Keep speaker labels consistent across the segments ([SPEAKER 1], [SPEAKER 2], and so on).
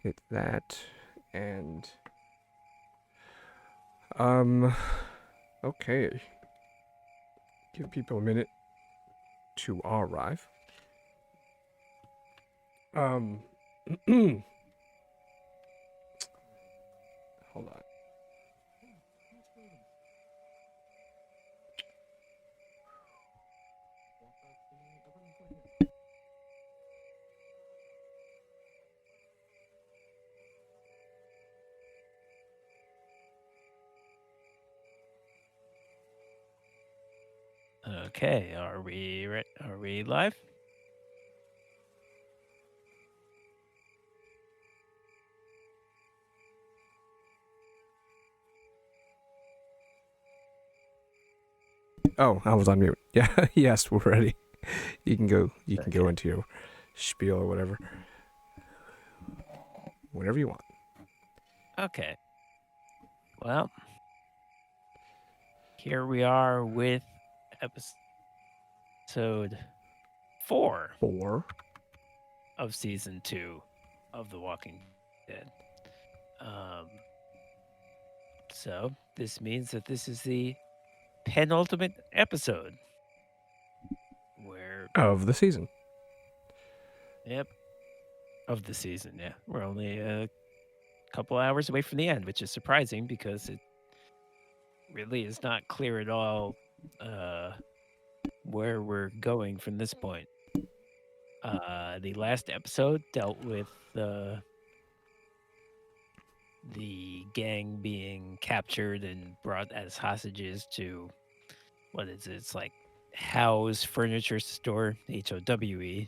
[SPEAKER 1] hit that, and okay. Give people a minute to arrive. Um, hold on.
[SPEAKER 2] Okay, are we Are we live?
[SPEAKER 1] Oh, I was on mute. Yeah, yes, we're ready. You can go. You can go
[SPEAKER 2] Okay.
[SPEAKER 1] into your spiel or whatever, whatever you want.
[SPEAKER 2] Okay. Well, here we are with episode 4
[SPEAKER 1] 4.
[SPEAKER 2] of season 2 of The Walking Dead. Um, so this means that this is the penultimate episode where,
[SPEAKER 1] Of the season.
[SPEAKER 2] yep, of the season. Yeah, we're only a couple hours away from the end, which is surprising because it really is not clear at all where we're going from this point. The last episode dealt with the gang being captured and brought as hostages to what is it? It's like Howe's Furniture Store, HOWE,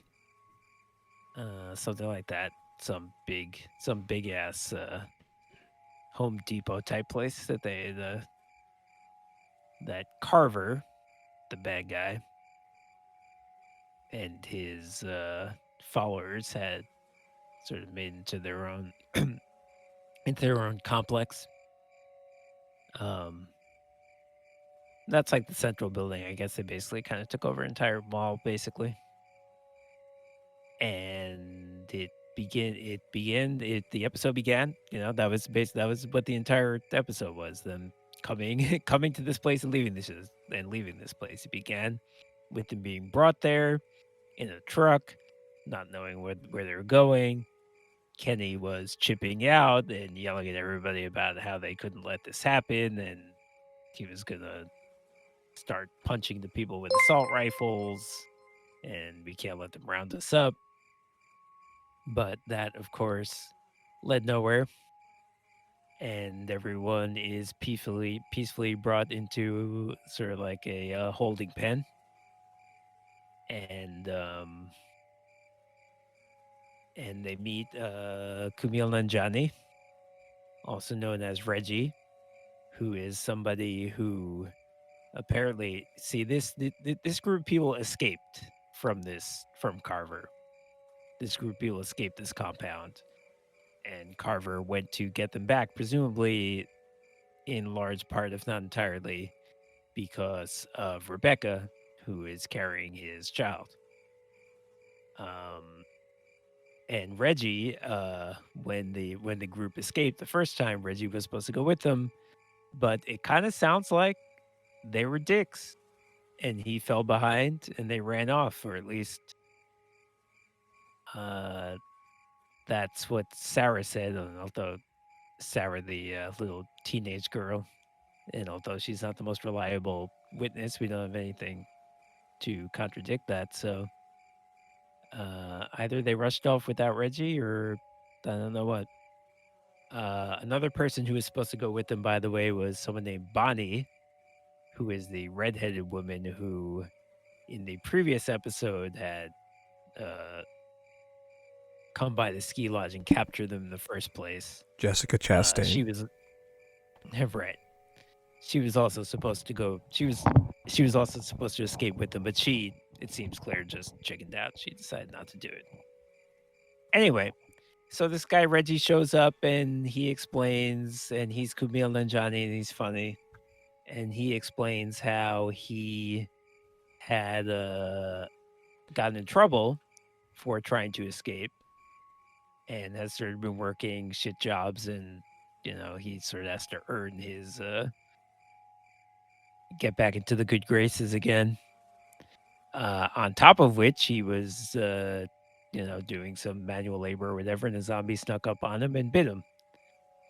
[SPEAKER 2] something like that. Some big ass Home Depot type place that that Carver, the bad guy, and his followers had sort of made into their own into their own complex. Um, that's like the central building. I guess they basically kind of took over entire mall, basically. And the episode began. That was that was what the entire episode was. Them coming coming to this place and leaving this place. It began with them being brought there in a truck, not knowing where they were going. Kenny was chipping out and yelling at everybody about how they couldn't let this happen, and he was gonna start punching the people with assault rifles, and we can't let them round us up. But that, of course, led nowhere, and everyone is peacefully brought into sort of like a holding pen, and they meet Kumail Nanjiani, also known as Reggie, who is somebody who apparently this group of people escaped from Carver. This group of people escaped this compound, and Carver went to get them back, presumably in large part, if not entirely, because of Rebecca, who is carrying his child. Um, and Reggie, when the group escaped the first time, Reggie was supposed to go with them, but it kind of sounds like they were dicks, and he fell behind, and they ran off, or at least uh, that's what Sarah said. Although Sarah, the little teenage girl, and although she's not the most reliable witness, we don't have anything to contradict that. So either they rushed off without Reggie, or I don't know what. Another person who was supposed to go with them, by the way, was someone named Bonnie, who is the redheaded woman who, in the previous episode, had uh, come by the ski lodge and captured them in the first place.
[SPEAKER 1] Jessica Chastain.
[SPEAKER 2] She was right. She was also supposed to go. She was also supposed to escape with them, but it seems clear, just chickened out. She decided not to do it. Anyway, so this guy Reggie shows up and he explains, and he's Kumail Nanjiani and he's funny, and he explains how he had gotten in trouble for trying to escape, and has sort of been working shit jobs, and he sort of has to earn his get back into the good graces again. On top of which, he was doing some manual labor or whatever, and a zombie snuck up on him and bit him,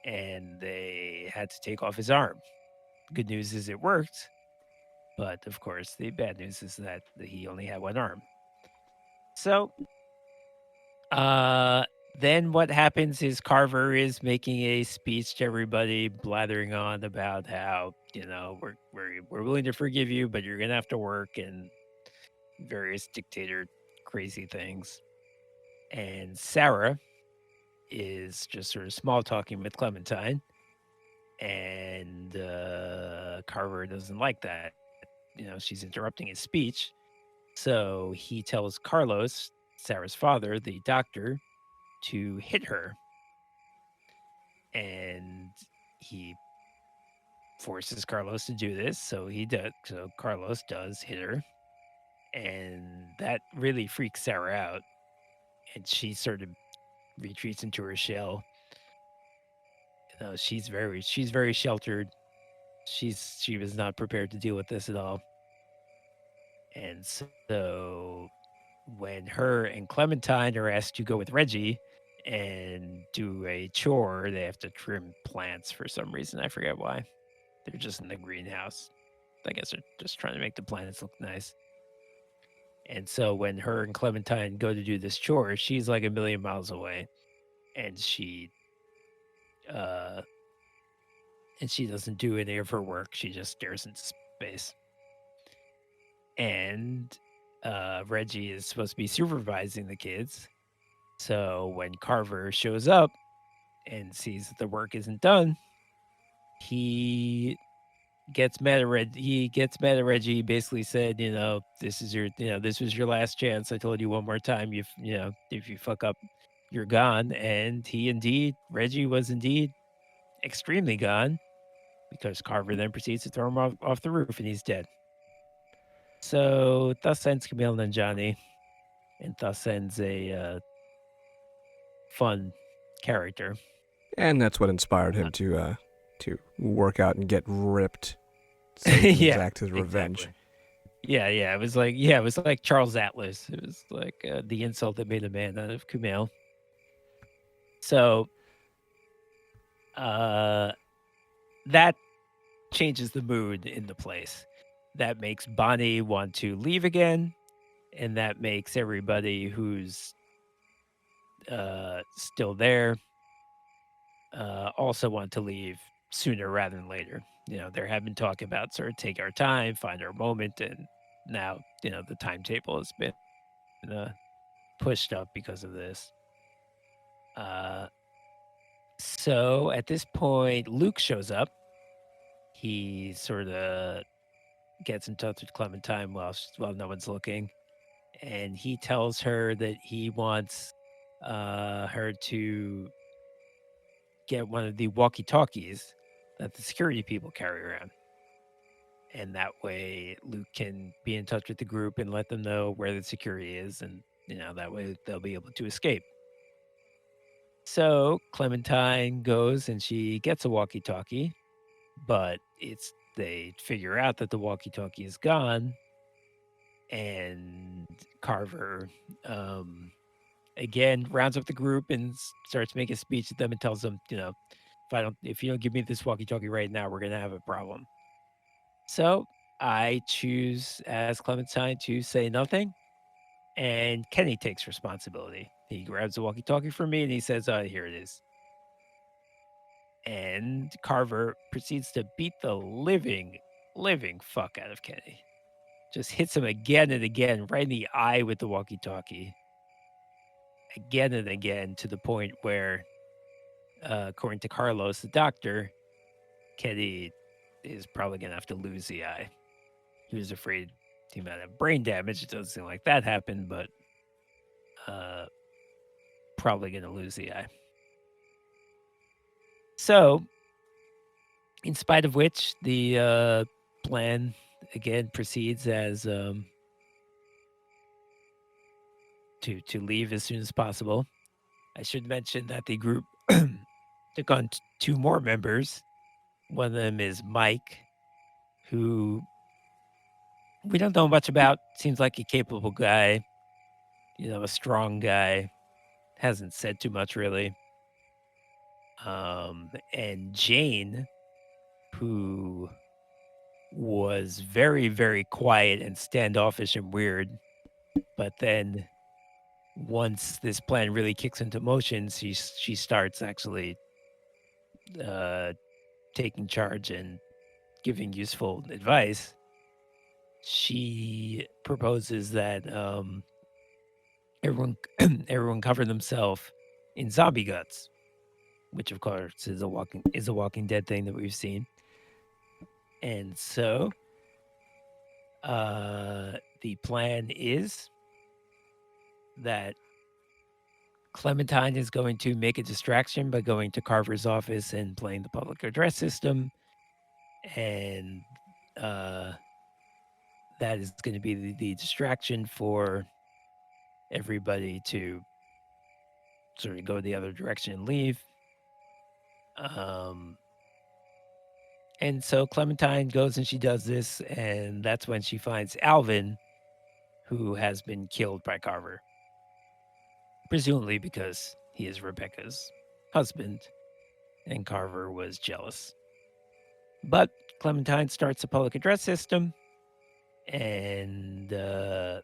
[SPEAKER 2] and they had to take off his arm. Good news is it worked, but of course the bad news is that he only had one arm. So Uh, then what happens is Carver is making a speech to everybody, blathering on about how we're willing to forgive you, but you're gonna have to work and various dictator crazy things. And Sarah is just sort of small talking with Clementine, and Carver doesn't like that. She's interrupting his speech, so he tells Carlos, Sarah's father, the doctor, to hit her, and he forces Carlos to do this. So he does. So Carlos does hit her, and that really freaks Sarah out, and she sort of retreats into her shell. She's very sheltered. She was not prepared to deal with this at all, and so when her and Clementine are asked to go with Reggie and do a chore, they have to trim plants for some reason. I forget why. They're just in the greenhouse. I guess they're just trying to make the planets look nice. And so when her and Clementine go to do this chore, she's like a million miles away, and uh she doesn't do any of her work. She just stares into space. And Reggie is supposed to be supervising the kids. So when Carver shows up and sees that the work isn't done, he gets mad at He gets mad at Reggie. He basically said, this was your last chance. I told you one more time. If you fuck up, you're gone. And Reggie was indeed extremely gone, because Carver then proceeds to throw him off the roof, and he's dead. So thus ends Camille and Johnny, and thus ends a fun character.
[SPEAKER 1] And that's what inspired him to work out and get ripped so he can
[SPEAKER 2] Yeah,
[SPEAKER 1] exact his revenge.
[SPEAKER 2] exactly. Yeah. It was like Charles Atlas. It was like the insult that made a man out of Kumail. So that changes the mood in the place. That makes Bonnie want to leave again, and that makes everybody who's still there also want to leave sooner rather than later. There have been talk about sort of take our time, find our moment, and now the timetable has been uh, pushed up because of this. Uh, so at this point, Luke shows up. He sort of gets in touch with Clementine while no one's looking, and he tells her that he wants her to get one of the walkie-talkies that the security people carry around. And that way Luke can be in touch with the group and let them know where the security is, and that way they'll be able to escape. So Clementine goes and she gets a walkie-talkie, but they figure out that the walkie-talkie is gone, and Carver again rounds up the group and starts making a speech to them and tells them, if you don't give me this walkie-talkie right now, we're gonna have a problem. So I choose as Clementine to say nothing, and Kenny takes responsibility. He grabs the walkie-talkie from me and he says, "Here it is." And Carver proceeds to beat the living fuck out of Kenny. Just hits him again and again, right in the eye with the walkie-talkie, again and again, to the point where, according to Carlos, the doctor, Kenny is probably gonna have to lose the eye. He was afraid he might have brain damage. It doesn't seem like that happened, but uh, probably going to lose the eye. So, in spite of which, the plan again proceeds as to leave as soon as possible. I should mention that the group took on two more members. One of them is Mike, who we don't know much about. Seems like a capable guy, a strong guy. Hasn't said too much really. And Jane, who was very, very quiet and standoffish and weird. But then once this plan really kicks into motion, she starts actually uh, taking charge and giving useful advice. She proposes that everyone everyone cover themselves in zombie guts, which of course is a Walking Dead thing that we've seen. And so the plan is that Clementine is going to make a distraction by going to Carver's office and playing the public address system. And that is going to be the distraction for everybody to sort of go the other direction and leave. And so Clementine goes and she does this, and that's when she finds Alvin, who has been killed by Carver, presumably because he is Rebecca's husband, and Carver was jealous. But Clementine starts a public address system, and there's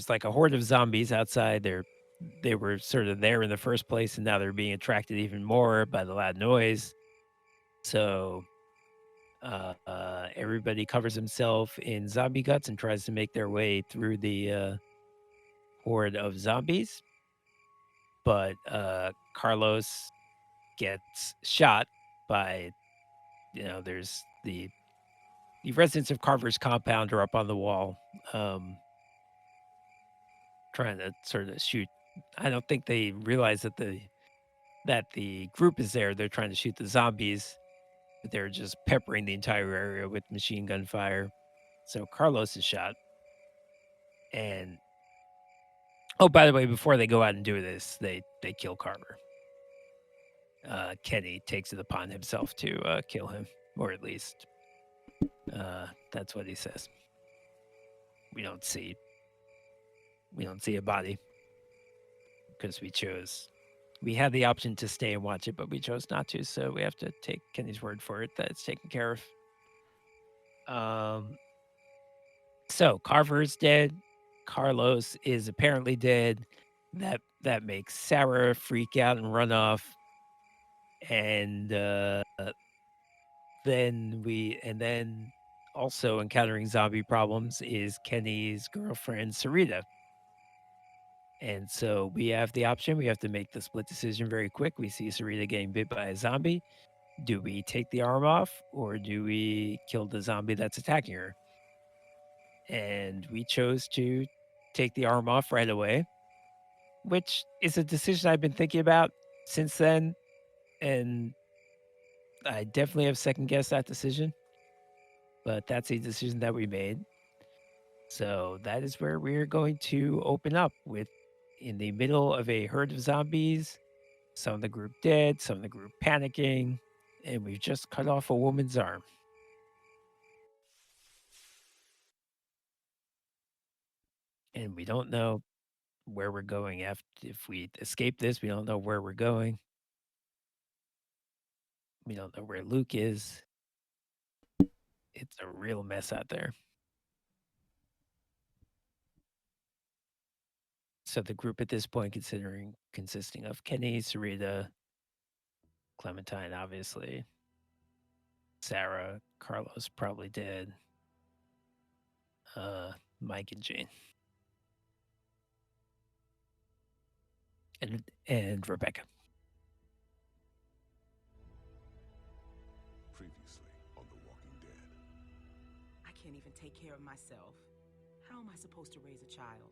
[SPEAKER 2] like a horde of zombies outside. They were sort of there in the first place, and now they're being attracted even more by the loud noise. So everybody covers himself in zombie guts and tries to make their way through the horde of zombies. But Carlos gets shot by, there's the residents of Carver's compound are up on the wall, trying to sort of shoot. I don't think they realize that the group is there. They're trying to shoot the zombies, but they're just peppering the entire area with machine gun fire. So Carlos is shot. And oh, by the way, before they go out and do this, they kill Carver. Kenny takes it upon himself to kill him, or at least that's what he says. We don't see a body because we had the option to stay and watch it, but we chose not to, so we have to take Kenny's word for it that it's taken care of. So Carver's dead. Carlos is apparently dead. That makes Sarah freak out and run off. And then also encountering zombie problems is Kenny's girlfriend Sarita. And so we have the option. We have to make the split decision very quick. We see Sarita getting bit by a zombie. Do we take the arm off or do we kill the zombie that's attacking her? And we chose to take the arm off right away, which is a decision I've been thinking about since then. And I definitely have second guessed that decision, but that's a decision that we made. So that is where we're going to open up with in the middle of a herd of zombies, some of the group dead, some of the group panicking, and we've just cut off a woman's arm. And we don't know where we're going after. If we escape this, we don't know where we're going. We don't know where Luke is. It's a real mess out there. So the group at this point, consisting of Kenny, Sarita, Clementine, obviously, Sarah, Carlos probably dead, Mike and Jane, and Rebecca.
[SPEAKER 3] Previously on The Walking Dead.
[SPEAKER 4] I can't even take care of myself. How am I supposed to raise a child?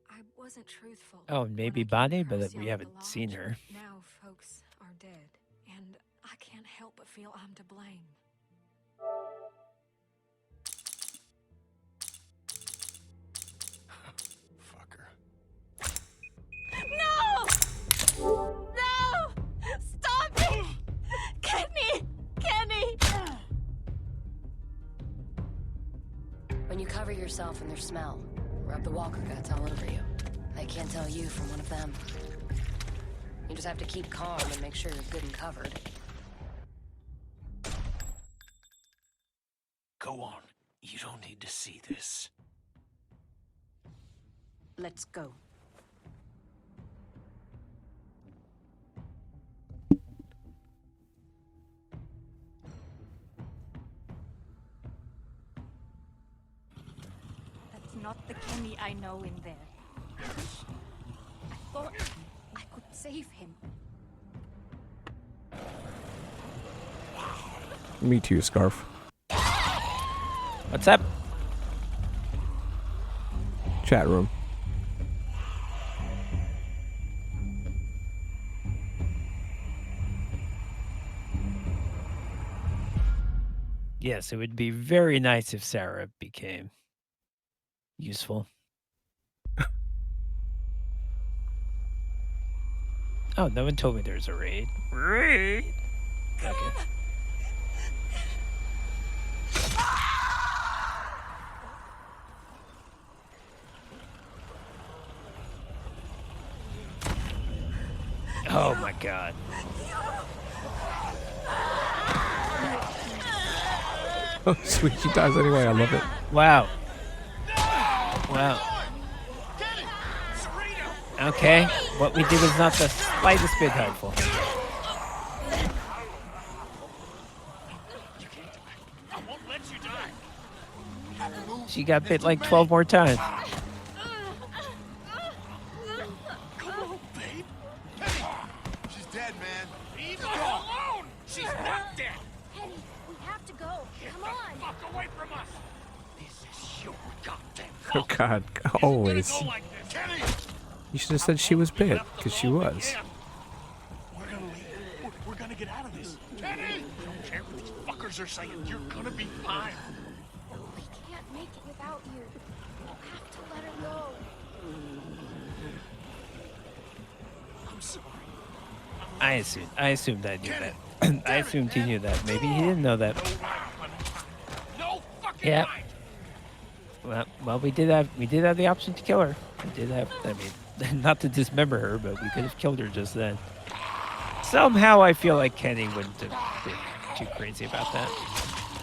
[SPEAKER 5] I wasn't truthful.
[SPEAKER 2] Oh, and maybe
[SPEAKER 5] when I
[SPEAKER 2] Bonnie,
[SPEAKER 5] came
[SPEAKER 2] but
[SPEAKER 5] across
[SPEAKER 2] we
[SPEAKER 5] y'all at
[SPEAKER 2] haven't
[SPEAKER 5] the
[SPEAKER 2] seen
[SPEAKER 5] lodge.
[SPEAKER 2] her.
[SPEAKER 5] Now folks are dead, and I can't help but feel I'm to blame.
[SPEAKER 6] yourself in their smell. Rub the walker guts all over you. They can't tell you from one of them. You just have to keep calm and make sure you're good and covered.
[SPEAKER 7] Go on. You don't need to see this.
[SPEAKER 4] Let's go.
[SPEAKER 5] That's not the Kenny I know in there. I thought I could save him.
[SPEAKER 1] Me too, Scarf.
[SPEAKER 2] What's up?
[SPEAKER 1] Chat room.
[SPEAKER 2] Yes, it would be very nice if Sarah became useful. Oh, no one told me there's a raid. Raid? Okay. Oh my god.
[SPEAKER 1] Oh, sweet. She dies anyway. I love it.
[SPEAKER 2] Wow. Wow. Okay, what we did was not the slightest bit helpful. She got bit like 12 more times.
[SPEAKER 3] She's dead, man. Leave her alone! She's not dead!
[SPEAKER 5] Kenny, we have to go. Come on.
[SPEAKER 7] Fuck away from us! This is your goddamn
[SPEAKER 1] Oh
[SPEAKER 7] fault.
[SPEAKER 1] God, always.
[SPEAKER 7] Go like this. Kenny!
[SPEAKER 1] You should have said she was bit, because she was.
[SPEAKER 7] We're gonna leave. We're gonna get out of this. Kenny! I don't care what these fuckers are saying. You're gonna be fine.
[SPEAKER 5] We can't make it without you. We'll have to let her go.
[SPEAKER 7] I'm sorry.
[SPEAKER 2] I assumed I knew that. I assumed he knew that. Maybe he didn't know that.
[SPEAKER 7] No fucking
[SPEAKER 2] Yeah.
[SPEAKER 7] mind.
[SPEAKER 2] Well, we did have the option to kill her. We did have. I mean, not to dismember her, but we could have killed her just then. Somehow, I feel like Kenny wouldn't have been too crazy about that.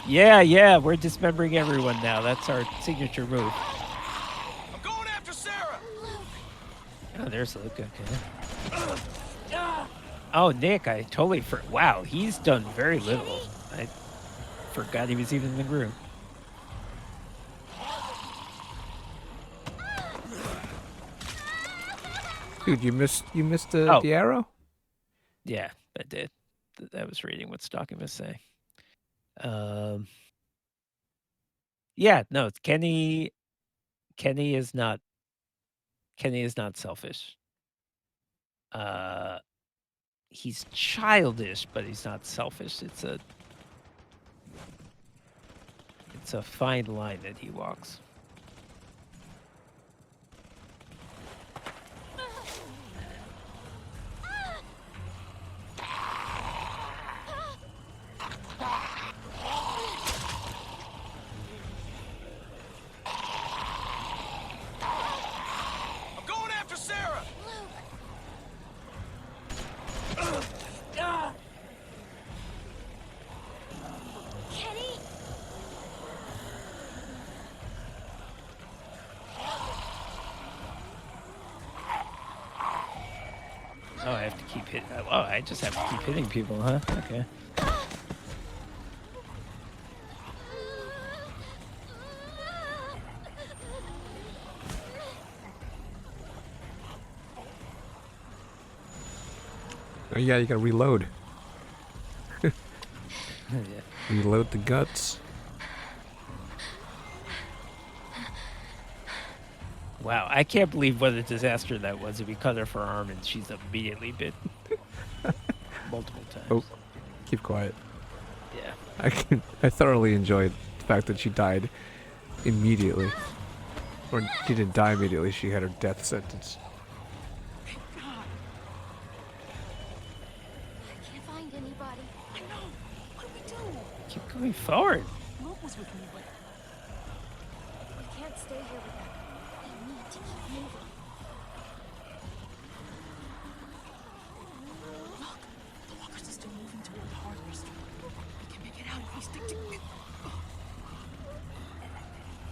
[SPEAKER 2] Yeah, we're dismembering everyone now. That's our signature move.
[SPEAKER 3] I'm going after Sarah!
[SPEAKER 2] Oh, there's Luke. Okay. Oh, Nick, I totally wow, he's done very little. I forgot he was even in the room.
[SPEAKER 1] Dude, you missed
[SPEAKER 2] Oh.
[SPEAKER 1] the arrow?
[SPEAKER 2] Yeah, I did. I was reading what Stocking was saying. Yeah, no, it's Kenny is not selfish. He's childish, but he's not selfish. It's a fine line that he walks.
[SPEAKER 3] I'm going after Sarah!
[SPEAKER 5] Kenny?
[SPEAKER 2] Oh, I have to keep hitting. Oh, I just have to keep hitting people, huh? Okay.
[SPEAKER 1] Oh yeah, you gotta reload.
[SPEAKER 2] Yeah.
[SPEAKER 1] Reload the guts.
[SPEAKER 2] Wow, I can't believe what a disaster that was if we cut her for her arm and she's immediately bit multiple times.
[SPEAKER 1] Oh, keep quiet.
[SPEAKER 2] Yeah.
[SPEAKER 1] I thoroughly enjoyed the fact that she died immediately. Or she didn't die immediately, she had her death sentence.
[SPEAKER 5] I can't find anybody.
[SPEAKER 4] I know. What do we do?
[SPEAKER 2] Keep going forward.
[SPEAKER 4] Luke was with me, but
[SPEAKER 5] We can't can't stay here, Rebecca. We need to keep moving.
[SPEAKER 4] Look, the walkers are still moving toward the hardware store. We can make it out if we stick together.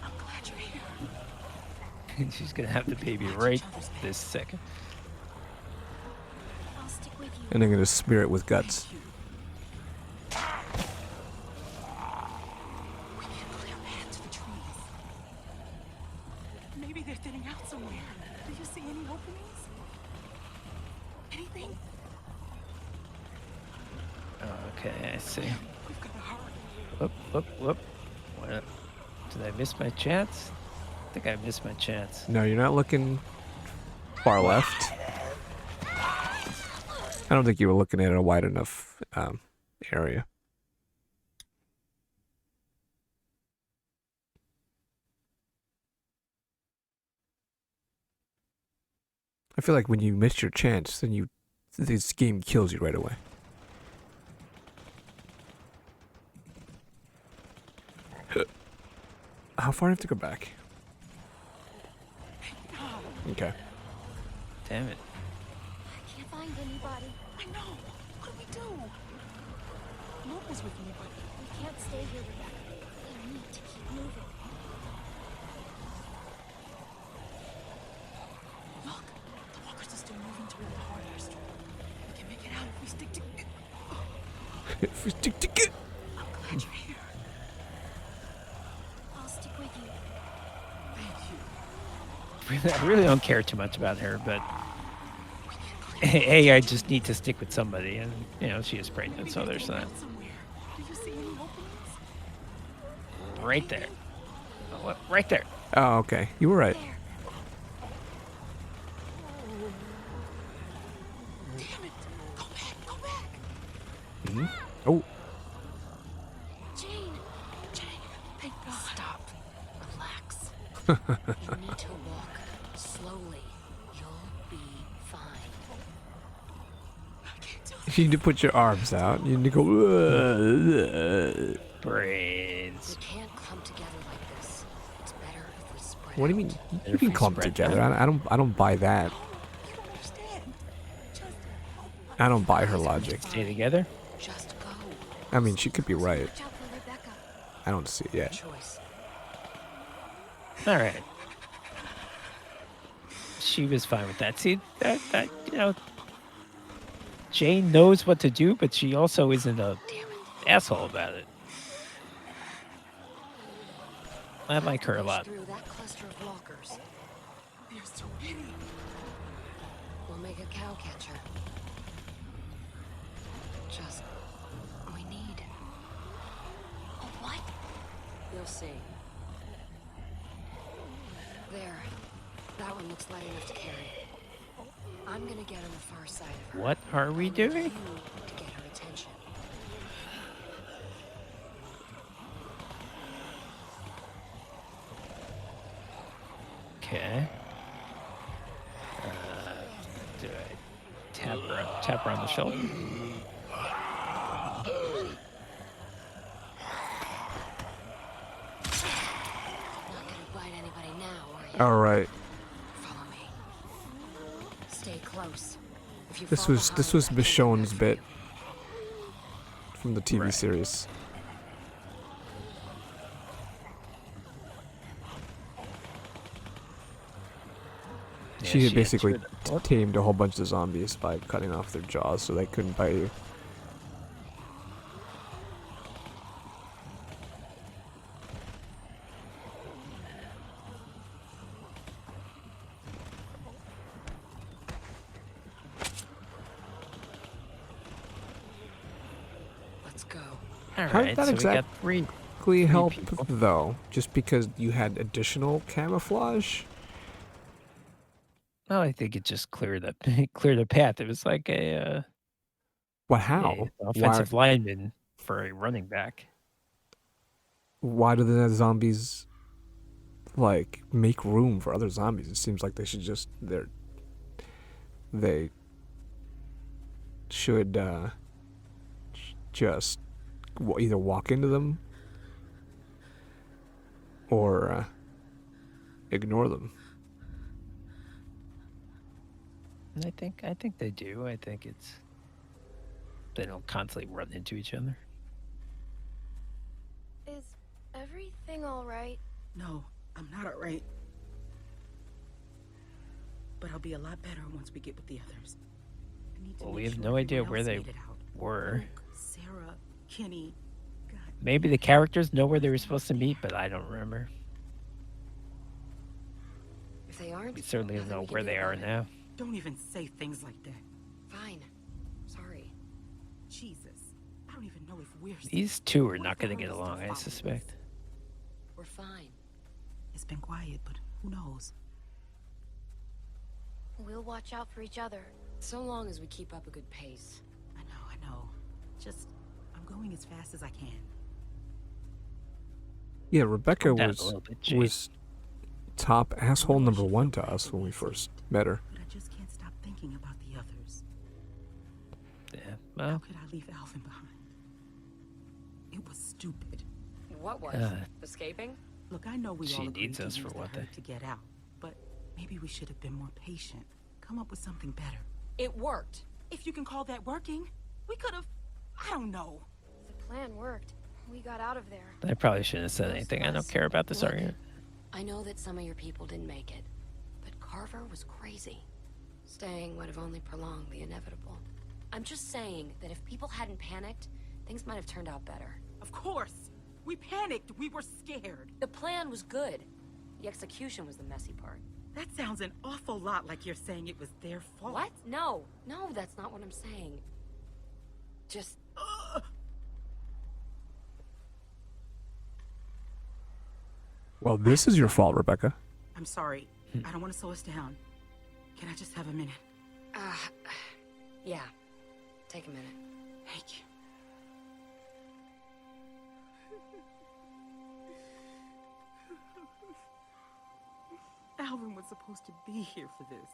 [SPEAKER 4] I'm glad you're here.
[SPEAKER 2] She's gonna have the baby right this second.
[SPEAKER 5] I'll stick with you.
[SPEAKER 1] And they're gonna smear it with guts.
[SPEAKER 4] We can clear a path to the trees. Maybe they're thinning out somewhere. Do you see any openings? Anything?
[SPEAKER 2] Okay, I see.
[SPEAKER 4] We've got to hurry.
[SPEAKER 2] Whoop, whoop, whoop. What? Did I miss my chance? I think I missed my chance.
[SPEAKER 1] No, you're not looking far left. I don't think you were looking at a wide enough area. I feel like when you miss your chance, then this game kills you right away. How far do I have to go back? Okay.
[SPEAKER 2] Damn it.
[SPEAKER 5] I can't find anybody.
[SPEAKER 4] I know. What do we do? Luke was with me, but
[SPEAKER 5] We can't stay here, Rebecca. We need to keep moving.
[SPEAKER 4] look, the walkers are still moving toward the hardware store. We can make it out if we stick together.
[SPEAKER 1] If we stick together.
[SPEAKER 4] I'm glad you're here.
[SPEAKER 5] I'll stick with you.
[SPEAKER 4] Thank you.
[SPEAKER 2] I really don't care too much about her, but I just need to stick with somebody, and you know she is pregnant, so there's that.
[SPEAKER 4] Somewhere. Do you see any openings?
[SPEAKER 2] Right there. Oh, what? Right there.
[SPEAKER 1] Oh, okay. You were right.
[SPEAKER 5] There.
[SPEAKER 4] Damn it! Go back! Go back!
[SPEAKER 1] Mhm. Oh,
[SPEAKER 5] Jane.
[SPEAKER 4] Jane, thank God.
[SPEAKER 6] Stop. Relax. You need to walk slowly. You'll be fine.
[SPEAKER 4] I can't do it.
[SPEAKER 1] you need to put your arms out. You need to go.
[SPEAKER 2] Brains.
[SPEAKER 6] We can't clump together like this. It's better if we spread
[SPEAKER 1] What do you mean?
[SPEAKER 6] out.
[SPEAKER 1] You can clump
[SPEAKER 2] Spread
[SPEAKER 1] together.
[SPEAKER 2] out.
[SPEAKER 1] I don't buy that.
[SPEAKER 4] You don't understand. Just
[SPEAKER 1] I don't buy her logic.
[SPEAKER 2] Stay together.
[SPEAKER 6] Just go.
[SPEAKER 1] I mean, she could be right.
[SPEAKER 5] Watch out for Rebecca.
[SPEAKER 1] I don't see it yet.
[SPEAKER 6] Choice.
[SPEAKER 2] All right. She was fine with that. See, that you know, Jane knows what to do, but she also isn't a
[SPEAKER 6] Damn it.
[SPEAKER 2] asshole about it. I like her a
[SPEAKER 6] Push
[SPEAKER 2] lot.
[SPEAKER 6] through that cluster of walkers.
[SPEAKER 4] there's too many.
[SPEAKER 6] We'll make a cow catcher. Just we need.
[SPEAKER 5] Oh, what?
[SPEAKER 6] You'll see. There. That one looks light enough to carry. I'm gonna get on the far side of her.
[SPEAKER 2] What are we
[SPEAKER 6] I need
[SPEAKER 2] doing?
[SPEAKER 6] you to get her attention.
[SPEAKER 2] Okay. Do I tap her on the shoulder?
[SPEAKER 6] Not gonna bite anybody now, are you?
[SPEAKER 1] All right.
[SPEAKER 6] Follow me. Stay close. If you
[SPEAKER 1] This
[SPEAKER 6] fall
[SPEAKER 1] was
[SPEAKER 6] behind, I can't
[SPEAKER 1] Michonne's
[SPEAKER 6] get
[SPEAKER 1] bit
[SPEAKER 6] you.
[SPEAKER 1] from the TV
[SPEAKER 2] Right.
[SPEAKER 1] series.
[SPEAKER 2] Yeah,
[SPEAKER 1] She had
[SPEAKER 2] had
[SPEAKER 1] basically
[SPEAKER 2] chewed it. What?
[SPEAKER 1] tamed a whole bunch of zombies by cutting off their jaws so they couldn't bite you.
[SPEAKER 6] Let's go.
[SPEAKER 2] All
[SPEAKER 1] How did
[SPEAKER 2] right,
[SPEAKER 1] that
[SPEAKER 2] so we got three.
[SPEAKER 1] Exactly help
[SPEAKER 2] people.
[SPEAKER 1] though, just because you had additional camouflage.
[SPEAKER 2] Oh, I think it just cleared the cleared the path. It was like a
[SPEAKER 1] How?
[SPEAKER 2] offensive lineman for a running back.
[SPEAKER 1] Why do the zombies like make room for other zombies? It seems like they should just they should just either walk into them or ignore them.
[SPEAKER 2] And I think they do. I think it's they don't constantly run into each other.
[SPEAKER 8] Is everything all right?
[SPEAKER 4] No, I'm not alright. But I'll be a lot better once we get with the others. I need to
[SPEAKER 2] Well,
[SPEAKER 4] make
[SPEAKER 2] we have
[SPEAKER 4] sure
[SPEAKER 2] no idea
[SPEAKER 4] everyone
[SPEAKER 2] where
[SPEAKER 4] else
[SPEAKER 2] they
[SPEAKER 4] made it out.
[SPEAKER 2] were.
[SPEAKER 4] Luke, Sarah, Kenny. God.
[SPEAKER 2] Maybe the characters know where they were supposed to meet, but I don't remember.
[SPEAKER 6] If they aren't,
[SPEAKER 2] We certainly don't
[SPEAKER 6] nothing
[SPEAKER 2] know
[SPEAKER 6] we can
[SPEAKER 2] where
[SPEAKER 6] do
[SPEAKER 2] they are
[SPEAKER 6] about it.
[SPEAKER 2] now.
[SPEAKER 4] Don't even say things like that.
[SPEAKER 6] Fine. Sorry.
[SPEAKER 4] Jesus. I don't even know if we're safe.
[SPEAKER 2] These two are
[SPEAKER 4] What
[SPEAKER 2] not
[SPEAKER 4] if the
[SPEAKER 2] going to get
[SPEAKER 4] herd is
[SPEAKER 2] along,
[SPEAKER 4] still
[SPEAKER 2] I
[SPEAKER 4] following
[SPEAKER 2] suspect.
[SPEAKER 4] us?
[SPEAKER 6] We're fine.
[SPEAKER 4] It's been quiet, but who knows?
[SPEAKER 8] We'll watch out for each other.
[SPEAKER 6] So long as we keep up a good pace.
[SPEAKER 4] I know. Just, I'm going as fast as I can.
[SPEAKER 1] Yeah, Rebecca
[SPEAKER 2] Calm down a
[SPEAKER 1] was
[SPEAKER 2] little bit, Jade.
[SPEAKER 1] was top asshole number one to us when we first met her.
[SPEAKER 4] But I just can't stop thinking about the others.
[SPEAKER 2] Yeah,
[SPEAKER 4] How
[SPEAKER 2] well,
[SPEAKER 4] could I leave Alvin behind? It was stupid.
[SPEAKER 6] What was? Escaping?
[SPEAKER 4] Look, I know we
[SPEAKER 2] She
[SPEAKER 4] all agreed
[SPEAKER 2] needs
[SPEAKER 4] to
[SPEAKER 2] us
[SPEAKER 4] use
[SPEAKER 2] for
[SPEAKER 4] the
[SPEAKER 2] what
[SPEAKER 4] herd to get out, but maybe we should have been more patient. Come up with something better.
[SPEAKER 6] It worked.
[SPEAKER 4] If you can call that working, we could have. I don't know.
[SPEAKER 8] The plan worked. We got out of there.
[SPEAKER 2] I probably shouldn't have said anything. I don't care about this
[SPEAKER 6] Look,
[SPEAKER 2] argument.
[SPEAKER 6] I know that some of your people didn't make it, but Carver was crazy. Staying would have only prolonged the inevitable. I'm just saying that if people hadn't panicked, things might have turned out better.
[SPEAKER 4] Of course. We panicked. We were scared.
[SPEAKER 6] The plan was good. The execution was the messy part.
[SPEAKER 4] That sounds an awful lot like you're saying it was their fault.
[SPEAKER 6] What? No, that's not what I'm saying. Just
[SPEAKER 1] Well, this is your fault, Rebecca.
[SPEAKER 4] I'm sorry. I don't want to slow us down. Can I just have a minute?
[SPEAKER 6] yeah. Take a minute.
[SPEAKER 4] Thank you. Alvin was supposed to be here for this.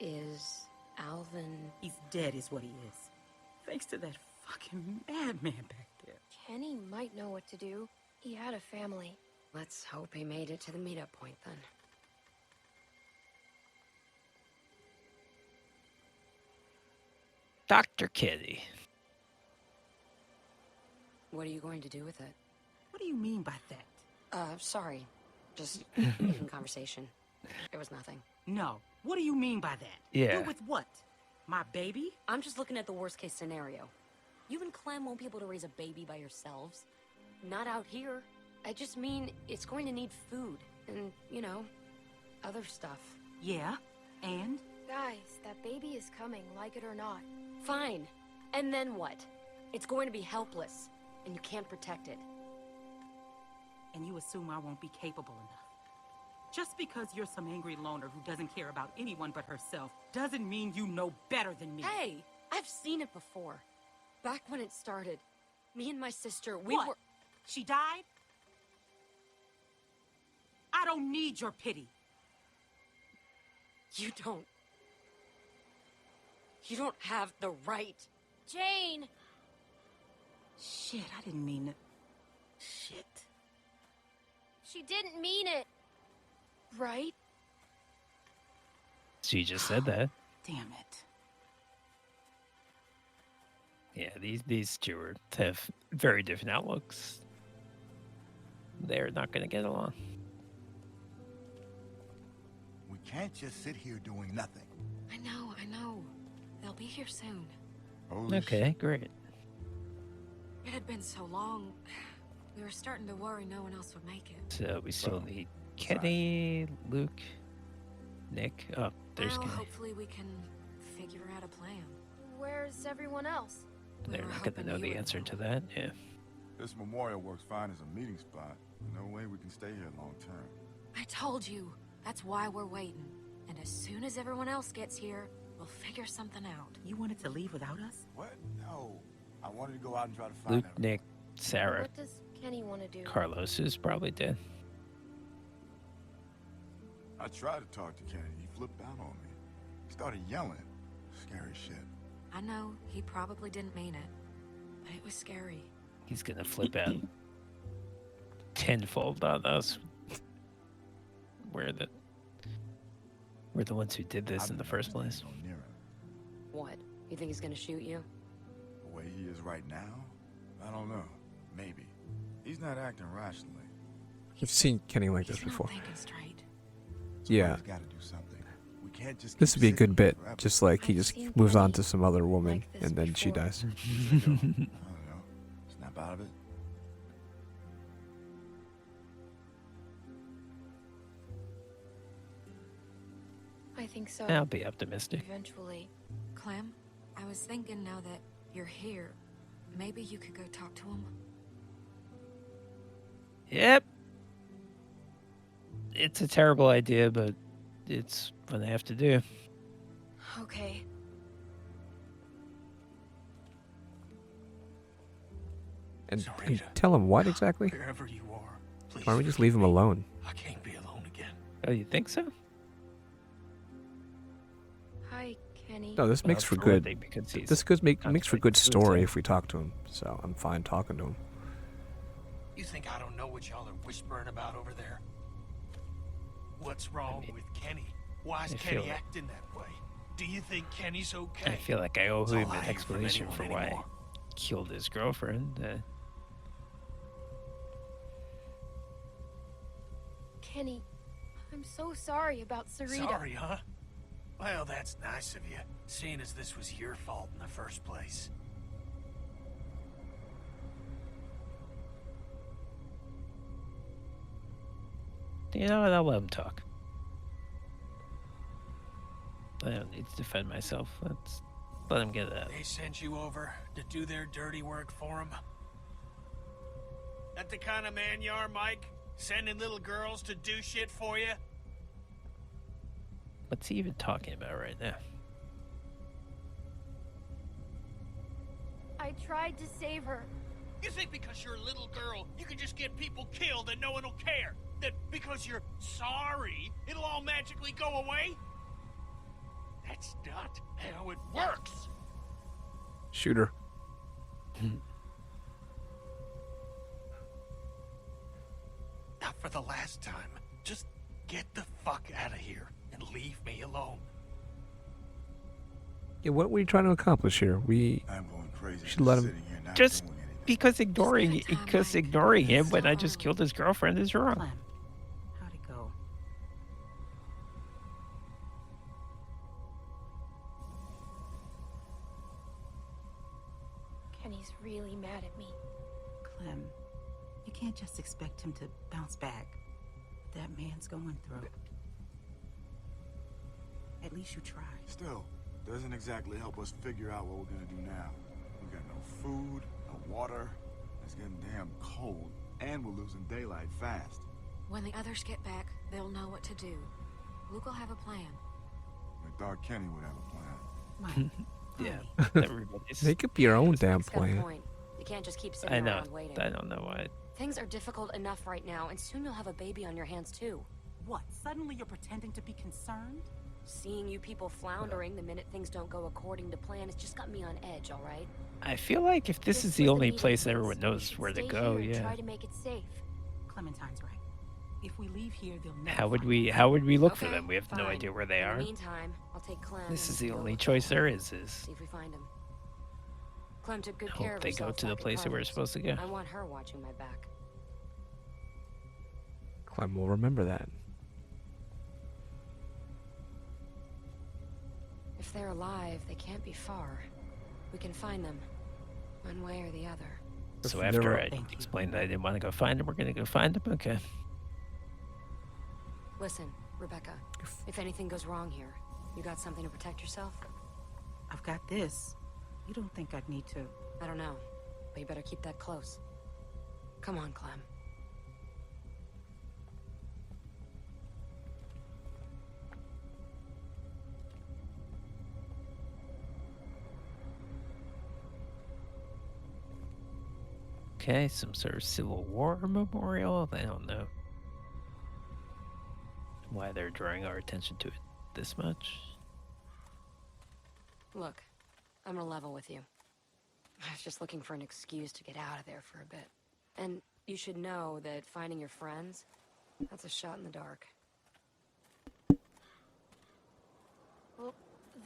[SPEAKER 6] Is Alvin...
[SPEAKER 4] He's dead is what he is. Thanks to that fucking madman back there.
[SPEAKER 8] Kenny might know what to do. He had a family.
[SPEAKER 6] Let's hope he made it to the meetup point then.
[SPEAKER 2] Dr. Kitty.
[SPEAKER 6] What are you going to do with it?
[SPEAKER 4] What do you mean by that?
[SPEAKER 6] Sorry. Just in conversation. It was nothing.
[SPEAKER 4] No. What do you mean by that?
[SPEAKER 2] Yeah.
[SPEAKER 4] Do with what? My baby?
[SPEAKER 6] I'm just looking at the worst case scenario. You and Clem won't be able to raise a baby by yourselves. Not out here. I just mean it's going to need food and, other stuff.
[SPEAKER 4] Yeah. And?
[SPEAKER 8] Guys, that baby is coming, like it or not.
[SPEAKER 6] Fine. And then what? It's going to be helpless, and you can't protect it.
[SPEAKER 4] And you assume I won't be capable enough. Just because you're some angry loner who doesn't care about anyone but herself doesn't mean you know better than me.
[SPEAKER 6] Hey, I've seen it before. Back when it started, me and my sister, we
[SPEAKER 4] What?
[SPEAKER 6] were...
[SPEAKER 4] She died? I don't need your pity.
[SPEAKER 6] You don't have the right.
[SPEAKER 8] Jane!
[SPEAKER 4] Shit, I didn't mean it. Shit.
[SPEAKER 8] She didn't mean it. Right?
[SPEAKER 2] She just said that.
[SPEAKER 4] Damn it.
[SPEAKER 2] Yeah, these two have very different outlooks. They're not going to get along.
[SPEAKER 3] We can't just sit here doing nothing.
[SPEAKER 6] I know. They'll be here soon.
[SPEAKER 3] Holy
[SPEAKER 2] Okay,
[SPEAKER 3] shit.
[SPEAKER 2] great.
[SPEAKER 6] It had been so long. We were starting to worry no one else would make it.
[SPEAKER 2] So we still need Kenny, Luke, Nick. Oh, there's
[SPEAKER 6] Well,
[SPEAKER 2] Kenny.
[SPEAKER 6] hopefully we can figure out a plan.
[SPEAKER 8] Where's everyone else?
[SPEAKER 6] We
[SPEAKER 2] They're
[SPEAKER 6] were
[SPEAKER 2] not going to
[SPEAKER 6] hoping
[SPEAKER 2] know
[SPEAKER 6] you
[SPEAKER 2] the
[SPEAKER 6] would
[SPEAKER 2] answer
[SPEAKER 6] help.
[SPEAKER 2] to that. Yeah.
[SPEAKER 3] This memorial works fine as a meeting spot. No way we can stay here long term.
[SPEAKER 6] I told you. That's why we're waiting. And as soon as everyone else gets here, we'll figure something out.
[SPEAKER 4] You wanted to leave without us?
[SPEAKER 3] What? No. I wanted to go out and try to find
[SPEAKER 2] Luke,
[SPEAKER 3] out.
[SPEAKER 2] Nick, Sarah,
[SPEAKER 8] What does Kenny want to do?
[SPEAKER 2] Carlos is probably dead.
[SPEAKER 3] I tried to talk to Kennedy. He flipped out on me. He started yelling. Scary shit.
[SPEAKER 6] I know he probably didn't mean it, but it was scary.
[SPEAKER 2] He's going to flip out tenfold on us. we're the ones who did this in the first place.
[SPEAKER 6] What? You think he's gonna shoot you?
[SPEAKER 3] The way he is right now? I don't know. Maybe. He's not acting rationally.
[SPEAKER 1] I've seen Kenny like this
[SPEAKER 4] He's not
[SPEAKER 1] before.
[SPEAKER 4] thinking straight.
[SPEAKER 1] Yeah.
[SPEAKER 3] Somebody's gotta do something. We can't just
[SPEAKER 1] This
[SPEAKER 3] keep
[SPEAKER 1] would be a
[SPEAKER 3] sitting
[SPEAKER 1] good bit.
[SPEAKER 3] here forever.
[SPEAKER 1] Just like he
[SPEAKER 8] I've
[SPEAKER 1] just
[SPEAKER 8] seen
[SPEAKER 1] moves on
[SPEAKER 8] Kenny
[SPEAKER 1] to some other woman
[SPEAKER 8] like this
[SPEAKER 1] and then she
[SPEAKER 8] before.
[SPEAKER 1] dies.
[SPEAKER 3] I don't know. Snap out of it.
[SPEAKER 8] I think so.
[SPEAKER 2] I'll be optimistic.
[SPEAKER 8] Eventually.
[SPEAKER 9] Clem, I was thinking now that you're here, maybe you could go talk to him.
[SPEAKER 2] Yep. It's a terrible idea, but it's what I have to do.
[SPEAKER 8] Okay.
[SPEAKER 1] And
[SPEAKER 7] Sarita.
[SPEAKER 1] tell him what exactly?
[SPEAKER 7] Wherever you are, please.
[SPEAKER 1] Why don't we just leave him
[SPEAKER 7] forgive me.
[SPEAKER 1] alone?
[SPEAKER 7] I can't be alone again.
[SPEAKER 2] Oh, you think so?
[SPEAKER 8] Hi, Kenny.
[SPEAKER 1] No, this makes
[SPEAKER 2] Well,
[SPEAKER 1] for
[SPEAKER 2] one
[SPEAKER 1] good.
[SPEAKER 2] thing, because he's
[SPEAKER 1] This makes for good
[SPEAKER 2] contemplating
[SPEAKER 1] story
[SPEAKER 2] suicide.
[SPEAKER 1] if we talk to him. So I'm fine talking to him.
[SPEAKER 7] You think I don't know what y'all are whispering about over there? What's wrong with Kenny? Why is
[SPEAKER 2] I
[SPEAKER 7] Kenny
[SPEAKER 2] feel it.
[SPEAKER 7] acting that way? Do you think Kenny's okay?
[SPEAKER 2] I feel like I owe
[SPEAKER 7] That's
[SPEAKER 2] him
[SPEAKER 7] all I
[SPEAKER 2] an
[SPEAKER 7] hear from
[SPEAKER 2] explanation
[SPEAKER 7] anyone
[SPEAKER 2] for why
[SPEAKER 7] anymore.
[SPEAKER 2] he killed his girlfriend.
[SPEAKER 8] Kenny, I'm so sorry about Sarita.
[SPEAKER 7] Sorry, huh? Well, that's nice of you, seeing as this was your fault in the first place.
[SPEAKER 2] You know what? I'll let him talk. I don't need to defend myself. Let's let him get it out.
[SPEAKER 7] They sent you over to do their dirty work for them? That the kind of man you are, Mike? Sending little girls to do shit for you?
[SPEAKER 2] What's he even talking about right now?
[SPEAKER 8] I tried to save her.
[SPEAKER 7] You think because you're a little girl, you can just get people killed and no one will care? That because you're sorry, it'll all magically go away? That's not how it works!
[SPEAKER 1] Shoot her.
[SPEAKER 7] Not for the last time. Just get the fuck out of here and leave me alone.
[SPEAKER 1] Yeah, what were you trying to accomplish here? We
[SPEAKER 3] I'm going crazy.
[SPEAKER 1] should let him-
[SPEAKER 3] sitting here not
[SPEAKER 2] Just
[SPEAKER 3] doing anything.
[SPEAKER 2] because ignoring
[SPEAKER 9] Spend time,
[SPEAKER 2] because
[SPEAKER 9] Mike.
[SPEAKER 2] ignoring him
[SPEAKER 9] It's
[SPEAKER 2] when
[SPEAKER 9] so
[SPEAKER 2] I just
[SPEAKER 9] early.
[SPEAKER 2] killed his girlfriend is wrong.
[SPEAKER 4] Clem, how'd it go?
[SPEAKER 8] Kenny's really mad at me.
[SPEAKER 4] Clem, you can't just expect him to bounce back. That man's going through. At least you tried.
[SPEAKER 3] Still, doesn't exactly help us figure out what we're gonna do now. We got no food, no water. It's getting damn cold, and we're losing daylight fast.
[SPEAKER 9] When the others get back, they'll know what to do. Luke will have a plan.
[SPEAKER 3] I thought Kenny would have a plan.
[SPEAKER 4] Mike,
[SPEAKER 2] Yeah,
[SPEAKER 4] honey,
[SPEAKER 2] everybody's.
[SPEAKER 1] make up your own damn
[SPEAKER 6] It's got a
[SPEAKER 1] plan.
[SPEAKER 6] point. You can't just keep sitting
[SPEAKER 2] I know.
[SPEAKER 6] around waiting.
[SPEAKER 2] I don't know why.
[SPEAKER 6] Things are difficult enough right now, and soon you'll have a baby on your hands too.
[SPEAKER 4] what? Suddenly you're pretending to be concerned?
[SPEAKER 6] Seeing you people floundering the minute things don't go according to plan has just got me on edge, all right?
[SPEAKER 2] I feel like if this is
[SPEAKER 8] was
[SPEAKER 2] the only
[SPEAKER 8] meeting
[SPEAKER 2] place
[SPEAKER 8] place.
[SPEAKER 2] everyone
[SPEAKER 8] We
[SPEAKER 2] knows
[SPEAKER 8] should
[SPEAKER 2] where to
[SPEAKER 8] stay
[SPEAKER 2] go,
[SPEAKER 8] here and
[SPEAKER 2] yeah.
[SPEAKER 8] Try to make it safe.
[SPEAKER 4] Clementine's right. If we leave here, they'll never
[SPEAKER 2] How would
[SPEAKER 4] find
[SPEAKER 2] we
[SPEAKER 4] us.
[SPEAKER 2] how would we look for
[SPEAKER 6] Okay,
[SPEAKER 2] them? We have no
[SPEAKER 6] fine.
[SPEAKER 2] idea where they
[SPEAKER 6] In
[SPEAKER 2] are.
[SPEAKER 6] the meantime, I'll take Clem.
[SPEAKER 2] This
[SPEAKER 6] and
[SPEAKER 2] is the
[SPEAKER 6] go
[SPEAKER 2] only
[SPEAKER 6] look
[SPEAKER 2] choice
[SPEAKER 6] for
[SPEAKER 2] there
[SPEAKER 6] him.
[SPEAKER 2] is.
[SPEAKER 6] See if we find him. Clem took good
[SPEAKER 2] Hope
[SPEAKER 6] care of
[SPEAKER 2] they go
[SPEAKER 6] herself
[SPEAKER 2] to the
[SPEAKER 6] back at
[SPEAKER 2] place that we're
[SPEAKER 6] Carver's.
[SPEAKER 2] supposed to go.
[SPEAKER 6] I want her watching my back.
[SPEAKER 1] Clem will remember that.
[SPEAKER 6] If they're alive, they can't be far. We can find them, one way or the other.
[SPEAKER 2] So
[SPEAKER 1] If
[SPEAKER 2] after
[SPEAKER 1] they're-
[SPEAKER 2] I
[SPEAKER 4] Thank you.
[SPEAKER 2] explained that I didn't want to go find him, we're gonna go find him. Okay.
[SPEAKER 6] Listen, Rebecca,
[SPEAKER 1] If-
[SPEAKER 6] if anything goes wrong here, you got something to protect yourself?
[SPEAKER 4] I've got this. You don't think I'd need to?
[SPEAKER 6] I don't know, but you better keep that close. Come on, Clem.
[SPEAKER 2] Okay, some sort of Civil War memorial. I don't know why they're drawing our attention to it this much.
[SPEAKER 6] Look, I'm gonna level with you. I was just looking for an excuse to get out of there for a bit. And you should know that finding your friends, that's a shot in the dark.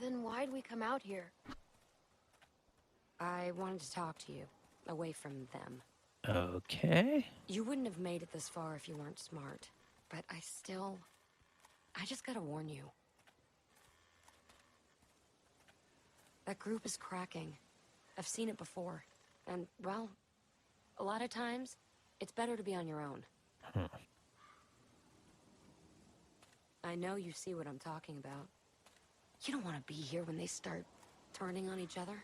[SPEAKER 8] Then why'd we come out here?
[SPEAKER 6] I wanted to talk to you, away from them.
[SPEAKER 2] Okay.
[SPEAKER 6] You wouldn't have made it this far if you weren't smart. But I just gotta warn you. That group is cracking. I've seen it before. And, well, a lot of times, it's better to be on your own. I know you see what I'm talking about. You don't want to be here when they start turning on each other.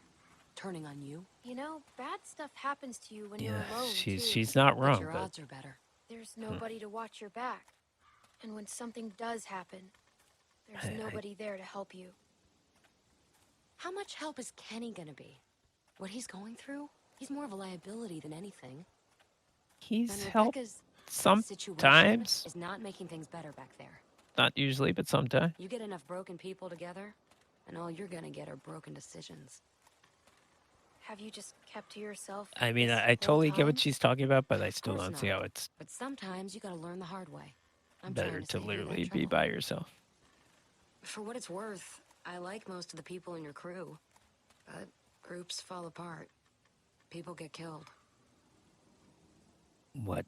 [SPEAKER 6] Turning on you.
[SPEAKER 8] You know, bad stuff happens to you when
[SPEAKER 2] Yeah,
[SPEAKER 8] you're alone, too.
[SPEAKER 2] she's not
[SPEAKER 6] But
[SPEAKER 2] wrong,
[SPEAKER 6] your
[SPEAKER 2] but
[SPEAKER 6] odds are better.
[SPEAKER 8] There's nobody to watch your back. And when something does happen, there's nobody there to help you.
[SPEAKER 6] How much help is Kenny gonna be? What he's going through? He's more of a liability than anything.
[SPEAKER 2] he's
[SPEAKER 6] And
[SPEAKER 2] helped
[SPEAKER 6] Rebecca's
[SPEAKER 2] sometimes.
[SPEAKER 6] situation is not making things better back there.
[SPEAKER 2] Not usually, but sometimes.
[SPEAKER 6] You get enough broken people together, and all you're gonna get are broken decisions.
[SPEAKER 8] Have you just kept to yourself?
[SPEAKER 2] I mean,
[SPEAKER 8] this
[SPEAKER 2] I
[SPEAKER 8] whole
[SPEAKER 2] totally get what
[SPEAKER 8] time?
[SPEAKER 2] she's talking about, but I still
[SPEAKER 6] course
[SPEAKER 2] don't see
[SPEAKER 6] not.
[SPEAKER 2] how it's
[SPEAKER 6] But sometimes you gotta learn the hard way. I'm
[SPEAKER 2] better
[SPEAKER 6] trying
[SPEAKER 2] to
[SPEAKER 6] save you that
[SPEAKER 2] literally be
[SPEAKER 6] trouble.
[SPEAKER 2] by yourself.
[SPEAKER 6] For what it's worth, I like most of the people in your crew. But groups fall apart. People get killed.
[SPEAKER 2] What,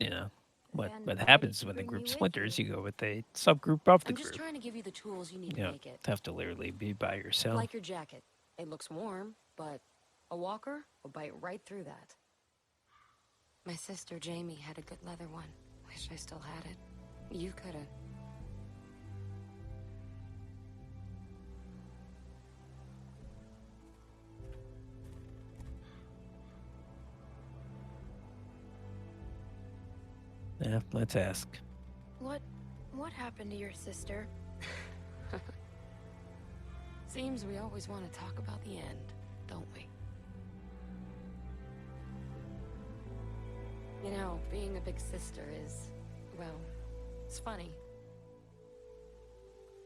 [SPEAKER 2] you know, what
[SPEAKER 8] Then
[SPEAKER 2] what
[SPEAKER 8] why
[SPEAKER 2] happens
[SPEAKER 8] did you
[SPEAKER 2] when the
[SPEAKER 8] bring
[SPEAKER 2] group
[SPEAKER 8] me with
[SPEAKER 2] splinters?
[SPEAKER 8] you?
[SPEAKER 2] You go with a subgroup of the
[SPEAKER 6] I'm just
[SPEAKER 2] group.
[SPEAKER 6] trying to give you the tools you need
[SPEAKER 2] You
[SPEAKER 6] to
[SPEAKER 2] know,
[SPEAKER 6] make it.
[SPEAKER 2] have to literally be by yourself.
[SPEAKER 6] Like your jacket. It looks warm, but a walker will bite right through that. My sister Jamie had a good leather one. Wish I still had it. You coulda.
[SPEAKER 2] Yeah, let's ask.
[SPEAKER 8] What happened to your sister?
[SPEAKER 6] Seems we always want to talk about the end, don't we? You know, being a big sister is, well, it's funny.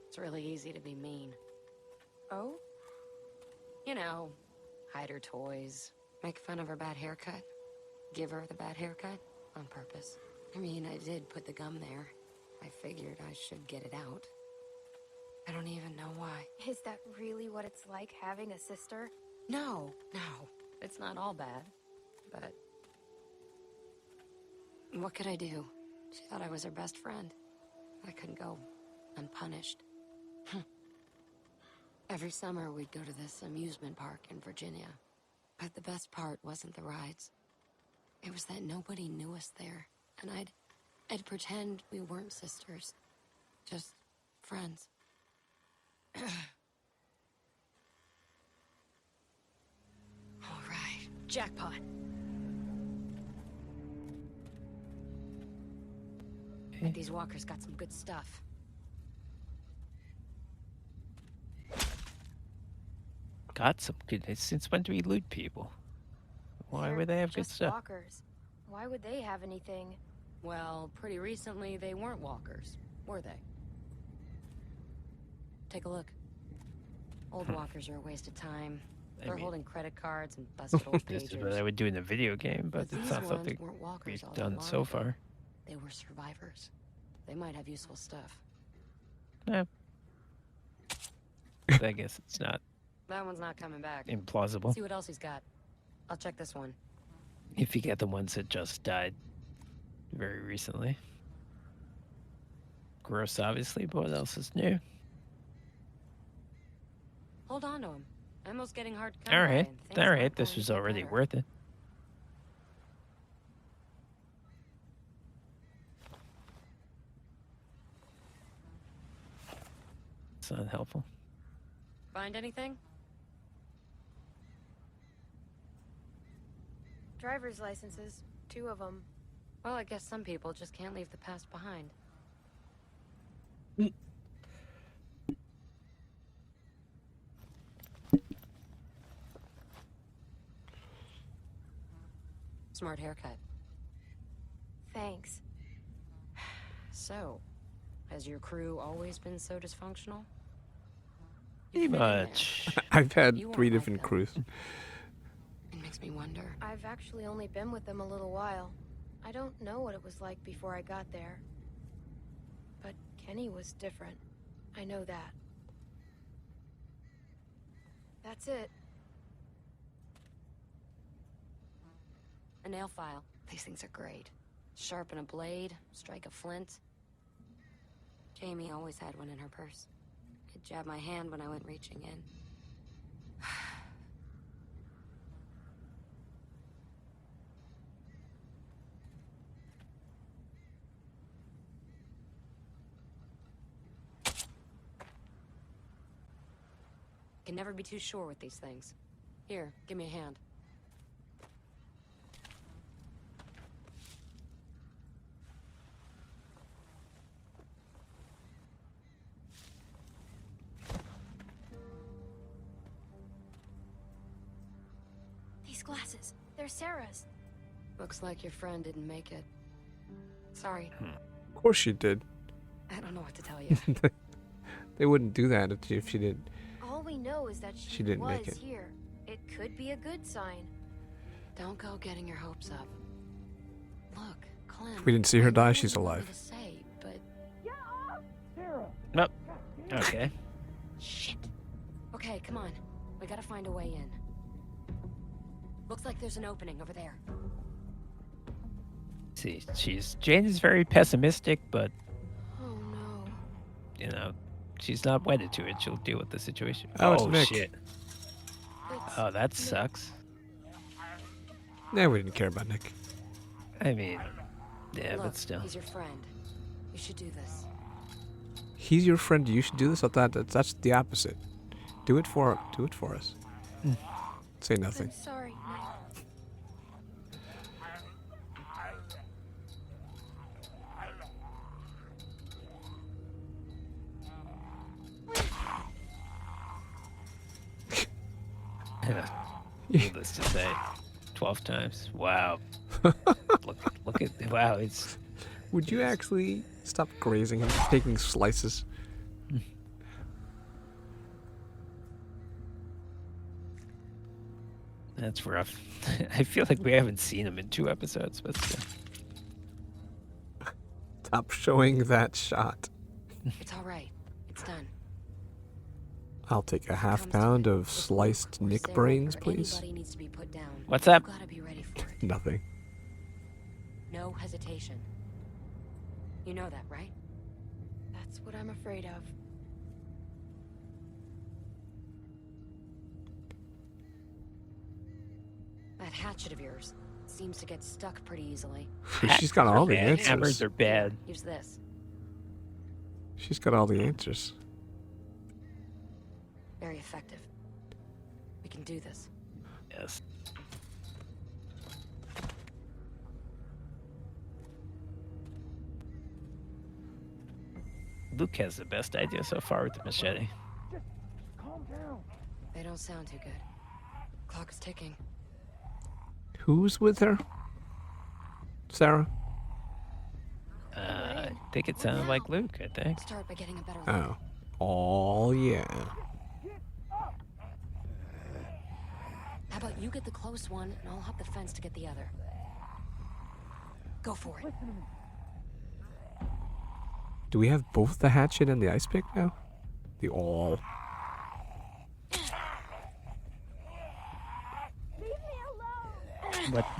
[SPEAKER 6] It's really easy to be mean.
[SPEAKER 8] Oh?
[SPEAKER 6] You know, hide her toys, make fun of her bad haircut, give her the bad haircut on purpose. I mean, I did put the gum there. I figured I should get it out. I don't even know why.
[SPEAKER 8] Is that really what it's like having a sister?
[SPEAKER 6] No, it's not all bad. But what could I do? She thought I was her best friend. I couldn't go unpunished. Every summer we'd go to this amusement park in Virginia. But the best part wasn't the rides. It was that nobody knew us there. And I'd pretend we weren't sisters. Just friends. All right, jackpot. Bet these walkers got some good stuff.
[SPEAKER 2] Got some good. Since when do we loot people? Why
[SPEAKER 8] They're
[SPEAKER 2] would they have good
[SPEAKER 8] just
[SPEAKER 2] stuff?
[SPEAKER 8] walkers. Why would they have anything?
[SPEAKER 6] Well, pretty recently they weren't walkers, were they? Take a look. Old walkers are a waste of time. They're
[SPEAKER 2] mean-
[SPEAKER 6] holding credit cards and busted old
[SPEAKER 2] This is
[SPEAKER 6] pagers.
[SPEAKER 2] what I would do in a video game, but
[SPEAKER 6] But
[SPEAKER 2] it's
[SPEAKER 6] these
[SPEAKER 2] not
[SPEAKER 6] ones
[SPEAKER 2] something
[SPEAKER 6] weren't walkers
[SPEAKER 2] we've
[SPEAKER 6] all that
[SPEAKER 2] done
[SPEAKER 6] long
[SPEAKER 2] so
[SPEAKER 6] ago.
[SPEAKER 2] far.
[SPEAKER 6] They were survivors. They might have useful stuff.
[SPEAKER 2] Yeah. I guess it's not
[SPEAKER 6] That one's not coming back.
[SPEAKER 2] implausible.
[SPEAKER 6] See what else he's got. I'll check this one.
[SPEAKER 2] If you get the ones that just died very recently. Gross, obviously, but what else is new?
[SPEAKER 6] Hold on to him. Ammo's getting hard to come by,
[SPEAKER 2] Alright,
[SPEAKER 6] and things
[SPEAKER 2] alright,
[SPEAKER 6] aren't
[SPEAKER 2] this
[SPEAKER 6] going to
[SPEAKER 2] was
[SPEAKER 6] get
[SPEAKER 2] already
[SPEAKER 6] better.
[SPEAKER 2] worth it. It's not helpful.
[SPEAKER 6] Find anything?
[SPEAKER 8] Driver's licenses. 2 of them.
[SPEAKER 6] Well, I guess some people just can't leave the past behind. Smart haircut.
[SPEAKER 8] Thanks.
[SPEAKER 6] So, has your crew always been so dysfunctional?
[SPEAKER 2] Pretty
[SPEAKER 6] You fit in there.
[SPEAKER 2] much.
[SPEAKER 1] I've had
[SPEAKER 6] You won't
[SPEAKER 1] 3
[SPEAKER 6] like
[SPEAKER 1] different
[SPEAKER 6] them.
[SPEAKER 1] crews.
[SPEAKER 6] It makes me wonder.
[SPEAKER 8] I've actually only been with them a little while. I don't know what it was like before I got there. But Kenny was different. I know that. That's it.
[SPEAKER 6] A nail file. These things are great. Sharpen a blade, strike a flint. Jamie always had one in her purse. It jabbed my hand when I went reaching in. Can never be too sure with these things. Here, give me a hand.
[SPEAKER 8] These glasses, they're Sarah's.
[SPEAKER 6] Looks like your friend didn't make it. Sorry,
[SPEAKER 1] Of course she did.
[SPEAKER 6] I don't know what to tell you.
[SPEAKER 1] They wouldn't do that if she didn't.
[SPEAKER 8] All we know is that she
[SPEAKER 1] didn't
[SPEAKER 8] was
[SPEAKER 1] make it.
[SPEAKER 8] here. It could be a good sign.
[SPEAKER 6] Don't go getting your hopes up. Look, Clem.
[SPEAKER 1] If we didn't see her
[SPEAKER 6] I know
[SPEAKER 1] die,
[SPEAKER 6] what
[SPEAKER 1] she's
[SPEAKER 6] you want me
[SPEAKER 1] alive.
[SPEAKER 6] to say, but
[SPEAKER 2] Nope. Okay.
[SPEAKER 6] shit. Okay, come on. We gotta find a way in. Looks like there's an opening over there.
[SPEAKER 2] See, Jane is very pessimistic, but
[SPEAKER 8] Oh no.
[SPEAKER 2] you know, she's not wedded to it. She'll deal with the situation.
[SPEAKER 1] Oh, it's Nick.
[SPEAKER 2] Shit.
[SPEAKER 8] It's
[SPEAKER 2] Oh, that sucks.
[SPEAKER 1] Nah, we didn't care about Nick.
[SPEAKER 2] I mean, yeah,
[SPEAKER 6] Look,
[SPEAKER 2] but still.
[SPEAKER 6] he's your friend. You should do this.
[SPEAKER 1] He's your friend. You should do this. I thought that's the opposite. Do it for us. Say nothing.
[SPEAKER 8] I'm sorry, Nick.
[SPEAKER 2] Needless to say, 12 times. Wow. look at wow. It's
[SPEAKER 1] Would you actually stop grazing and taking slices?
[SPEAKER 2] that's rough. I feel like we haven't seen him in 2 episodes, but still.
[SPEAKER 1] Stop showing that shot.
[SPEAKER 6] It's all right. It's done.
[SPEAKER 1] I'll take a half
[SPEAKER 6] Comes to
[SPEAKER 1] pound
[SPEAKER 6] it,
[SPEAKER 1] of
[SPEAKER 6] if Luke
[SPEAKER 1] sliced
[SPEAKER 6] or
[SPEAKER 1] Nick
[SPEAKER 6] Sarah
[SPEAKER 1] brains,
[SPEAKER 6] or
[SPEAKER 1] please.
[SPEAKER 6] Anybody needs to be put down.
[SPEAKER 2] What's up?
[SPEAKER 6] You gotta be ready for it.
[SPEAKER 1] Nothing.
[SPEAKER 6] No hesitation. You know that, right?
[SPEAKER 8] That's what I'm afraid of.
[SPEAKER 6] That hatchet of yours seems to get stuck pretty easily.
[SPEAKER 1] She's got all the
[SPEAKER 2] Bad. Hammers
[SPEAKER 1] answers.
[SPEAKER 2] are bad.
[SPEAKER 6] Use this.
[SPEAKER 1] She's got all the answers.
[SPEAKER 6] Very effective. We can do this.
[SPEAKER 2] Yes. Luke has the best idea so far with the machete.
[SPEAKER 6] They don't sound too good. Clock is ticking.
[SPEAKER 1] Who's with her? Sarah?
[SPEAKER 2] I think it sounded like Luke, I think.
[SPEAKER 6] Start by getting a better look.
[SPEAKER 1] Oh. Oh, yeah.
[SPEAKER 6] How about you get the close one, and I'll hop the fence to get the other. Go for it.
[SPEAKER 1] Do we have both the hatchet and the ice pick now? The awl.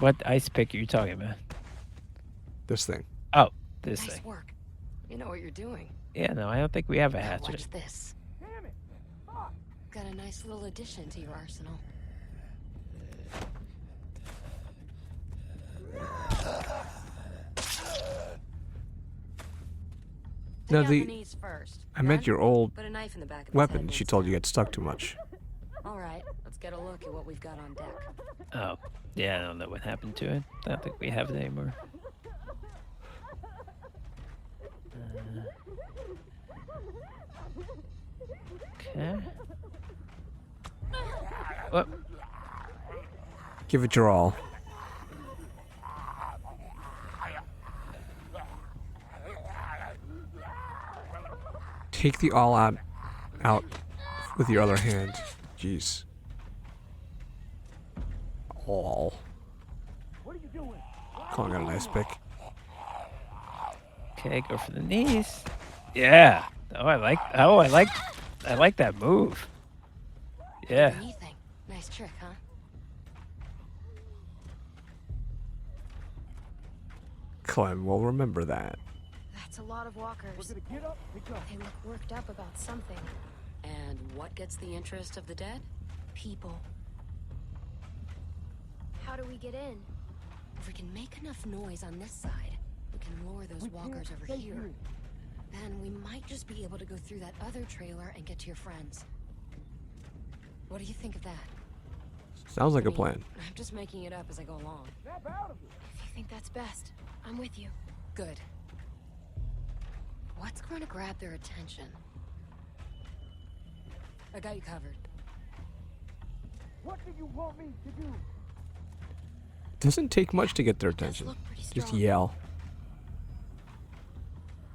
[SPEAKER 2] What ice pick are you talking about?
[SPEAKER 1] This thing.
[SPEAKER 2] Oh, this
[SPEAKER 6] Nice
[SPEAKER 2] thing.
[SPEAKER 6] work. You know what you're doing.
[SPEAKER 2] Yeah, no, I don't think we have a
[SPEAKER 6] Now
[SPEAKER 2] hatchet.
[SPEAKER 6] watch this. Got a nice little addition to your arsenal.
[SPEAKER 1] Now
[SPEAKER 6] Take out
[SPEAKER 1] the-
[SPEAKER 6] the knees first.
[SPEAKER 1] I meant
[SPEAKER 6] Then
[SPEAKER 1] your old
[SPEAKER 6] put a knife in the back of his
[SPEAKER 1] weapon.
[SPEAKER 6] head
[SPEAKER 1] She
[SPEAKER 6] and
[SPEAKER 1] told you
[SPEAKER 6] stab.
[SPEAKER 1] get stuck too much.
[SPEAKER 6] All right, let's get a look at what we've got on deck.
[SPEAKER 2] Oh, yeah, I don't know what happened to it. I don't think we have it anymore. Okay. What?
[SPEAKER 1] Give it your all. Take the all out with your other hand. Jeez. All. Calling it a nice pick.
[SPEAKER 2] Okay, go for the knees. Yeah. I like that move. Yeah.
[SPEAKER 6] Anything. Nice trick, huh?
[SPEAKER 1] Clem will remember that.
[SPEAKER 8] That's a lot of walkers.
[SPEAKER 3] Get up, pick up.
[SPEAKER 8] They look worked up about something.
[SPEAKER 6] And what gets the interest of the dead?
[SPEAKER 8] People. How do we get in?
[SPEAKER 6] If we can make enough noise on this side, we can lure those walkers over here. Then we might just be able to go through that other trailer and get to your friends. What do you think of that?
[SPEAKER 1] Sounds like
[SPEAKER 6] I
[SPEAKER 1] a
[SPEAKER 6] mean,
[SPEAKER 1] plan.
[SPEAKER 6] I'm just making it up as I go along.
[SPEAKER 8] If you think that's best, I'm with you.
[SPEAKER 6] Good. What's going to grab their attention? I got you covered.
[SPEAKER 3] What do you want me to do?
[SPEAKER 1] Doesn't take much to get their
[SPEAKER 8] It does
[SPEAKER 1] attention.
[SPEAKER 8] look pretty
[SPEAKER 1] Just
[SPEAKER 8] strong.
[SPEAKER 1] yell.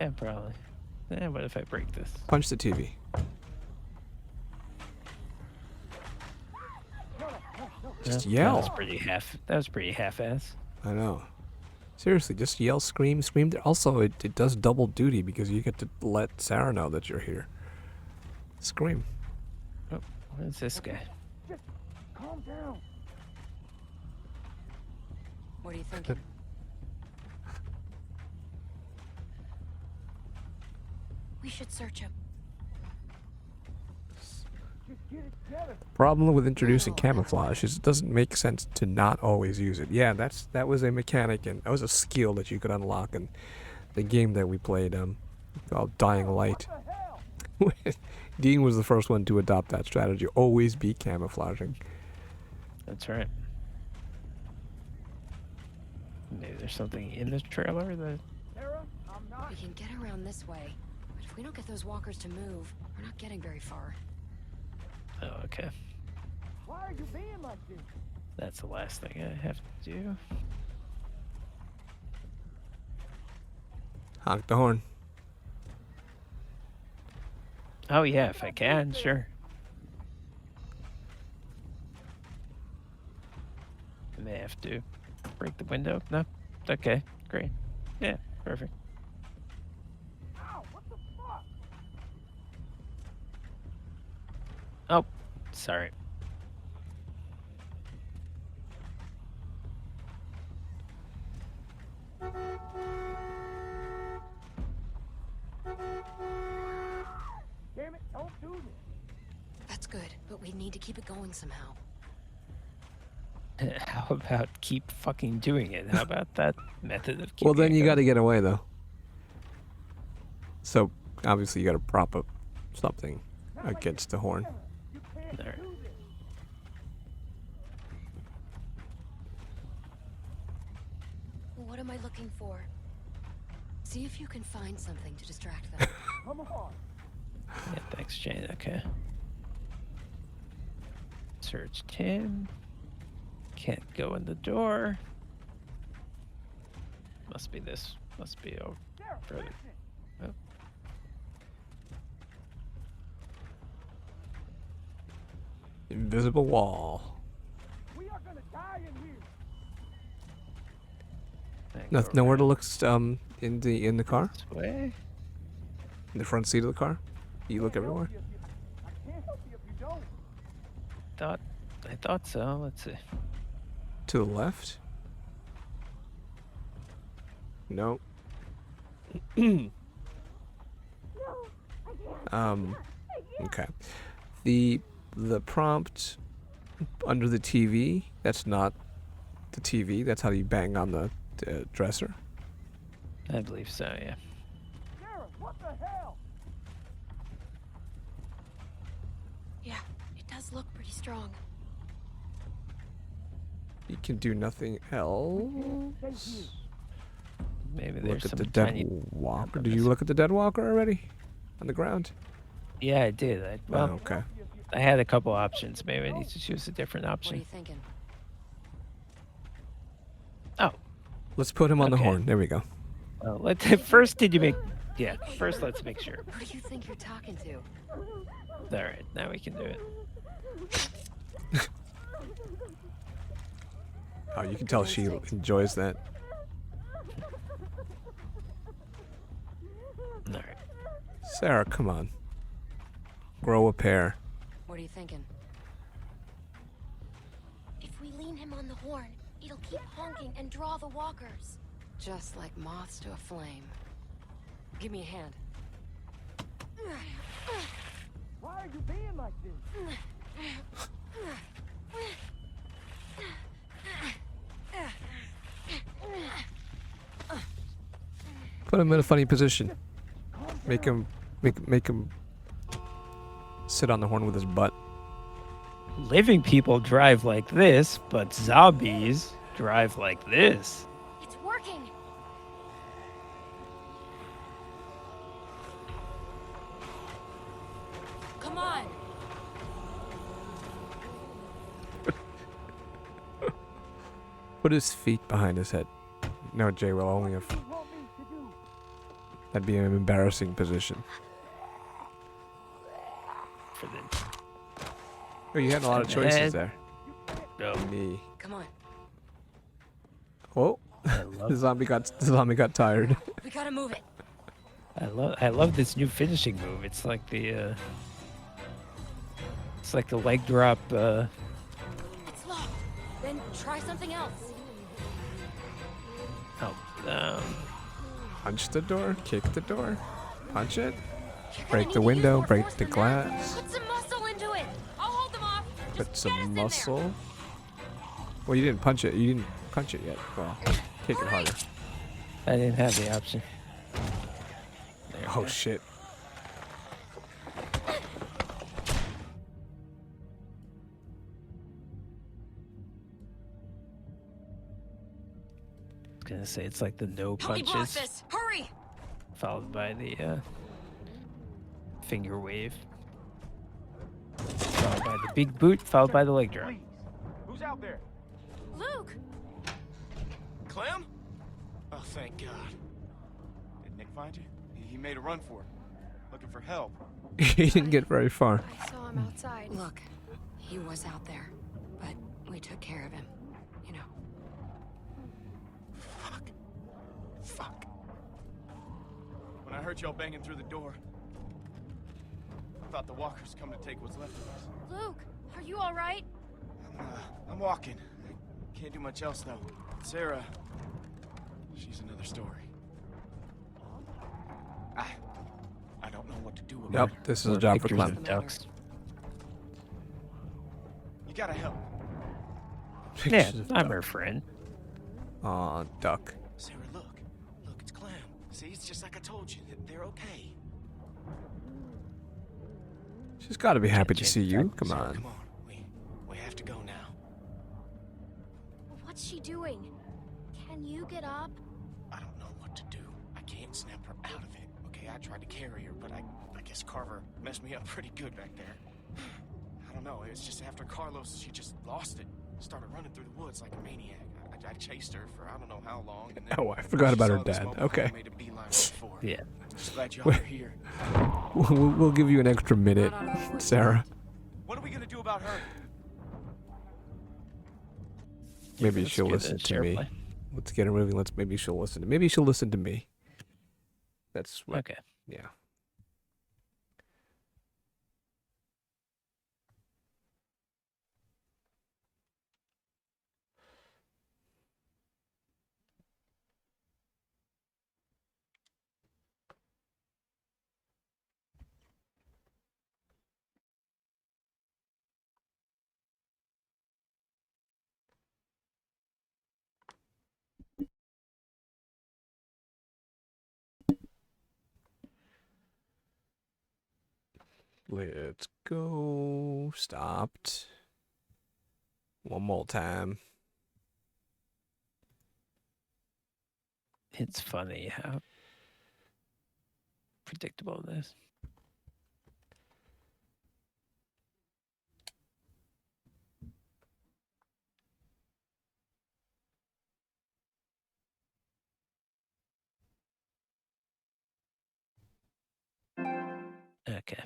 [SPEAKER 2] Yeah, probably. What if I break this?
[SPEAKER 1] Punch the TV. Just
[SPEAKER 2] Yeah,
[SPEAKER 1] yell.
[SPEAKER 2] That was pretty half-ass.
[SPEAKER 1] I know. Seriously, just yell, scream, scream. Also, it does double duty because you get to let Sarah know that you're here. Scream.
[SPEAKER 2] Oh, what is this guy?
[SPEAKER 3] Calm down.
[SPEAKER 6] What are you thinking?
[SPEAKER 8] We should search him.
[SPEAKER 1] Problem with introducing camouflage is it doesn't make sense to not always use it. Yeah, that was a mechanic and that was a skill that you could unlock in the game that we played called Dying Light. Dean was the first one to adopt that strategy. Always be camouflaging.
[SPEAKER 2] That's right. Maybe there's something in this trailer that...
[SPEAKER 6] We can get around this way, but if we don't get those walkers to move, we're not getting very far.
[SPEAKER 2] Oh, okay.
[SPEAKER 3] Why are you being like this?
[SPEAKER 2] That's the last thing I have to do.
[SPEAKER 1] Honk the horn.
[SPEAKER 2] Oh, yeah, if I can, sure. I may have to break the window. No? Okay, great. Yeah, perfect.
[SPEAKER 3] Ow, what the fuck?
[SPEAKER 2] Oh, sorry.
[SPEAKER 3] Damn it, don't do this.
[SPEAKER 6] That's good, but we need to keep it going somehow.
[SPEAKER 2] How about keep fucking doing it? How about that method of keeping
[SPEAKER 1] Well, then
[SPEAKER 2] it
[SPEAKER 1] you got to
[SPEAKER 2] going?
[SPEAKER 1] get away though. So obviously you got to prop up something against the horn.
[SPEAKER 2] All right.
[SPEAKER 8] What am I looking for?
[SPEAKER 6] See if you can find something to distract them.
[SPEAKER 3] Come on.
[SPEAKER 2] Yeah, thanks, Jane. Okay. Search Tim. Can't go in the door. Must be this. Must be over further. Oh.
[SPEAKER 1] Invisible wall.
[SPEAKER 3] We are gonna die in here.
[SPEAKER 2] Go
[SPEAKER 1] Nowhere to
[SPEAKER 2] around
[SPEAKER 1] look in the car?
[SPEAKER 2] this way.
[SPEAKER 1] In the front seat of the car? You look everywhere?
[SPEAKER 3] I can't help you if you don't.
[SPEAKER 2] I thought so. Let's see.
[SPEAKER 1] To the left? No. Okay. The prompt under the TV, that's not the TV. That's how you bang on the dresser.
[SPEAKER 2] I believe so, yeah.
[SPEAKER 3] Sarah, what the hell?
[SPEAKER 8] Yeah, it does look pretty strong.
[SPEAKER 1] You can do nothing else.
[SPEAKER 2] Maybe
[SPEAKER 1] Look
[SPEAKER 2] there's
[SPEAKER 1] at
[SPEAKER 2] some
[SPEAKER 1] the
[SPEAKER 2] tiny...
[SPEAKER 1] dead walker.
[SPEAKER 2] I'm
[SPEAKER 1] Did you
[SPEAKER 2] missing.
[SPEAKER 1] look at the dead walker already? On the ground?
[SPEAKER 2] Yeah, I did. Well,
[SPEAKER 1] Oh, okay.
[SPEAKER 2] I had a couple options. Maybe I need to choose a different
[SPEAKER 6] What are
[SPEAKER 2] option.
[SPEAKER 6] you thinking?
[SPEAKER 2] Oh,
[SPEAKER 1] Let's put him on the
[SPEAKER 2] Okay.
[SPEAKER 1] horn. There we go.
[SPEAKER 2] well, first did you make... Yeah, first let's make sure.
[SPEAKER 6] Who do you think you're talking to?
[SPEAKER 2] All right, now we can do it.
[SPEAKER 1] Oh, you can tell she
[SPEAKER 6] Instinct.
[SPEAKER 1] enjoys that.
[SPEAKER 2] All right.
[SPEAKER 1] Sarah, come on. Grow a pair.
[SPEAKER 6] What are you thinking?
[SPEAKER 8] Tune him on the horn. It'll keep honking and draw the walkers.
[SPEAKER 6] Just like moths to a flame. Give me a hand.
[SPEAKER 7] Why are you being like this?
[SPEAKER 1] Put him in a funny position. Make him sit on the horn with his butt.
[SPEAKER 2] Living people drive like this, but zombies drive like this.
[SPEAKER 8] It's working.
[SPEAKER 6] Come on!
[SPEAKER 1] Put his feet behind his head. No, Jay will only have. That'd be an embarrassing position.
[SPEAKER 2] For the
[SPEAKER 1] Oh, you had a lot of choices there.
[SPEAKER 2] no.
[SPEAKER 1] Me.
[SPEAKER 6] Come on.
[SPEAKER 1] Oh,
[SPEAKER 2] I
[SPEAKER 1] the
[SPEAKER 2] love,
[SPEAKER 1] zombie got tired.
[SPEAKER 6] We gotta move it.
[SPEAKER 2] I love this new finishing move. It's like the leg drop.
[SPEAKER 6] It's locked. Then try something else.
[SPEAKER 2] Oh,
[SPEAKER 1] Punch the door, kick the door, punch it,
[SPEAKER 8] You're gonna
[SPEAKER 1] break
[SPEAKER 8] need
[SPEAKER 1] the
[SPEAKER 8] to use
[SPEAKER 1] window,
[SPEAKER 8] more
[SPEAKER 1] break
[SPEAKER 8] force
[SPEAKER 1] the
[SPEAKER 8] than that.
[SPEAKER 1] glass,
[SPEAKER 8] Put some muscle into it. I'll hold them off.
[SPEAKER 1] put
[SPEAKER 8] Just get us
[SPEAKER 1] some
[SPEAKER 8] in there.
[SPEAKER 1] muscle. Well, you didn't punch it. You didn't punch it yet. Well, kick it harder.
[SPEAKER 2] I didn't have the option. There we
[SPEAKER 1] Oh
[SPEAKER 2] go.
[SPEAKER 1] shit.
[SPEAKER 2] I was gonna say it's like the no
[SPEAKER 6] Help me block
[SPEAKER 2] punches
[SPEAKER 6] this. Hurry!
[SPEAKER 2] followed by the finger wave, followed by the big boot, followed by the leg drop.
[SPEAKER 7] Please. Who's out there?
[SPEAKER 8] Luke.
[SPEAKER 3] Clem? Oh, thank God. Did Nick find you? He made a run for it. Looking for help.
[SPEAKER 1] He didn't get very far.
[SPEAKER 8] I saw him outside.
[SPEAKER 6] Look, he was out there, but we took care of him. You know.
[SPEAKER 3] Fuck. When I heard y'all banging through the door, I thought the walkers come to take what's left of us.
[SPEAKER 8] Luke, are you all right?
[SPEAKER 3] I'm walking. I can't do much else, though. Sarah, she's another story. I don't know what to do about
[SPEAKER 1] Yep,
[SPEAKER 3] her.
[SPEAKER 1] this is a job for
[SPEAKER 2] Pictures
[SPEAKER 1] Clem.
[SPEAKER 2] of ducks.
[SPEAKER 3] You gotta help.
[SPEAKER 2] Yeah,
[SPEAKER 1] Pictures of
[SPEAKER 2] I'm
[SPEAKER 1] duck.
[SPEAKER 2] her friend.
[SPEAKER 1] Aw, duck.
[SPEAKER 3] Sarah, look. Look, it's Clem. See, it's just like I told you. They're okay.
[SPEAKER 1] She's got to be happy to
[SPEAKER 2] change
[SPEAKER 1] see
[SPEAKER 2] the
[SPEAKER 1] you.
[SPEAKER 2] fact-
[SPEAKER 1] Come
[SPEAKER 3] Sarah,
[SPEAKER 1] on.
[SPEAKER 3] come on. We have to go now.
[SPEAKER 8] What's she doing? Can you get up?
[SPEAKER 3] I don't know what to do. I can't snap her out of it. Okay, I tried to carry her, but I guess Carver messed me up pretty good back there. I don't know. It was just after Carlos, she just lost it. Started running through the woods like a maniac. I chased her for I don't know how long. And then
[SPEAKER 1] Oh, I forgot
[SPEAKER 3] she
[SPEAKER 1] about
[SPEAKER 3] saw
[SPEAKER 1] her
[SPEAKER 3] this
[SPEAKER 1] dad.
[SPEAKER 3] mobile
[SPEAKER 1] Okay.
[SPEAKER 3] home, made a beeline right for her.
[SPEAKER 2] Yeah.
[SPEAKER 3] Just glad y'all are here.
[SPEAKER 1] We'll give you an extra minute,
[SPEAKER 6] Not out of the woods
[SPEAKER 1] Sarah.
[SPEAKER 3] What are we gonna do about her?
[SPEAKER 1] Maybe
[SPEAKER 2] Let's
[SPEAKER 1] she'll
[SPEAKER 2] get a
[SPEAKER 1] listen to
[SPEAKER 2] share
[SPEAKER 1] me.
[SPEAKER 2] play.
[SPEAKER 1] Let's get her moving. Maybe she'll listen to. Maybe she'll listen to me. That's what.
[SPEAKER 2] Okay.
[SPEAKER 1] Yeah. Let's go. Stopped. One more time.
[SPEAKER 2] It's funny how predictable it is. Okay.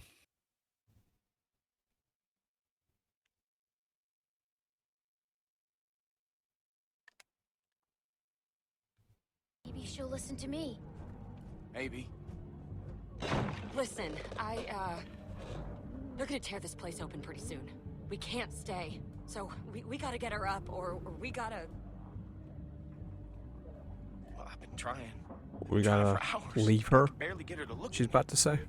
[SPEAKER 8] Maybe she'll listen to me.
[SPEAKER 3] Maybe.
[SPEAKER 6] Listen, they're gonna tear this place open pretty soon. We can't stay. So we gotta get her up, or we gotta...
[SPEAKER 3] Well, I've been trying.
[SPEAKER 1] We
[SPEAKER 3] Trying
[SPEAKER 1] gotta
[SPEAKER 3] for hours.
[SPEAKER 1] leave her.
[SPEAKER 3] I can barely get her to look
[SPEAKER 1] She's
[SPEAKER 3] at me.
[SPEAKER 1] about to say.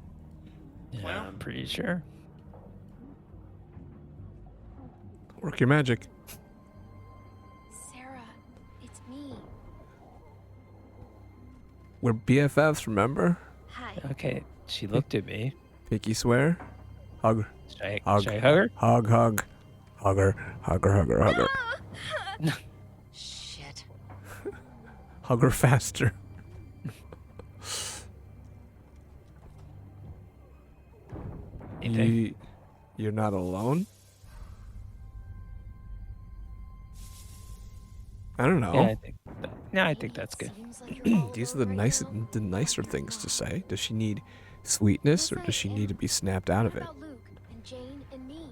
[SPEAKER 2] Yeah,
[SPEAKER 3] Well-
[SPEAKER 2] I'm pretty sure.
[SPEAKER 1] Work your magic.
[SPEAKER 8] Sarah, it's me.
[SPEAKER 1] We're BFFs, remember?
[SPEAKER 8] Hi.
[SPEAKER 2] Okay, she looked at me.
[SPEAKER 1] Pinky swear. Hug her.
[SPEAKER 2] Should I hug her?
[SPEAKER 1] Hug, hug. Hug her. Hug her, hug her, hug her.
[SPEAKER 6] Shit.
[SPEAKER 1] Hug her faster.
[SPEAKER 2] Anything?
[SPEAKER 1] You're not alone? I don't know.
[SPEAKER 2] Yeah, I think that's good.
[SPEAKER 8] Seems like you're all
[SPEAKER 1] These are
[SPEAKER 8] alone right now.
[SPEAKER 1] the nicer things to say. Does she need sweetness, or does she need to be snapped out of
[SPEAKER 8] What
[SPEAKER 1] it?
[SPEAKER 8] about Luke and Jane and me?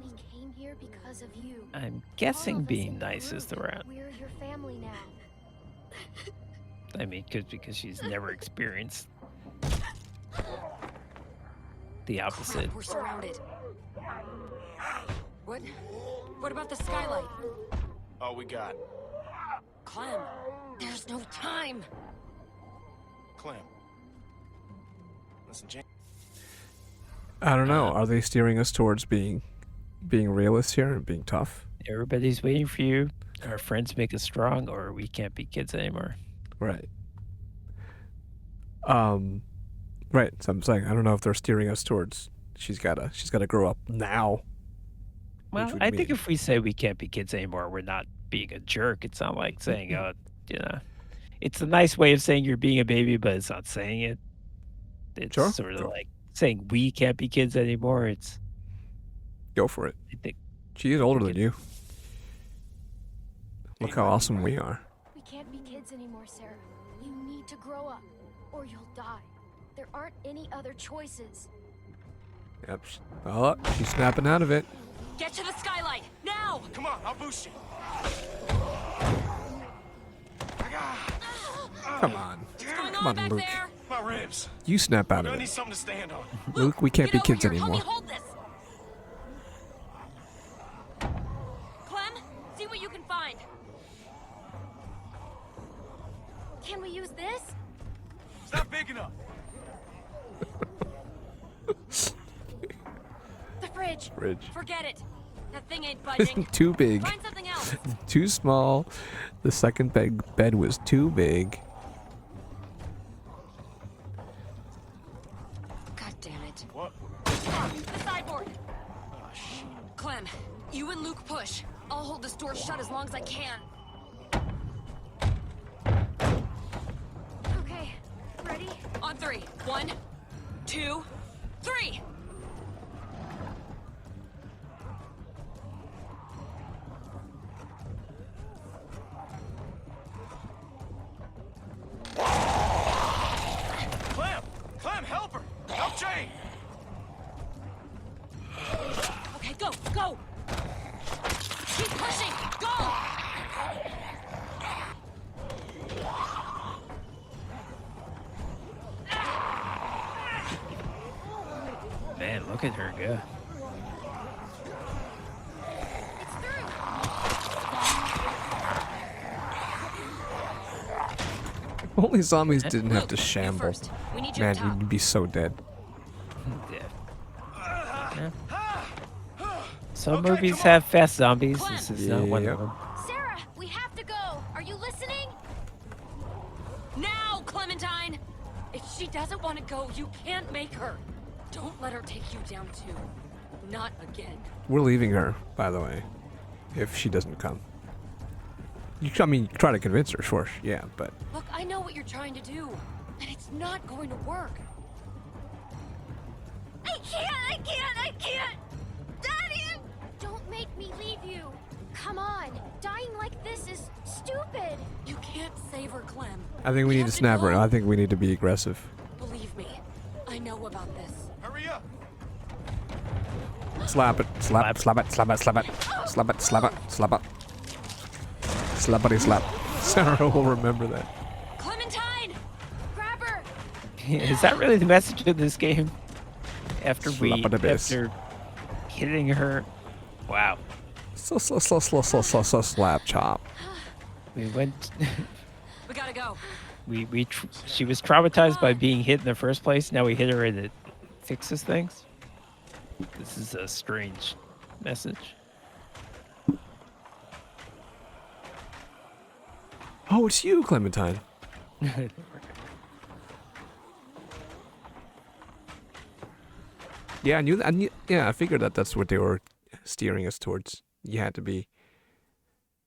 [SPEAKER 8] We came here because of you.
[SPEAKER 2] I'm
[SPEAKER 8] All
[SPEAKER 2] guessing
[SPEAKER 8] of us
[SPEAKER 2] being
[SPEAKER 8] in the
[SPEAKER 2] nice is the
[SPEAKER 8] group.
[SPEAKER 2] route.
[SPEAKER 8] We're your family now.
[SPEAKER 2] I mean, because she's never experienced the opposite.
[SPEAKER 6] Crap, we're surrounded. What about the skylight?
[SPEAKER 3] All we got.
[SPEAKER 6] Clem, there's no time.
[SPEAKER 3] Clem. Listen, Jane.
[SPEAKER 1] I don't know. Are they steering us towards being realists here and being tough?
[SPEAKER 2] Everybody's waiting for you. Our friends make us strong, or we can't be kids anymore.
[SPEAKER 1] Right. Right. So I'm saying I don't know if they're steering us towards she's gotta grow up now.
[SPEAKER 2] Well,
[SPEAKER 1] would
[SPEAKER 2] I think
[SPEAKER 1] mean-
[SPEAKER 2] if we say we can't be kids anymore, we're not being a jerk. It's not like saying, oh, it's a nice way of saying you're being a baby, but it's not saying it. It's
[SPEAKER 1] Sure,
[SPEAKER 2] sort of
[SPEAKER 1] sure.
[SPEAKER 2] like saying we can't be kids anymore. It's,
[SPEAKER 1] Go for it.
[SPEAKER 2] I think,
[SPEAKER 1] She is older than
[SPEAKER 2] Kid-
[SPEAKER 1] you. Look how awesome we are.
[SPEAKER 8] We can't be kids anymore, Sarah. You need to grow up, or you'll die. There aren't any other choices.
[SPEAKER 1] Yep. Oh, she's snapping out of it.
[SPEAKER 6] Get to the skylight, now!
[SPEAKER 3] Come on, I'll boost you.
[SPEAKER 1] Come on.
[SPEAKER 6] What's going
[SPEAKER 1] Come
[SPEAKER 6] on
[SPEAKER 1] on,
[SPEAKER 6] back
[SPEAKER 1] Luke.
[SPEAKER 6] there?
[SPEAKER 3] My ribs.
[SPEAKER 1] You snap out
[SPEAKER 3] I
[SPEAKER 1] of
[SPEAKER 3] need
[SPEAKER 1] it.
[SPEAKER 3] something to stand on.
[SPEAKER 1] Luke, we can't be
[SPEAKER 6] Get over
[SPEAKER 1] kids
[SPEAKER 6] here. Help
[SPEAKER 1] anymore.
[SPEAKER 6] me hold this. Clem, see what you can find.
[SPEAKER 8] Can we use this?
[SPEAKER 3] It's not big enough.
[SPEAKER 8] The fridge.
[SPEAKER 1] Fridge.
[SPEAKER 6] Forget it. That thing ain't budging.
[SPEAKER 1] Too big.
[SPEAKER 6] Find something else.
[SPEAKER 1] Too small. The second bed was too big.
[SPEAKER 6] God damn it.
[SPEAKER 3] What?
[SPEAKER 6] The sideboard. Clem, you and Luke push. I'll hold this door shut as long as I can.
[SPEAKER 8] Okay, ready?
[SPEAKER 6] On three. 1, 2, 3.
[SPEAKER 3] Clem, help her. Help Jane.
[SPEAKER 6] Okay, go, go. Keep pushing. Go.
[SPEAKER 2] man, look at her go.
[SPEAKER 8] It's through.
[SPEAKER 1] If only zombies didn't have
[SPEAKER 6] Luke,
[SPEAKER 1] to
[SPEAKER 6] you
[SPEAKER 1] shamble.
[SPEAKER 6] first. We need you
[SPEAKER 1] Man,
[SPEAKER 6] up top.
[SPEAKER 1] you'd be so dead.
[SPEAKER 2] Yeah. Some
[SPEAKER 3] Okay,
[SPEAKER 2] movies
[SPEAKER 3] come on.
[SPEAKER 2] have fast zombies.
[SPEAKER 6] Clem.
[SPEAKER 2] This is not one
[SPEAKER 1] Yep.
[SPEAKER 2] of them.
[SPEAKER 8] Sarah, we have to go. Are you listening?
[SPEAKER 6] Now, Clementine! If she doesn't want to go, you can't make her. Don't let her take you down too. Not again.
[SPEAKER 1] We're leaving her, by the way, if she doesn't come. I mean, try to convince her, sure, yeah, but
[SPEAKER 6] Look, I know what you're trying to do, and it's not going to work.
[SPEAKER 8] I can't! Daddy! Don't make me leave you. Come on. Dying like this is stupid.
[SPEAKER 6] You can't save her, Clem.
[SPEAKER 1] I think we need
[SPEAKER 6] have
[SPEAKER 1] to snap her.
[SPEAKER 6] go.
[SPEAKER 1] I think we need to be aggressive.
[SPEAKER 6] Believe me, I know about this.
[SPEAKER 3] Hurry up.
[SPEAKER 1] Slap it, slap it, slap it, slap it, slap it, slap it, slap it, slap it. Slappity slap. Sarah will remember that.
[SPEAKER 6] Clementine!
[SPEAKER 8] Grab her.
[SPEAKER 2] Is that really the message of this game? After
[SPEAKER 1] Slap it a bit.
[SPEAKER 2] after hitting her, wow.
[SPEAKER 1] Slap chop.
[SPEAKER 2] We went.
[SPEAKER 6] We gotta go.
[SPEAKER 2] She was traumatized by being hit in the first place. Now we hit her and it fixes things. This is a strange message.
[SPEAKER 1] Oh, it's you, Clementine. Yeah, I knew that. Yeah, I figured that that's what they were steering us towards. You had to be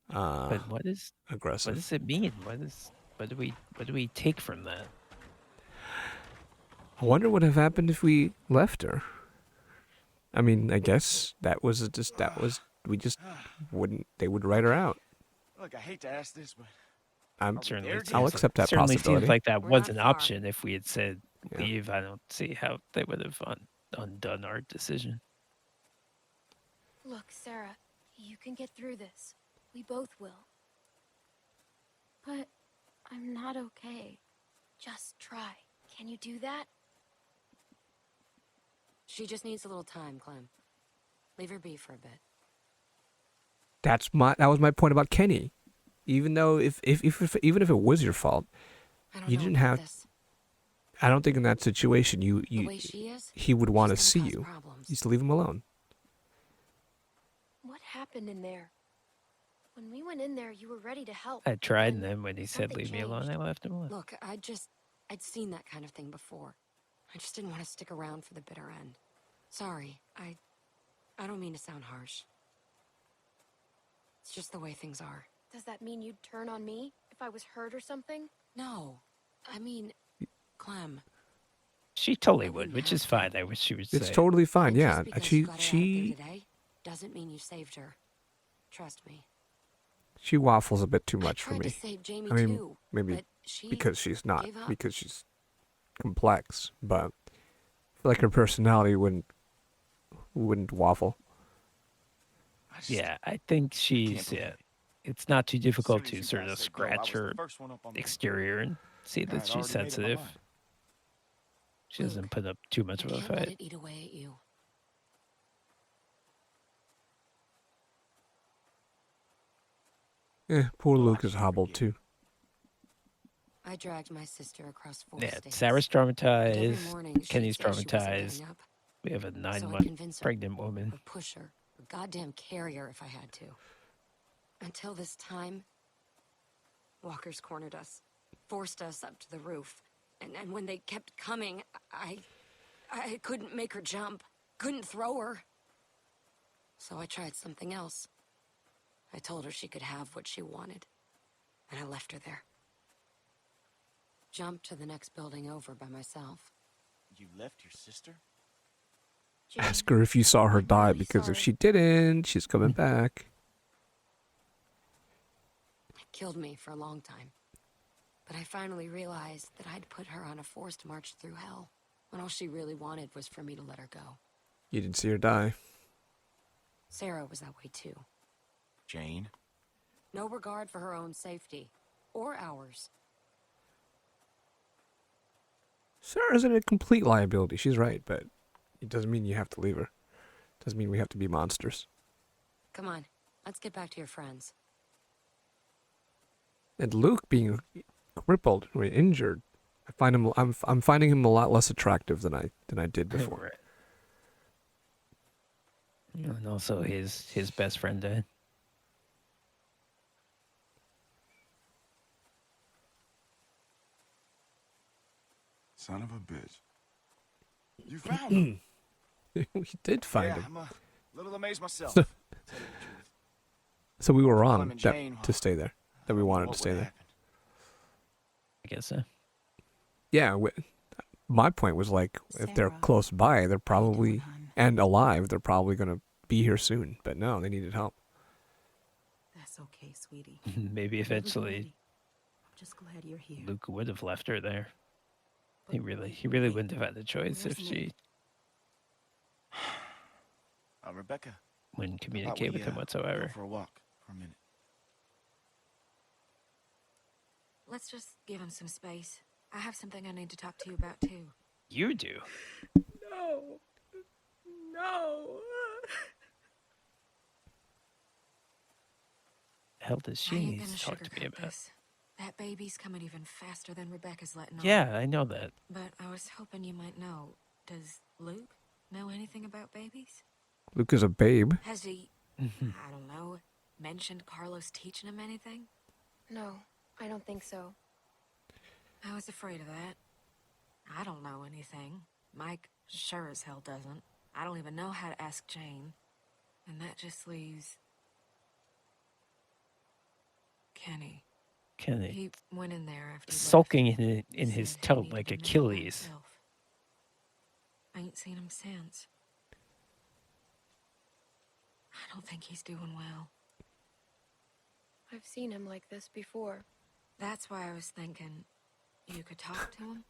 [SPEAKER 2] But what
[SPEAKER 1] aggressive.
[SPEAKER 2] does it mean? What do we take from that?
[SPEAKER 1] I wonder what would have happened if we left her. I mean, I guess we just wouldn't. They would write her out.
[SPEAKER 3] Look, I hate to ask this, but
[SPEAKER 1] I'm
[SPEAKER 2] Certainly,
[SPEAKER 3] there
[SPEAKER 2] it
[SPEAKER 1] I'll
[SPEAKER 2] seems
[SPEAKER 1] accept that
[SPEAKER 2] certainly
[SPEAKER 1] possibility.
[SPEAKER 2] seems like that
[SPEAKER 6] We're
[SPEAKER 2] was
[SPEAKER 6] not
[SPEAKER 2] an
[SPEAKER 6] far.
[SPEAKER 2] option. If we had said
[SPEAKER 1] Yeah.
[SPEAKER 2] leave, I don't see how they would have undone our decision.
[SPEAKER 8] Look, Sarah, you can get through this. We both will. But I'm not okay. Just try. Can you do that?
[SPEAKER 6] She just needs a little time, Clem. Leave her be for a bit.
[SPEAKER 1] That was my point about Kenny. Even though even if it was your fault,
[SPEAKER 6] I don't
[SPEAKER 1] you
[SPEAKER 6] know
[SPEAKER 1] didn't
[SPEAKER 6] about
[SPEAKER 1] have.
[SPEAKER 6] this.
[SPEAKER 1] I don't think in that situation
[SPEAKER 6] The way she is,
[SPEAKER 1] he would want to
[SPEAKER 6] she's
[SPEAKER 1] see
[SPEAKER 6] gonna
[SPEAKER 1] you.
[SPEAKER 6] cause problems.
[SPEAKER 1] Just leave him alone.
[SPEAKER 8] What happened in there? When we went in there, you were ready to help.
[SPEAKER 2] I tried, and
[SPEAKER 8] and
[SPEAKER 2] then when he said
[SPEAKER 8] something
[SPEAKER 2] leave me alone, I
[SPEAKER 8] changed.
[SPEAKER 2] left him alone.
[SPEAKER 6] Look, I'd seen that kind of thing before. I just didn't want to stick around for the bitter end. Sorry, I don't mean to sound harsh. It's just the way things are.
[SPEAKER 8] Does that mean you'd turn on me if I was hurt or something?
[SPEAKER 6] No, I mean, Clem.
[SPEAKER 2] She totally
[SPEAKER 6] I
[SPEAKER 2] would,
[SPEAKER 6] wouldn't
[SPEAKER 2] which
[SPEAKER 6] have
[SPEAKER 2] is
[SPEAKER 6] to.
[SPEAKER 2] fine. I wish she would say.
[SPEAKER 1] It's totally fine.
[SPEAKER 6] And
[SPEAKER 1] Yeah,
[SPEAKER 6] just because you got her out there
[SPEAKER 1] she
[SPEAKER 6] today doesn't mean you saved her. Trust me.
[SPEAKER 1] she waffles a bit too
[SPEAKER 6] I
[SPEAKER 1] much for
[SPEAKER 6] tried to
[SPEAKER 1] me.
[SPEAKER 6] save Jamie
[SPEAKER 1] I mean,
[SPEAKER 6] too,
[SPEAKER 1] maybe
[SPEAKER 6] but she
[SPEAKER 1] because she's not,
[SPEAKER 6] gave up.
[SPEAKER 1] because she's complex, but I feel like her personality wouldn't waffle.
[SPEAKER 3] I just
[SPEAKER 2] Yeah, I think
[SPEAKER 3] can't
[SPEAKER 2] she's
[SPEAKER 3] believe
[SPEAKER 2] yeah.
[SPEAKER 3] it.
[SPEAKER 2] It's not too difficult
[SPEAKER 3] As soon
[SPEAKER 2] to
[SPEAKER 3] as you
[SPEAKER 2] sort
[SPEAKER 3] guys
[SPEAKER 2] of
[SPEAKER 3] said go, I
[SPEAKER 2] scratch
[SPEAKER 3] was the
[SPEAKER 2] her
[SPEAKER 3] first one up on the
[SPEAKER 2] exterior and see
[SPEAKER 3] I
[SPEAKER 2] that
[SPEAKER 3] had
[SPEAKER 2] she's
[SPEAKER 3] already made up my
[SPEAKER 2] sensitive.
[SPEAKER 3] mind.
[SPEAKER 2] She doesn't
[SPEAKER 6] Luke,
[SPEAKER 2] put up too much
[SPEAKER 6] I
[SPEAKER 2] of a
[SPEAKER 6] can't let
[SPEAKER 2] fight.
[SPEAKER 6] it eat away at you.
[SPEAKER 1] Poor
[SPEAKER 3] Well, I
[SPEAKER 1] Luke is
[SPEAKER 3] can't
[SPEAKER 1] hobbled
[SPEAKER 3] forgive
[SPEAKER 1] too.
[SPEAKER 6] I dragged my sister across 4
[SPEAKER 2] Yeah,
[SPEAKER 6] states.
[SPEAKER 2] Sarah's
[SPEAKER 6] And every
[SPEAKER 2] traumatized.
[SPEAKER 6] morning she'd
[SPEAKER 2] Kenny's
[SPEAKER 6] say she wasn't
[SPEAKER 2] traumatized.
[SPEAKER 6] getting up,
[SPEAKER 2] We have a
[SPEAKER 6] so
[SPEAKER 2] 9-month
[SPEAKER 6] I'd convince her,
[SPEAKER 2] pregnant woman.
[SPEAKER 6] or push her, or goddamn carry her if I had to. Until this time, walkers cornered us, forced us up to the roof, and when they kept coming, I couldn't make her jump, couldn't throw her. So I tried something else. I told her she could have what she wanted, and I left her there. Jumped to the next building over by myself.
[SPEAKER 3] You left your sister?
[SPEAKER 8] Jamie,
[SPEAKER 1] Ask her if you saw her
[SPEAKER 8] I'm
[SPEAKER 1] die,
[SPEAKER 8] really
[SPEAKER 1] because if
[SPEAKER 8] sorry.
[SPEAKER 1] she didn't, she's coming back.
[SPEAKER 6] It killed me for a long time. But I finally realized that I'd put her on a forced march through hell, when all she really wanted was for me to let her go.
[SPEAKER 1] You didn't see her die.
[SPEAKER 6] Sarah was that way too.
[SPEAKER 3] Jane?
[SPEAKER 6] No regard for her own safety, or ours.
[SPEAKER 1] Sarah's a complete liability. She's right, but it doesn't mean you have to leave her. Doesn't mean we have to be monsters.
[SPEAKER 6] Come on, let's get back to your friends.
[SPEAKER 1] And Luke being crippled or injured, I'm finding him a lot less attractive than I did before.
[SPEAKER 2] Right. And also his best friend died.
[SPEAKER 10] Son of a bitch. You found him.
[SPEAKER 1] We did find
[SPEAKER 3] yeah,
[SPEAKER 1] him.
[SPEAKER 3] I'm a little amazed myself.
[SPEAKER 1] So-
[SPEAKER 3] to tell you the truth.
[SPEAKER 1] So we were
[SPEAKER 3] Clem
[SPEAKER 1] wrong
[SPEAKER 3] and Jane,
[SPEAKER 1] to stay there. That we
[SPEAKER 3] I don't know
[SPEAKER 1] wanted to
[SPEAKER 3] what
[SPEAKER 1] stay
[SPEAKER 3] would
[SPEAKER 1] there.
[SPEAKER 3] happen.
[SPEAKER 2] I guess so.
[SPEAKER 1] Yeah, my point was like, if they're
[SPEAKER 4] Sarah,
[SPEAKER 1] close by, they're
[SPEAKER 4] how you doing,
[SPEAKER 1] probably
[SPEAKER 4] hon?
[SPEAKER 1] and alive. They're probably gonna be here soon. But no, they needed help.
[SPEAKER 4] That's okay, sweetie.
[SPEAKER 2] Maybe
[SPEAKER 4] You'll be
[SPEAKER 2] eventually
[SPEAKER 4] ready. I'm just glad you're here.
[SPEAKER 2] Luke would have left her there.
[SPEAKER 4] But
[SPEAKER 2] He
[SPEAKER 4] wait,
[SPEAKER 2] really
[SPEAKER 4] wait.
[SPEAKER 2] wouldn't have had the choice
[SPEAKER 4] Where's
[SPEAKER 2] if
[SPEAKER 4] Nick?
[SPEAKER 2] she
[SPEAKER 3] Rebecca,
[SPEAKER 2] wouldn't
[SPEAKER 3] how about
[SPEAKER 2] communicate
[SPEAKER 3] we,
[SPEAKER 2] with him
[SPEAKER 3] go
[SPEAKER 2] whatsoever.
[SPEAKER 3] for a walk for a minute.
[SPEAKER 9] Let's just give him some space. I have something I need to talk to you about too.
[SPEAKER 2] You do.
[SPEAKER 4] No. No.
[SPEAKER 2] hell does
[SPEAKER 9] I
[SPEAKER 2] she
[SPEAKER 9] ain't
[SPEAKER 2] need
[SPEAKER 9] gonna
[SPEAKER 2] to talk to me
[SPEAKER 9] sugarcoat
[SPEAKER 2] about?
[SPEAKER 9] this. That baby's coming even faster than Rebecca's letting on.
[SPEAKER 2] Yeah, I know that.
[SPEAKER 9] But I was hoping you might know. Does Luke know anything about babies?
[SPEAKER 1] Luke is a babe.
[SPEAKER 9] Has he, I don't know, mentioned Carlos teaching him anything?
[SPEAKER 8] No, I don't think so.
[SPEAKER 9] I was afraid of that. I don't know anything. Mike sure as hell doesn't. I don't even know how to ask Jane. And that just leaves... Kenny.
[SPEAKER 2] Kenny.
[SPEAKER 9] He went in there after he
[SPEAKER 2] Sulking
[SPEAKER 9] left.
[SPEAKER 2] in his
[SPEAKER 9] Said he
[SPEAKER 2] tote
[SPEAKER 9] needed
[SPEAKER 2] like
[SPEAKER 9] to know by
[SPEAKER 2] Achilles.
[SPEAKER 9] himself. I ain't seen him since. I don't think he's doing well.
[SPEAKER 8] I've seen him like this before.
[SPEAKER 9] That's why I was thinking you could talk to him.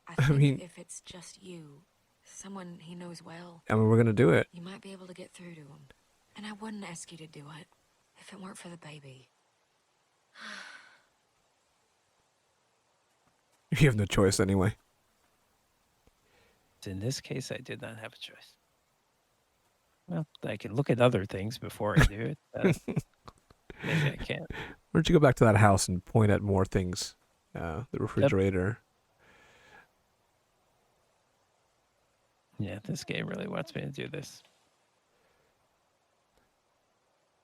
[SPEAKER 9] I
[SPEAKER 1] I
[SPEAKER 9] think
[SPEAKER 1] mean-
[SPEAKER 9] if it's just you, someone he knows well,
[SPEAKER 1] I mean, we're gonna do it.
[SPEAKER 9] you might be able to get through to him. And I wouldn't ask you to do it if it weren't for the baby.
[SPEAKER 1] You have no choice anyway.
[SPEAKER 2] In this case, I did not have a choice. Well, I can look at other things before I do it. Maybe I can't.
[SPEAKER 1] Why don't you go back to that house and point at more things? The refrigerator.
[SPEAKER 2] Yeah, this game really wants me to do this.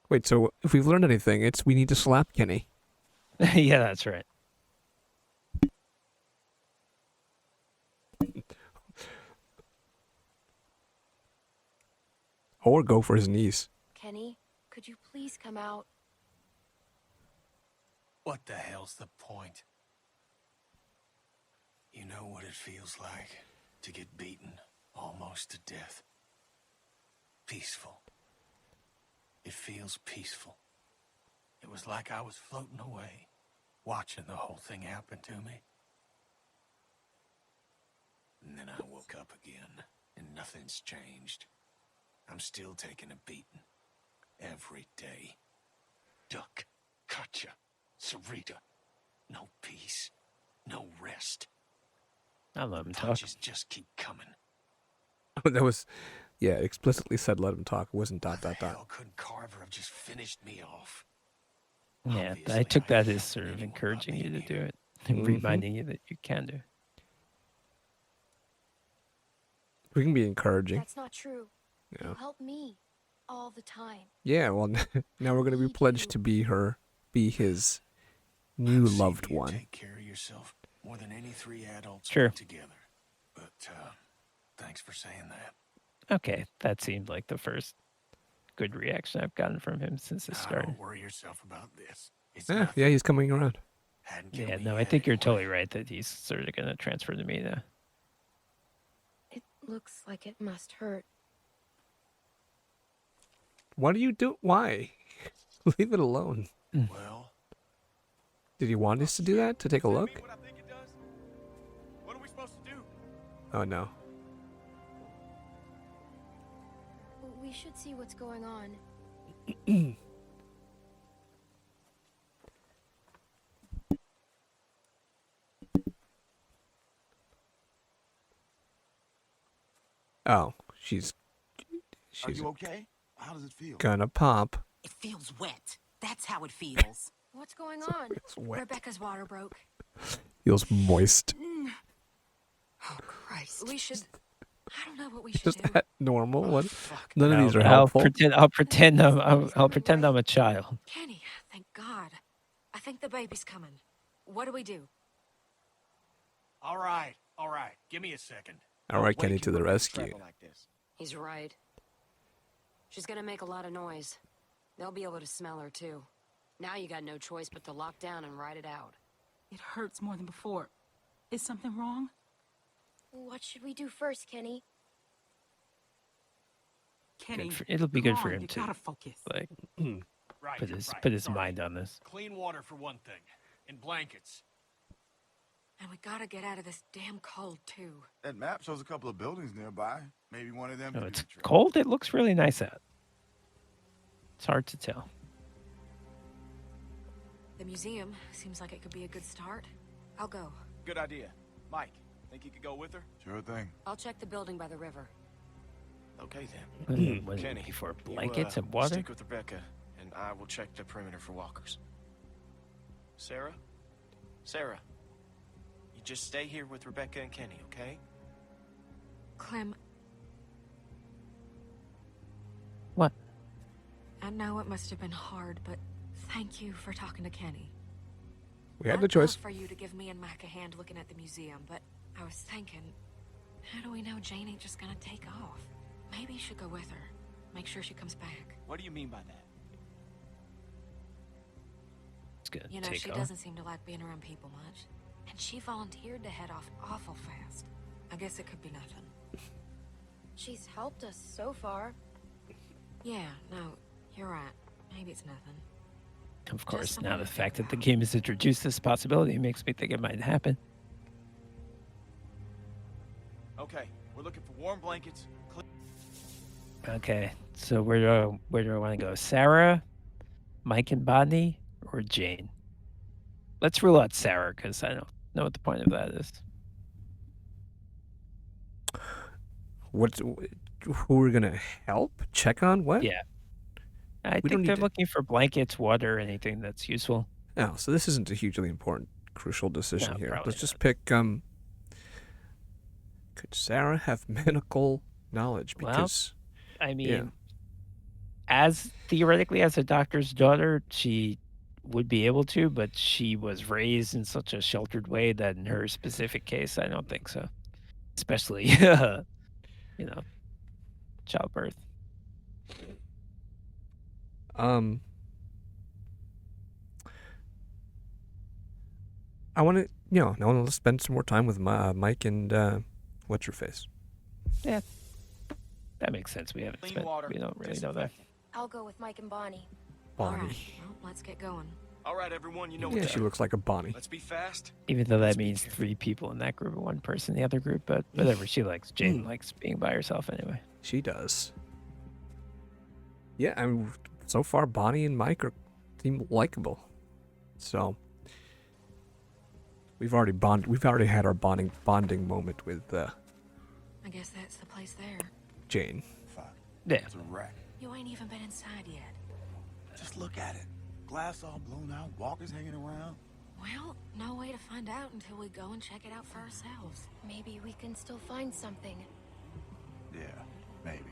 [SPEAKER 1] Wait, so if we've learned anything, it's we need to slap Kenny.
[SPEAKER 2] Yeah, that's right.
[SPEAKER 1] Or go for his knees.
[SPEAKER 8] Kenny, could you please come out?
[SPEAKER 7] What the hell's the point? You know what it feels like to get beaten almost to death. Peaceful. It feels peaceful. It was like I was floating away, watching the whole thing happen to me. And then I woke up again, and nothing's changed. I'm still taking a beating. Every day. Duck, Katya, Sarita. No peace. No rest.
[SPEAKER 2] I'll let him talk.
[SPEAKER 7] Punches just keep coming.
[SPEAKER 1] That was, yeah, explicitly said let him talk. It wasn't ...
[SPEAKER 7] How couldn't Carver have just finished me off?
[SPEAKER 2] Yeah,
[SPEAKER 7] Obviously,
[SPEAKER 2] I took
[SPEAKER 7] I
[SPEAKER 2] that
[SPEAKER 7] ain't
[SPEAKER 2] as sort of
[SPEAKER 7] helping anyone
[SPEAKER 2] encouraging
[SPEAKER 7] but
[SPEAKER 2] you to
[SPEAKER 7] me
[SPEAKER 2] do
[SPEAKER 7] here.
[SPEAKER 2] it and
[SPEAKER 1] Mhm.
[SPEAKER 2] reminding you that you can do.
[SPEAKER 1] We can be encouraging.
[SPEAKER 8] That's not true.
[SPEAKER 1] Yeah.
[SPEAKER 8] You help me all the time.
[SPEAKER 1] Yeah, well, now we're gonna be
[SPEAKER 8] need
[SPEAKER 1] pledged
[SPEAKER 8] you.
[SPEAKER 1] to be his new
[SPEAKER 7] I've seen
[SPEAKER 1] loved
[SPEAKER 7] you
[SPEAKER 1] one.
[SPEAKER 7] Take care of yourself more than any three adults
[SPEAKER 2] Sure.
[SPEAKER 7] put together. But thanks for saying that.
[SPEAKER 2] Okay, that seemed like the first good reaction I've gotten from him since the
[SPEAKER 7] Now,
[SPEAKER 2] start.
[SPEAKER 7] don't worry yourself about this. It's
[SPEAKER 1] Yeah,
[SPEAKER 7] nothing.
[SPEAKER 1] yeah, he's coming around.
[SPEAKER 7] Hadn't killed
[SPEAKER 2] Yeah,
[SPEAKER 7] me
[SPEAKER 2] no, I
[SPEAKER 7] yet
[SPEAKER 2] think you're
[SPEAKER 7] anyway.
[SPEAKER 2] totally right that he's sort of going to transfer to me now.
[SPEAKER 8] It looks like it must hurt.
[SPEAKER 1] What do you do? Why? Leave it alone.
[SPEAKER 7] Well,
[SPEAKER 1] Did he want us to do that? To take a
[SPEAKER 3] Does that
[SPEAKER 1] look?
[SPEAKER 3] mean what I think it does? What are we supposed to do?
[SPEAKER 1] Oh no.
[SPEAKER 8] We should see what's going on.
[SPEAKER 1] Oh, she's
[SPEAKER 10] Are you okay? How does it feel?
[SPEAKER 1] gonna pop.
[SPEAKER 4] It feels wet. That's how it feels.
[SPEAKER 8] What's going on?
[SPEAKER 1] It's wet.
[SPEAKER 9] Rebecca's water broke.
[SPEAKER 1] Feels moist.
[SPEAKER 9] Oh, Christ. We should... I don't know what we should
[SPEAKER 1] Just
[SPEAKER 9] do.
[SPEAKER 1] that normal. What?
[SPEAKER 7] fuck.
[SPEAKER 1] None of these are
[SPEAKER 2] I'll
[SPEAKER 1] helpful.
[SPEAKER 2] I'll pretend I'm a child.
[SPEAKER 9] Kenny, thank God. I think the baby's coming. What do we do?
[SPEAKER 7] All right. Give me a second.
[SPEAKER 1] All right,
[SPEAKER 3] No way
[SPEAKER 1] Kenny
[SPEAKER 3] can
[SPEAKER 1] to the
[SPEAKER 3] Rebecca
[SPEAKER 1] rescue.
[SPEAKER 3] travel like this.
[SPEAKER 6] He's right. She's gonna make a lot of noise. They'll be able to smell her, too. Now you got no choice but to lock down and ride it out.
[SPEAKER 4] It hurts more than before. Is something wrong?
[SPEAKER 8] What should we do first, Kenny?
[SPEAKER 4] Kenny,
[SPEAKER 2] It'll be
[SPEAKER 4] come
[SPEAKER 2] good for
[SPEAKER 4] on,
[SPEAKER 2] him
[SPEAKER 4] you
[SPEAKER 2] to
[SPEAKER 4] gotta focus.
[SPEAKER 2] like
[SPEAKER 7] Right.
[SPEAKER 2] put his
[SPEAKER 7] Sorry.
[SPEAKER 2] mind on this.
[SPEAKER 7] Clean water for one thing, and blankets.
[SPEAKER 9] And we gotta get out of this damn cold, too.
[SPEAKER 10] That map shows a couple of buildings nearby. Maybe one of them.
[SPEAKER 2] No,
[SPEAKER 10] could
[SPEAKER 2] it's
[SPEAKER 10] be the trick.
[SPEAKER 2] cold. It looks really nice out. It's hard to tell.
[SPEAKER 9] The museum seems like it could be a good start. I'll go.
[SPEAKER 3] Good idea. Mike, think you could go with her?
[SPEAKER 10] Sure thing.
[SPEAKER 6] I'll check the building by the river.
[SPEAKER 3] Okay then.
[SPEAKER 2] What
[SPEAKER 3] Kenny,
[SPEAKER 2] before
[SPEAKER 3] you,
[SPEAKER 2] blankets and water?
[SPEAKER 3] Stick with Rebecca, and I will check the perimeter for walkers. Sarah? Sarah, you just stay here with Rebecca and Kenny, okay?
[SPEAKER 9] Clem,
[SPEAKER 2] What?
[SPEAKER 9] I know it must have been hard, but thank you for talking to Kenny.
[SPEAKER 1] We had
[SPEAKER 9] I'd
[SPEAKER 1] the choice.
[SPEAKER 9] love for you to give me and Mike a hand looking at the museum, but I was thinking, how do we know Jane ain't just gonna take off? Maybe you should go with her. Make sure she comes back.
[SPEAKER 7] What do you mean by that?
[SPEAKER 2] It's gonna
[SPEAKER 9] You know,
[SPEAKER 2] take
[SPEAKER 9] she
[SPEAKER 2] off.
[SPEAKER 9] doesn't seem to like being around people much. And she volunteered to head off awful fast. I guess it could be nothing.
[SPEAKER 8] She's helped us so far.
[SPEAKER 9] Yeah, no, you're right. Maybe it's nothing.
[SPEAKER 2] Of course,
[SPEAKER 9] something
[SPEAKER 2] now
[SPEAKER 9] to
[SPEAKER 2] the
[SPEAKER 9] think
[SPEAKER 2] fact that the
[SPEAKER 9] about.
[SPEAKER 2] game has introduced this possibility makes me think it might happen.
[SPEAKER 3] Okay, we're looking for warm blankets.
[SPEAKER 2] Okay, so where do I want to go? Sarah, Mike and Bonnie, or Jane? Let's rule out Sarah because I don't know what the point of that is.
[SPEAKER 1] Who we're gonna help? Check on what?
[SPEAKER 2] Yeah. I
[SPEAKER 1] We don't
[SPEAKER 2] think
[SPEAKER 1] need
[SPEAKER 2] they're
[SPEAKER 1] to-
[SPEAKER 2] looking for blankets, water, anything that's useful.
[SPEAKER 1] Oh, so this isn't a hugely important, crucial decision
[SPEAKER 2] No,
[SPEAKER 1] here.
[SPEAKER 2] probably
[SPEAKER 1] Let's just pick. Could Sarah have medical knowledge?
[SPEAKER 2] Well,
[SPEAKER 1] Because
[SPEAKER 2] I mean, as theoretically as a doctor's daughter, she would be able to, but she was raised in such a sheltered way that in her specific case, I don't think so. Especially, childbirth.
[SPEAKER 1] I want to, I want to spend some more time with Mike and what's her face.
[SPEAKER 2] Yeah, that makes sense. We haven't
[SPEAKER 3] Clean
[SPEAKER 2] spent.
[SPEAKER 3] water,
[SPEAKER 2] We don't really know that.
[SPEAKER 8] I'll go with Mike and Bonnie.
[SPEAKER 9] All
[SPEAKER 1] Bonnie.
[SPEAKER 9] right, well, let's get going.
[SPEAKER 3] All right, everyone, you know
[SPEAKER 1] Yeah,
[SPEAKER 3] what
[SPEAKER 1] she looks like a Bonnie.
[SPEAKER 3] Let's be fast.
[SPEAKER 2] Even though that means 3 people in that group and 1 person in the other group, but whatever. She likes. Jane likes being by herself anyway.
[SPEAKER 1] She does. Yeah, I mean, so far Bonnie and Mike seem likable. So we've already had our bonding moment with
[SPEAKER 9] I guess that's the place there.
[SPEAKER 1] Jane.
[SPEAKER 10] Fuck.
[SPEAKER 2] Yeah.
[SPEAKER 10] It's a wreck.
[SPEAKER 9] You ain't even been inside yet.
[SPEAKER 10] Just look at it. Glass all blown out, walkers hanging around.
[SPEAKER 9] Well, no way to find out until we go and check it out for ourselves.
[SPEAKER 8] Maybe we can still find something.
[SPEAKER 10] Yeah, maybe.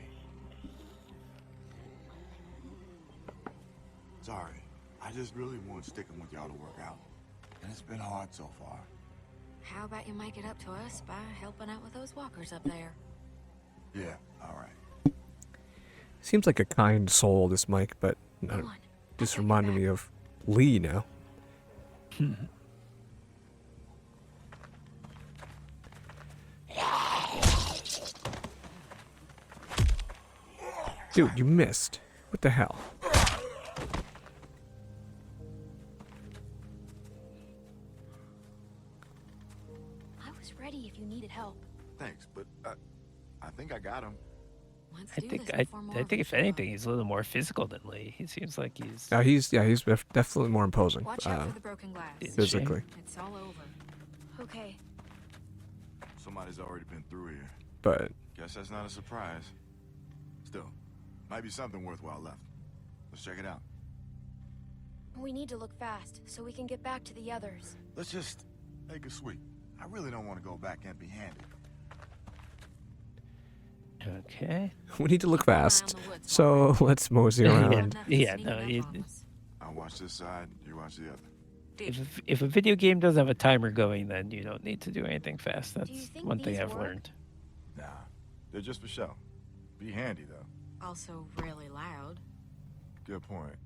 [SPEAKER 10] Sorry, I just really want sticking with y'all to work out. And it's been hard so far.
[SPEAKER 9] How about you make it up to us by helping out with those walkers up there?
[SPEAKER 10] Yeah, all right.
[SPEAKER 1] Seems like a kind soul, this Mike, but
[SPEAKER 9] Come on.
[SPEAKER 1] just reminded me of Lee now. Dude, you missed. What the hell?
[SPEAKER 8] I was ready if you needed help.
[SPEAKER 10] Thanks, but I think I got him.
[SPEAKER 9] Let's
[SPEAKER 2] I
[SPEAKER 9] do
[SPEAKER 2] think
[SPEAKER 9] this
[SPEAKER 2] I
[SPEAKER 9] before more of
[SPEAKER 2] think
[SPEAKER 9] them
[SPEAKER 2] if
[SPEAKER 9] show up.
[SPEAKER 2] anything, he's a little more physical than Lee. He seems like he's.
[SPEAKER 1] He's definitely more imposing.
[SPEAKER 9] Watch out for the broken glass.
[SPEAKER 1] Physically,
[SPEAKER 9] It's all over.
[SPEAKER 8] Okay.
[SPEAKER 10] Somebody's already been through here.
[SPEAKER 1] but
[SPEAKER 10] Guess that's not a surprise. Still, might be something worthwhile left. Let's check it out.
[SPEAKER 8] We need to look fast so we can get back to the others.
[SPEAKER 10] Let's just take a sweep. I really don't want to go back empty-handed.
[SPEAKER 2] Okay.
[SPEAKER 1] we need to look
[SPEAKER 9] Keep an eye on
[SPEAKER 1] fast.
[SPEAKER 9] the woods,
[SPEAKER 1] So let's mosey around.
[SPEAKER 9] Nothing
[SPEAKER 2] Yeah,
[SPEAKER 9] sneaking
[SPEAKER 2] no,
[SPEAKER 9] up
[SPEAKER 2] you-
[SPEAKER 9] on us.
[SPEAKER 10] I'll watch this side, you watch the other.
[SPEAKER 2] If a video game doesn't have a timer going, then you don't need to do anything fast. That's
[SPEAKER 8] you think
[SPEAKER 2] one thing
[SPEAKER 8] these
[SPEAKER 2] I've
[SPEAKER 8] work?
[SPEAKER 2] learned.
[SPEAKER 10] Nah, they're just for show. Be handy, though.
[SPEAKER 9] Also really loud.
[SPEAKER 10] Good point.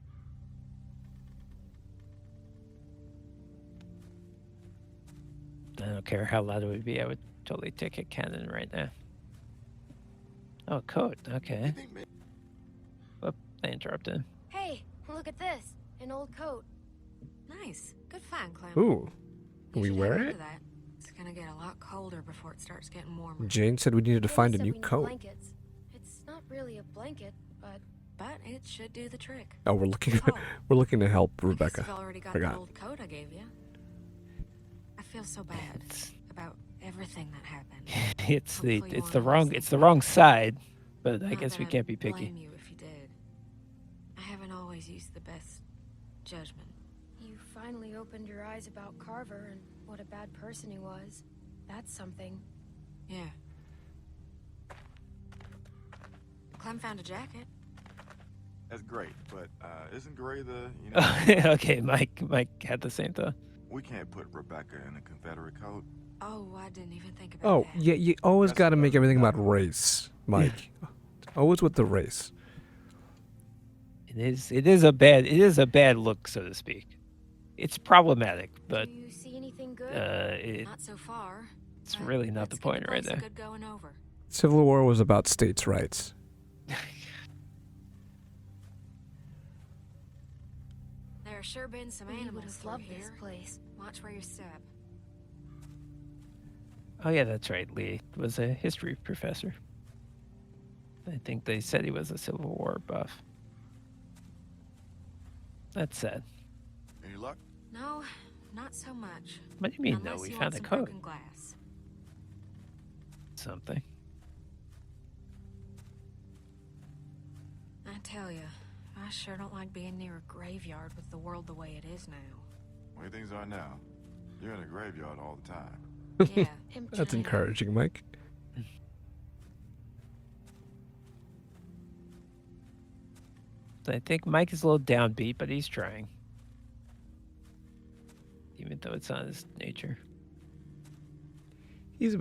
[SPEAKER 2] I don't care how loud it would be. I would totally take a cannon right now. Oh, code. Okay. Whoop, I interrupted.
[SPEAKER 8] Hey, look at this. An old coat.
[SPEAKER 9] Nice. Good find, Clem.
[SPEAKER 1] Ooh, can
[SPEAKER 9] You
[SPEAKER 1] we
[SPEAKER 9] should
[SPEAKER 1] wear
[SPEAKER 9] hang on
[SPEAKER 1] it?
[SPEAKER 9] to that. It's gonna get a lot colder before it starts getting warmer.
[SPEAKER 1] Jane said we needed to
[SPEAKER 8] They
[SPEAKER 1] find a
[SPEAKER 8] said
[SPEAKER 1] new
[SPEAKER 8] we need
[SPEAKER 1] coat.
[SPEAKER 8] Blankets. It's not really a blanket, but
[SPEAKER 9] But it should do the trick.
[SPEAKER 1] Oh, we're looking.
[SPEAKER 9] Oh.
[SPEAKER 1] we're looking to help
[SPEAKER 9] I guess
[SPEAKER 1] Rebecca.
[SPEAKER 9] you've already got
[SPEAKER 1] Forgot.
[SPEAKER 9] the old coat I gave you. I feel so bad about everything that happened.
[SPEAKER 2] It's the
[SPEAKER 9] Hopefully you
[SPEAKER 2] it's
[SPEAKER 9] won't
[SPEAKER 2] the
[SPEAKER 9] always
[SPEAKER 2] wrong
[SPEAKER 9] think
[SPEAKER 2] side, but I
[SPEAKER 9] Not
[SPEAKER 2] guess we
[SPEAKER 9] that
[SPEAKER 2] can't be
[SPEAKER 9] I'd
[SPEAKER 2] picky.
[SPEAKER 9] blame you if you did. I haven't always always use the best judgment.
[SPEAKER 8] You finally opened your eyes about Carver and what a bad person he was. That's something.
[SPEAKER 9] Yeah. Clem found a jacket.
[SPEAKER 10] That's great, but isn't Gray the,
[SPEAKER 2] Okay, Mike had the same thought.
[SPEAKER 10] we can't put Rebecca in a Confederate coat.
[SPEAKER 9] Oh, I didn't even think about
[SPEAKER 1] Oh,
[SPEAKER 9] that.
[SPEAKER 1] yeah, you always
[SPEAKER 10] That's
[SPEAKER 1] got to
[SPEAKER 10] what
[SPEAKER 1] make
[SPEAKER 10] I-
[SPEAKER 1] everything about race, Mike. Always with the race.
[SPEAKER 2] It is a bad look, so to speak. It's problematic, but
[SPEAKER 8] Do you see anything good?
[SPEAKER 9] Not so far.
[SPEAKER 2] it's
[SPEAKER 9] but
[SPEAKER 2] really not the
[SPEAKER 9] let's give
[SPEAKER 2] point right
[SPEAKER 9] place a
[SPEAKER 2] there.
[SPEAKER 9] Good going over.
[SPEAKER 1] Civil War was about states' rights.
[SPEAKER 9] There sure been some
[SPEAKER 8] We would
[SPEAKER 9] animals
[SPEAKER 8] have
[SPEAKER 9] through
[SPEAKER 8] loved this
[SPEAKER 9] here.
[SPEAKER 8] place.
[SPEAKER 9] Watch where you step.
[SPEAKER 2] Oh yeah, that's right. Lee was a history professor. I think they said he was a Civil War buff. That's sad.
[SPEAKER 10] Any luck?
[SPEAKER 9] No, not so much.
[SPEAKER 2] What do you mean? No,
[SPEAKER 9] Unless
[SPEAKER 2] we
[SPEAKER 9] you
[SPEAKER 2] found
[SPEAKER 9] want
[SPEAKER 2] a
[SPEAKER 9] some
[SPEAKER 2] code.
[SPEAKER 9] broken glass.
[SPEAKER 2] Something.
[SPEAKER 9] I tell you, I sure don't like being near a graveyard with the world the way it is now.
[SPEAKER 10] The way things are now, you're in a graveyard all the time.
[SPEAKER 9] Yeah,
[SPEAKER 1] That's encouraging, Mike.
[SPEAKER 2] I think Mike is a little downbeat, but he's trying. Even though it's not his nature.
[SPEAKER 1] He's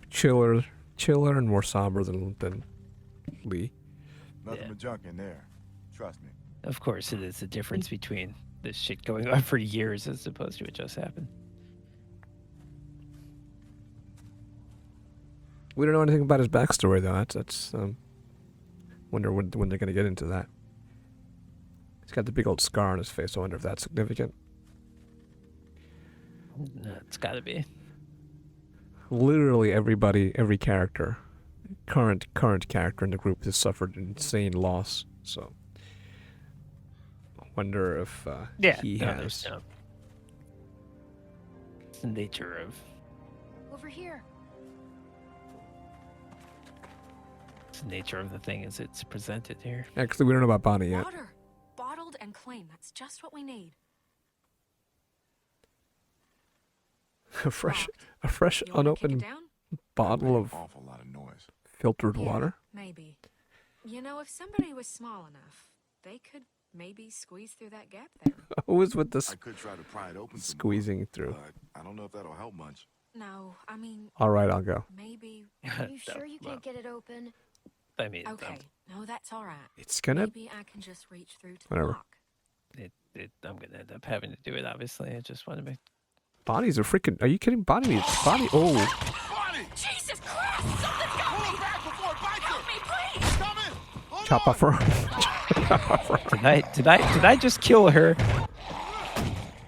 [SPEAKER 1] chiller and more somber than Lee.
[SPEAKER 10] Nothing
[SPEAKER 2] Yeah.
[SPEAKER 10] but junk in there. Trust me.
[SPEAKER 2] Of course, it is the difference between this shit going on for years as opposed to it just happened.
[SPEAKER 1] We don't know anything about his backstory though. That's wonder when they're gonna get into that. He's got the big old scar on his face. I wonder if that's significant.
[SPEAKER 2] No, it's got to be.
[SPEAKER 1] Literally every character, current character in the group has suffered insane loss. So, I wonder if he
[SPEAKER 2] no,
[SPEAKER 1] has.
[SPEAKER 2] there's no. It's the nature of
[SPEAKER 8] Over here.
[SPEAKER 2] the thing as it's presented here.
[SPEAKER 1] Actually, we don't know about Bonnie yet.
[SPEAKER 9] Water. Bottled and clean. That's just what we need.
[SPEAKER 1] a fresh
[SPEAKER 9] You wanna kick it
[SPEAKER 1] unopened
[SPEAKER 9] down?
[SPEAKER 1] bottle of
[SPEAKER 10] Awful lot of noise.
[SPEAKER 1] filtered
[SPEAKER 9] Yeah,
[SPEAKER 1] water.
[SPEAKER 9] Maybe. You know, if somebody was small enough, they could maybe squeeze through that gap there.
[SPEAKER 1] Always with this
[SPEAKER 10] I could try to pry it open some more,
[SPEAKER 1] squeezing through.
[SPEAKER 10] but I don't know if that'll help much.
[SPEAKER 9] No, I mean,
[SPEAKER 1] All right, I'll go.
[SPEAKER 9] maybe.
[SPEAKER 8] Are you
[SPEAKER 2] No,
[SPEAKER 8] sure you
[SPEAKER 2] well,
[SPEAKER 8] can't get it open?
[SPEAKER 2] I mean,
[SPEAKER 9] Okay, no, that's all right.
[SPEAKER 1] It's gonna.
[SPEAKER 9] Maybe I can just reach through to
[SPEAKER 1] Whatever.
[SPEAKER 9] the lock.
[SPEAKER 2] I'm gonna end up having to do it. Obviously, I just want to make.
[SPEAKER 1] Bonnie's a freaking. Are you kidding? Bonnie. Oh,
[SPEAKER 10] Bonnie!
[SPEAKER 9] Jesus Christ! Something's got me!
[SPEAKER 10] Back before it bites
[SPEAKER 9] Help
[SPEAKER 10] her!
[SPEAKER 9] me, please!
[SPEAKER 10] Coming! Hold
[SPEAKER 1] chop
[SPEAKER 10] on!
[SPEAKER 1] off her arm.
[SPEAKER 2] Did I just kill her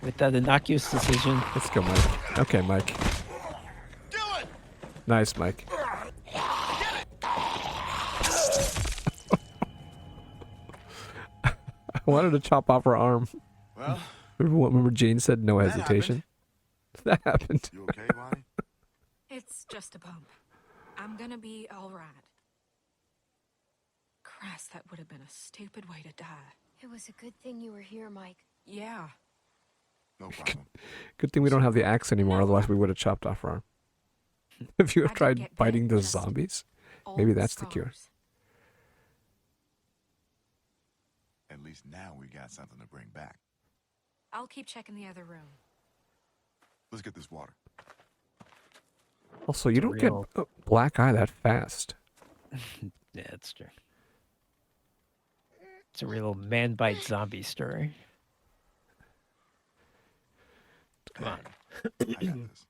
[SPEAKER 2] with that innocuous decision?
[SPEAKER 1] Let's go, Mike. Okay, Mike.
[SPEAKER 10] Do it!
[SPEAKER 1] Nice, Mike. I wanted to chop off her arm.
[SPEAKER 10] Well,
[SPEAKER 1] Remember Jane said no
[SPEAKER 10] That
[SPEAKER 1] hesitation? That happened.
[SPEAKER 10] you okay, Bonnie?
[SPEAKER 9] It's just a bump. I'm gonna be all right. Christ, that would have been a stupid way to die.
[SPEAKER 8] It was a good thing you were here, Mike.
[SPEAKER 9] Yeah.
[SPEAKER 10] No problem.
[SPEAKER 1] Good thing we don't have the axe anymore, otherwise we would have chopped off her arm. Have you
[SPEAKER 9] I
[SPEAKER 1] ever
[SPEAKER 9] did
[SPEAKER 1] tried
[SPEAKER 9] get
[SPEAKER 1] biting
[SPEAKER 9] bit,
[SPEAKER 1] the
[SPEAKER 9] just
[SPEAKER 1] zombies?
[SPEAKER 9] Old
[SPEAKER 1] Maybe that's the cure.
[SPEAKER 9] scars.
[SPEAKER 10] At least now we got something to bring back.
[SPEAKER 9] I'll keep checking the other room.
[SPEAKER 10] Let's get this water.
[SPEAKER 1] Also, you don't
[SPEAKER 2] real-
[SPEAKER 1] get a black eye that fast.
[SPEAKER 2] Yeah, it's true. It's a real man bite zombie story. Come on.
[SPEAKER 10] I got this.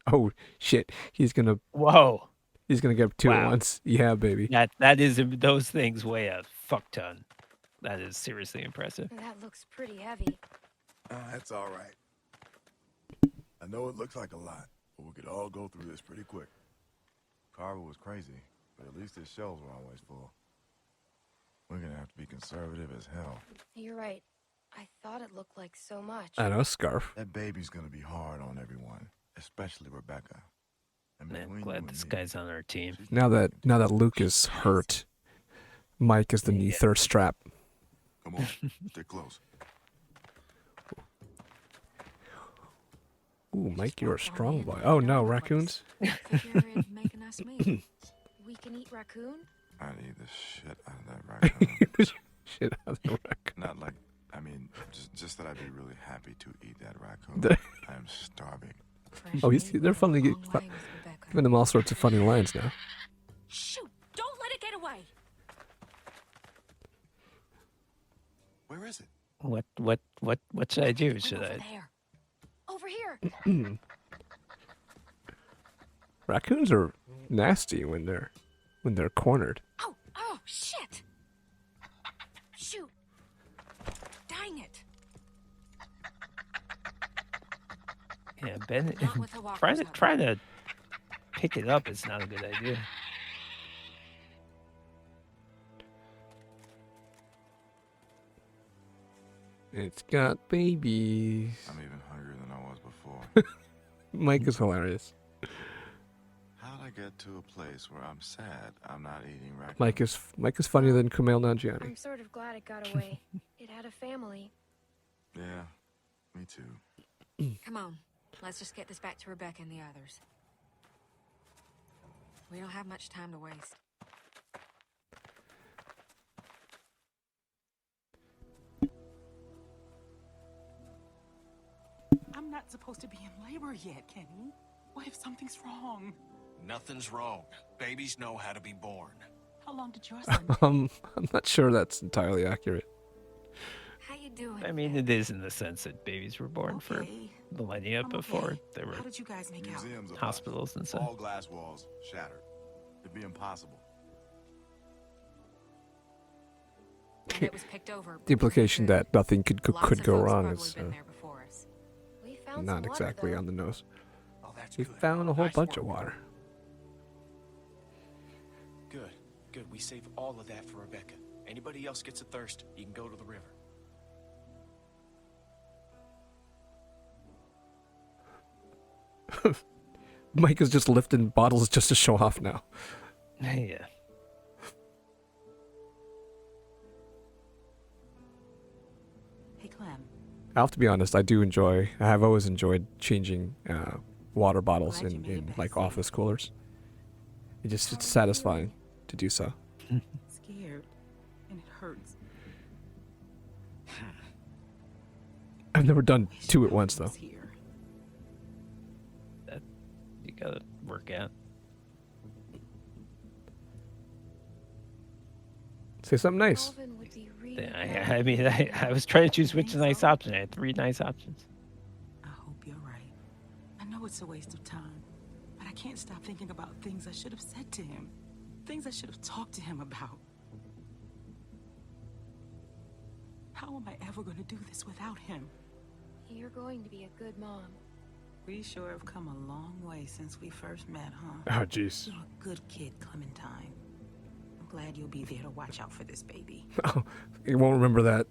[SPEAKER 1] Oh shit! He's gonna
[SPEAKER 2] Whoa.
[SPEAKER 1] get two at
[SPEAKER 2] Wow.
[SPEAKER 1] once. Yeah, baby.
[SPEAKER 2] That is those things weigh a fuck ton. That is seriously impressive.
[SPEAKER 8] That looks pretty heavy.
[SPEAKER 10] That's all right. I know it looks like a lot, but we could all go through this pretty quick. Carver was crazy, but at least his shelves were always full. We're gonna have to be conservative as hell.
[SPEAKER 8] You're right. I thought it looked like so much.
[SPEAKER 1] I know, scarf.
[SPEAKER 10] That baby's gonna be hard on everyone, especially Rebecca. And
[SPEAKER 2] Man,
[SPEAKER 10] between you
[SPEAKER 2] glad
[SPEAKER 10] and
[SPEAKER 2] this
[SPEAKER 10] me,
[SPEAKER 2] guy's on our team.
[SPEAKER 10] she's
[SPEAKER 1] Now
[SPEAKER 10] not
[SPEAKER 1] that
[SPEAKER 10] gonna
[SPEAKER 1] Luke is hurt, Mike is the knee
[SPEAKER 2] Yeah.
[SPEAKER 1] thirst strap.
[SPEAKER 10] Come Come on, stick close.
[SPEAKER 1] Ooh, Mike, you're a
[SPEAKER 9] Walk on
[SPEAKER 1] strong
[SPEAKER 9] in
[SPEAKER 1] boy.
[SPEAKER 9] like
[SPEAKER 1] Oh
[SPEAKER 9] you
[SPEAKER 1] no,
[SPEAKER 9] don't know
[SPEAKER 1] raccoons.
[SPEAKER 9] what's figuring make a nice meal.
[SPEAKER 8] We can eat raccoon?
[SPEAKER 10] I'd eat the shit out of that raccoon.
[SPEAKER 1] Shit out of the raccoon.
[SPEAKER 10] Not like, I mean, just that I'd be really happy to eat that raccoon.
[SPEAKER 1] The-
[SPEAKER 10] I am starving.
[SPEAKER 1] Oh, they're finally giving them all sorts of funny lines now.
[SPEAKER 9] Shoot! Don't let it get away.
[SPEAKER 10] Where is it?
[SPEAKER 2] What should I do?
[SPEAKER 9] Went
[SPEAKER 2] Should
[SPEAKER 9] over
[SPEAKER 2] I?
[SPEAKER 9] there. Over here.
[SPEAKER 1] Raccoons are nasty when they're cornered.
[SPEAKER 9] Oh, shit! Shoot! Dang it!
[SPEAKER 2] Yeah, Ben.
[SPEAKER 9] Not with the walkers
[SPEAKER 2] Trying
[SPEAKER 9] out.
[SPEAKER 2] to pick it up is not a good idea.
[SPEAKER 1] It's got babies.
[SPEAKER 10] I'm even hungrier than I was before.
[SPEAKER 1] Mike is hilarious.
[SPEAKER 10] How'd I get to a place where I'm sad I'm not eating raccoon?
[SPEAKER 1] Mike is funnier than Kumail Nanjiani.
[SPEAKER 8] I'm sort of glad it got away. It had a family.
[SPEAKER 10] Yeah, me too.
[SPEAKER 9] Come on. Let's just get this back to Rebecca and the others. We don't have much time to waste.
[SPEAKER 4] I'm not supposed to be in labor yet, Kenny. What if something's wrong?
[SPEAKER 7] Nothing's wrong. Babies know how to be born.
[SPEAKER 4] How long did your son
[SPEAKER 1] I'm not sure that's entirely accurate.
[SPEAKER 9] How you doing?
[SPEAKER 2] I mean, it is in the sense that babies were born for
[SPEAKER 4] Okay.
[SPEAKER 2] millennia
[SPEAKER 4] I'm
[SPEAKER 2] before
[SPEAKER 4] okay.
[SPEAKER 2] there were
[SPEAKER 4] How did you guys make out?
[SPEAKER 10] Museums of
[SPEAKER 2] hospitals and
[SPEAKER 10] us.
[SPEAKER 2] stuff.
[SPEAKER 10] All glass walls shattered. It'd be impossible.
[SPEAKER 9] And it was picked over.
[SPEAKER 1] The implication that nothing could
[SPEAKER 9] Lots of
[SPEAKER 1] go
[SPEAKER 9] folks
[SPEAKER 1] wrong
[SPEAKER 9] probably
[SPEAKER 1] is
[SPEAKER 9] been there before us.
[SPEAKER 8] We found
[SPEAKER 1] not
[SPEAKER 8] some water,
[SPEAKER 1] exactly
[SPEAKER 8] though.
[SPEAKER 1] on the nose.
[SPEAKER 7] Oh, that's
[SPEAKER 1] We
[SPEAKER 7] good.
[SPEAKER 1] found a whole
[SPEAKER 7] Nice
[SPEAKER 1] bunch
[SPEAKER 7] work.
[SPEAKER 1] of water.
[SPEAKER 3] Good. Good. We save all of that for Rebecca. Anybody else gets a thirst, you can go to the river.
[SPEAKER 1] Mike is just lifting bottles just to show off now.
[SPEAKER 2] Yeah.
[SPEAKER 4] Hey, Clem.
[SPEAKER 1] I have to be honest, I have always enjoyed changing water bottles
[SPEAKER 4] Glad you
[SPEAKER 1] in,
[SPEAKER 4] made it
[SPEAKER 1] in
[SPEAKER 4] back
[SPEAKER 1] like
[SPEAKER 4] safe.
[SPEAKER 1] office coolers. It's satisfying to do so.
[SPEAKER 4] Scared. And it hurts.
[SPEAKER 1] I've never done
[SPEAKER 4] Wish
[SPEAKER 1] two at
[SPEAKER 4] Mom
[SPEAKER 1] once though.
[SPEAKER 4] was here.
[SPEAKER 2] You gotta work out.
[SPEAKER 1] Say something nice.
[SPEAKER 8] Alvin would be really
[SPEAKER 2] Yeah,
[SPEAKER 8] proud
[SPEAKER 2] I
[SPEAKER 8] of
[SPEAKER 2] mean,
[SPEAKER 8] you.
[SPEAKER 2] I was trying to choose which
[SPEAKER 4] think
[SPEAKER 2] nice
[SPEAKER 4] so?
[SPEAKER 2] option. I had 3 nice options.
[SPEAKER 4] I hope you're right. I know it's a waste of time, but I can't stop thinking about things I should have said to him. Things I should have talked to him about. How am I ever going to do this without him?
[SPEAKER 8] You're going to be a good mom.
[SPEAKER 4] We sure have come a long way since we first met, huh?
[SPEAKER 1] Oh jeez.
[SPEAKER 4] You're a good kid, Clementine. I'm glad you'll be there to watch out for this baby.
[SPEAKER 1] Oh, you won't remember that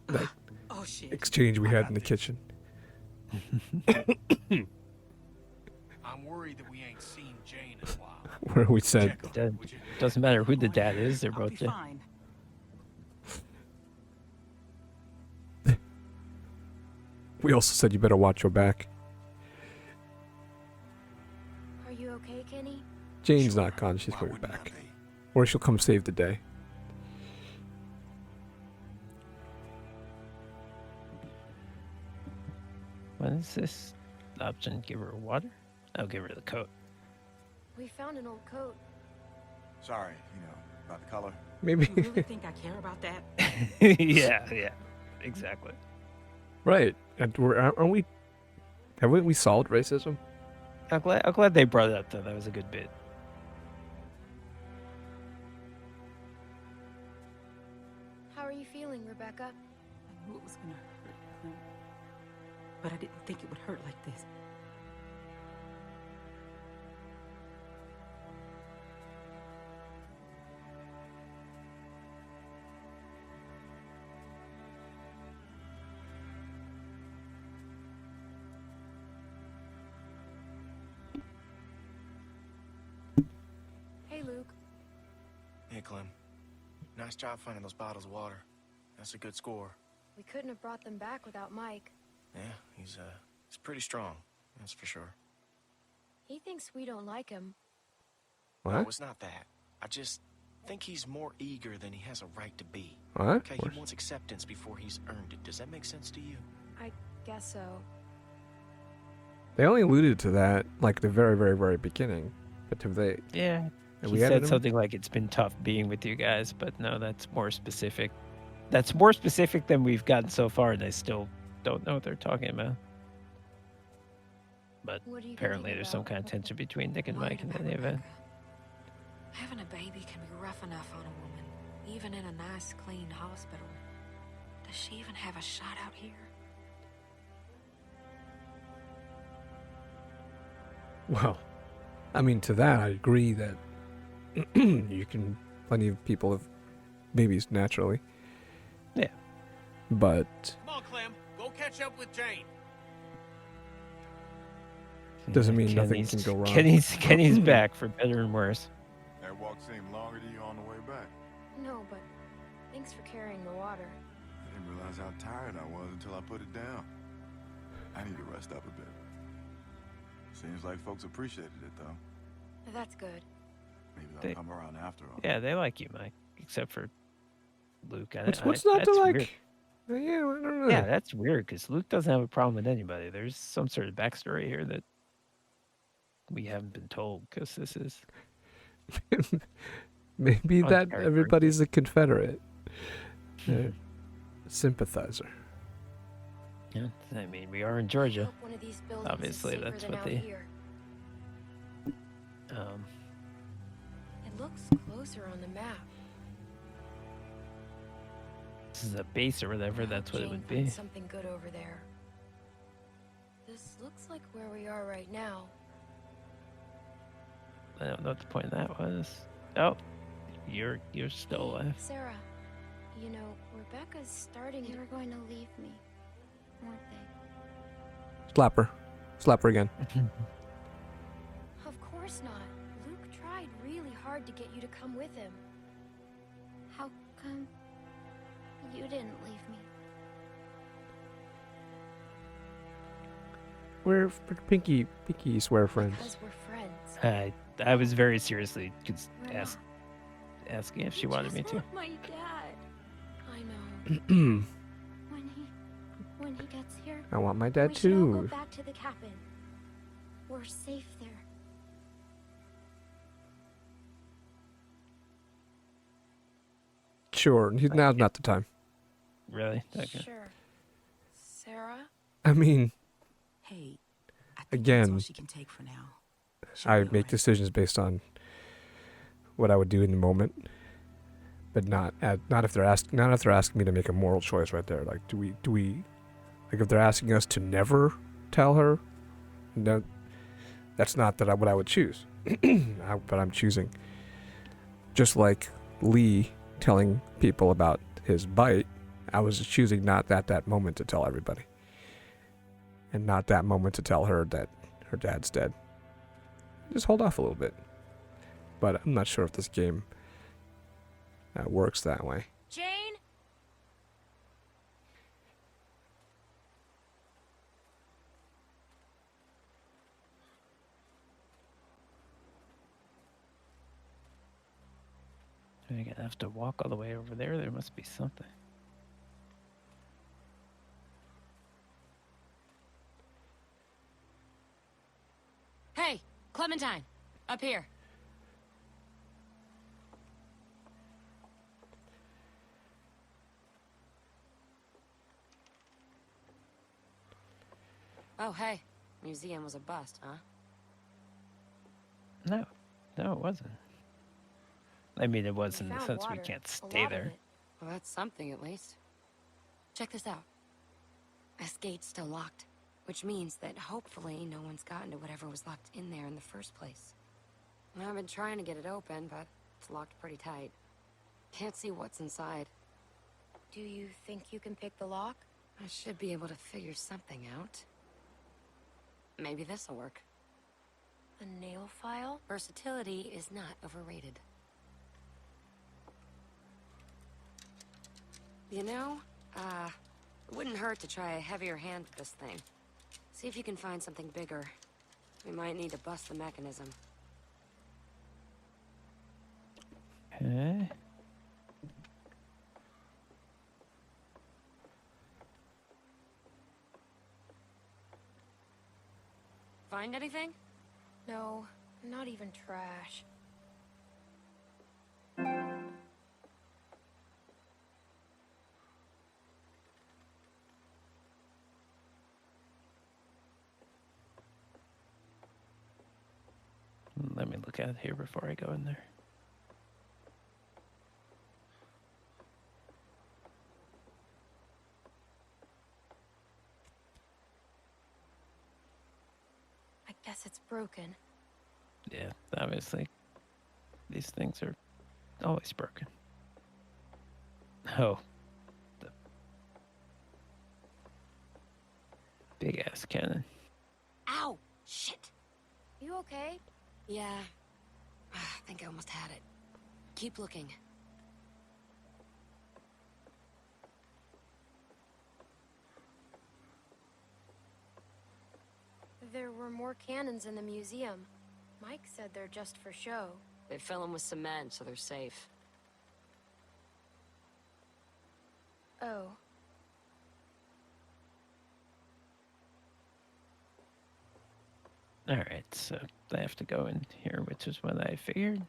[SPEAKER 4] Oh, shit.
[SPEAKER 1] exchange we had in the kitchen.
[SPEAKER 7] I'm worried that we ain't seen Jane in a while.
[SPEAKER 1] Where we said
[SPEAKER 7] Check on her,
[SPEAKER 2] Doesn't,
[SPEAKER 7] would you?
[SPEAKER 2] doesn't matter who the
[SPEAKER 4] Oh,
[SPEAKER 2] dad is, they're
[SPEAKER 4] I'll
[SPEAKER 2] both
[SPEAKER 4] be
[SPEAKER 2] dead.
[SPEAKER 4] fine.
[SPEAKER 1] we also said you better watch your back.
[SPEAKER 8] Are you okay, Kenny?
[SPEAKER 1] Jane's
[SPEAKER 10] Sure.
[SPEAKER 1] not gone, she's
[SPEAKER 10] Why
[SPEAKER 1] coming
[SPEAKER 10] wouldn't I
[SPEAKER 1] back.
[SPEAKER 10] be?
[SPEAKER 1] Or she'll come save the day.
[SPEAKER 2] What is this option? Give her water? I'll give her the coat.
[SPEAKER 8] We found an old coat.
[SPEAKER 10] Sorry, about the color.
[SPEAKER 1] Maybe
[SPEAKER 4] You really think I care about that?
[SPEAKER 2] yeah, exactly.
[SPEAKER 1] right. And aren't we haven't we solved racism?
[SPEAKER 2] I'm glad they brought it up though. That was a good bit.
[SPEAKER 8] How are you feeling, Rebecca?
[SPEAKER 4] I knew it was gonna hurt, Clem. But I didn't think it would hurt like this.
[SPEAKER 8] Hey, Luke.
[SPEAKER 3] Hey, Clem. Nice job finding those bottles of water. That's a good score.
[SPEAKER 8] We couldn't have brought them back without Mike.
[SPEAKER 3] Yeah, he's pretty strong, that's for sure.
[SPEAKER 8] He thinks we don't like him.
[SPEAKER 1] What?
[SPEAKER 3] No, it's not that. I just think he's more eager than he has a right to be.
[SPEAKER 1] What?
[SPEAKER 3] Okay, he wants acceptance before he's earned it. Does that make sense to you?
[SPEAKER 8] I guess so.
[SPEAKER 1] They only alluded to that like the very, very, very beginning. But have they?
[SPEAKER 2] Yeah.
[SPEAKER 1] Have
[SPEAKER 2] He
[SPEAKER 1] we added
[SPEAKER 2] said
[SPEAKER 1] them?
[SPEAKER 2] something like it's been tough being with you guys, but no, that's more specific. That's more specific than we've gotten so far, and I still don't know what they're talking about. But
[SPEAKER 8] What are you
[SPEAKER 2] apparently
[SPEAKER 8] thinking
[SPEAKER 2] there's some
[SPEAKER 8] about?
[SPEAKER 2] kind of tension between Nick and
[SPEAKER 9] I'm
[SPEAKER 2] Mike in
[SPEAKER 9] worried
[SPEAKER 2] any
[SPEAKER 9] about
[SPEAKER 2] event.
[SPEAKER 9] Rebecca. Having a baby can be rough enough on a woman, even in a nice, clean hospital. Does she even have a shot out here?
[SPEAKER 1] Well, I mean, to that I agree that you can. Plenty of people have babies naturally.
[SPEAKER 2] Yeah.
[SPEAKER 1] But
[SPEAKER 7] Come on, Clem. Go catch up with Jane.
[SPEAKER 1] doesn't mean nothing
[SPEAKER 2] Kenny's-
[SPEAKER 1] can go wrong.
[SPEAKER 2] Kenny's back for better and worse.
[SPEAKER 10] That walk seemed longer to you on the way back.
[SPEAKER 8] No, but thanks for carrying the water.
[SPEAKER 10] I didn't realize how tired I was until I put it down. I need to rest up a bit. Seems like folks appreciated it, though.
[SPEAKER 8] That's good.
[SPEAKER 10] Maybe
[SPEAKER 2] They-
[SPEAKER 10] they'll come around after all.
[SPEAKER 2] Yeah, they like you, Mike, except for Luke.
[SPEAKER 1] What's not to
[SPEAKER 2] that's
[SPEAKER 1] like?
[SPEAKER 2] weird.
[SPEAKER 1] Yeah, I don't know.
[SPEAKER 2] Yeah, that's weird because Luke doesn't have a problem with anybody. There's some sort of backstory here that we haven't been told because this is.
[SPEAKER 1] Maybe that
[SPEAKER 2] Uncharacteristic.
[SPEAKER 1] everybody's a Confederate. Sympathizer.
[SPEAKER 2] Yeah, I mean, we are in
[SPEAKER 8] I
[SPEAKER 2] Georgia.
[SPEAKER 8] hope one of these buildings
[SPEAKER 2] Obviously,
[SPEAKER 8] is safer
[SPEAKER 2] that's
[SPEAKER 8] than
[SPEAKER 2] what
[SPEAKER 8] out
[SPEAKER 2] they-
[SPEAKER 8] here. It looks closer on the map.
[SPEAKER 2] This is a base or whatever.
[SPEAKER 8] I hope
[SPEAKER 2] That's what it
[SPEAKER 8] Jane
[SPEAKER 2] would be.
[SPEAKER 8] finds something good over there. This looks like where we are right now.
[SPEAKER 2] I don't know what the point of that was. Oh, you're still
[SPEAKER 8] Hey,
[SPEAKER 2] alive.
[SPEAKER 8] Sarah, you know, Rebecca's starting
[SPEAKER 5] They
[SPEAKER 8] to...
[SPEAKER 5] were going to leave me, weren't they?
[SPEAKER 1] Slap her. Slap her again.
[SPEAKER 8] Of course not. Luke tried really hard to get you to come with him.
[SPEAKER 5] How come you didn't leave me?
[SPEAKER 1] We're pinky swear friends.
[SPEAKER 8] Because we're friends.
[SPEAKER 2] I was very seriously
[SPEAKER 5] We're not.
[SPEAKER 2] asking if she
[SPEAKER 8] You
[SPEAKER 2] wanted
[SPEAKER 8] just
[SPEAKER 2] me to.
[SPEAKER 8] want my dad. I know.
[SPEAKER 5] When he gets here,
[SPEAKER 1] I want my dad
[SPEAKER 5] we should all go
[SPEAKER 1] too.
[SPEAKER 5] back to the cabin. We're safe there.
[SPEAKER 1] Sure. Now's not the time.
[SPEAKER 2] Really? Okay.
[SPEAKER 8] Sure. Sarah?
[SPEAKER 1] I mean,
[SPEAKER 4] Hey, I think
[SPEAKER 1] Again,
[SPEAKER 4] that's all she can take for now. She'll
[SPEAKER 1] I
[SPEAKER 4] be
[SPEAKER 1] make
[SPEAKER 4] alright.
[SPEAKER 1] decisions based on what I would do in the moment, but not if they're asking me to make a moral choice right there. Like, do we like if they're asking us to never tell her? No, that's not what I would choose. But I'm choosing, just like Lee telling people about his bite. I was choosing not at that moment to tell everybody, and not that moment to tell her that her dad's dead. Just hold off a little bit. But I'm not sure if this game works that way.
[SPEAKER 8] Jane?
[SPEAKER 2] I'm gonna have to walk all the way over there. There must be something.
[SPEAKER 6] Hey, Clementine, up here. Oh, hey. Museum was a bust, huh?
[SPEAKER 2] No, it wasn't. I mean, it was in the
[SPEAKER 8] found
[SPEAKER 2] sense we
[SPEAKER 8] water,
[SPEAKER 2] can't
[SPEAKER 8] a
[SPEAKER 2] stay
[SPEAKER 8] lot of
[SPEAKER 2] there.
[SPEAKER 8] it.
[SPEAKER 6] Well, that's something at least. Check this out. This gate's still locked, which means that hopefully no one's gotten to whatever was locked in there in the first place. I've been trying to get it open, but it's locked pretty tight. Can't see what's inside.
[SPEAKER 8] Do you think you can pick the lock?
[SPEAKER 6] I should be able to figure something out. Maybe this'll work.
[SPEAKER 8] A nail file?
[SPEAKER 6] Versatility is not overrated. You know, It wouldn't hurt to try a heavier hand with this thing. See if you can find something bigger. We might need to bust the mechanism.
[SPEAKER 2] Okay.
[SPEAKER 6] Find anything?
[SPEAKER 8] No, not even trash.
[SPEAKER 2] Let me look at it here before I go in there.
[SPEAKER 8] I guess it's broken.
[SPEAKER 2] Yeah, obviously. These things are always broken. Oh. The big ass cannon.
[SPEAKER 6] Ow! Shit!
[SPEAKER 8] You okay?
[SPEAKER 6] Yeah. I think I almost had it. Keep looking.
[SPEAKER 8] There were more cannons in the museum. Mike said they're just for show.
[SPEAKER 6] They fill them with cement, so they're safe.
[SPEAKER 8] Oh.
[SPEAKER 2] Alright, so I have to go in here, which is what I figured.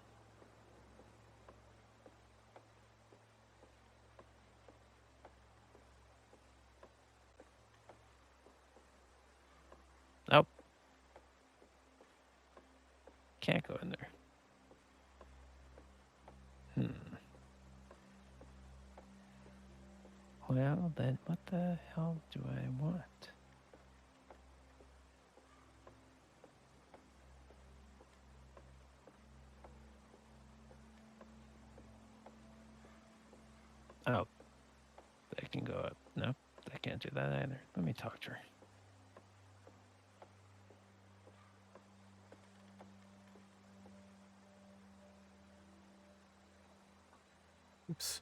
[SPEAKER 2] Oh. Can't go in there. Well, then what the hell do I want? Oh. That can go up. Nope, I can't do that either. Let me talk to her.
[SPEAKER 1] Oops.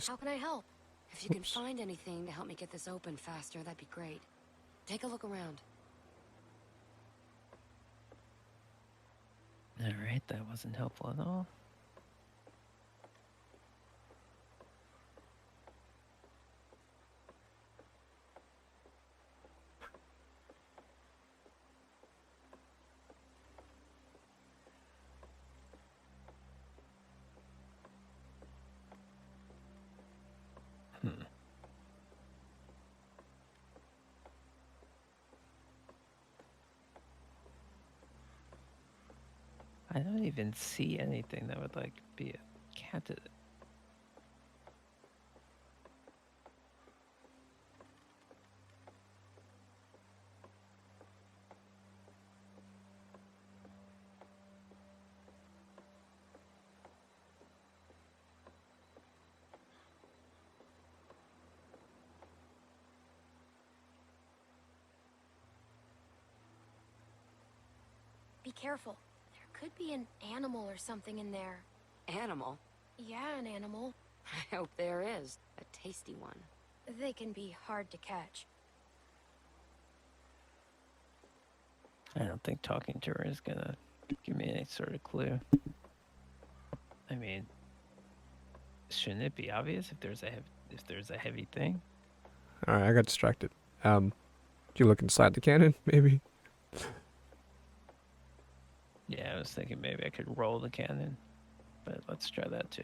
[SPEAKER 8] How can I help?
[SPEAKER 6] If you can find anything to help me get this open faster, that'd be great. Take a look around.
[SPEAKER 2] Alright, that wasn't helpful at all. I don't even see anything that would, like, be a candidate.
[SPEAKER 8] Be careful. There could be an animal or something in there.
[SPEAKER 6] Animal?
[SPEAKER 8] Yeah, an animal.
[SPEAKER 6] I hope there is. A tasty one.
[SPEAKER 8] They can be hard to catch.
[SPEAKER 2] I don't think talking to her is gonna give me any sort of clue. I mean, shouldn't it be obvious if there's a heavy thing?
[SPEAKER 1] Alright, I got distracted. Do you look inside the cannon, maybe?
[SPEAKER 2] Yeah, I was thinking maybe I could roll the cannon, but let's try that too.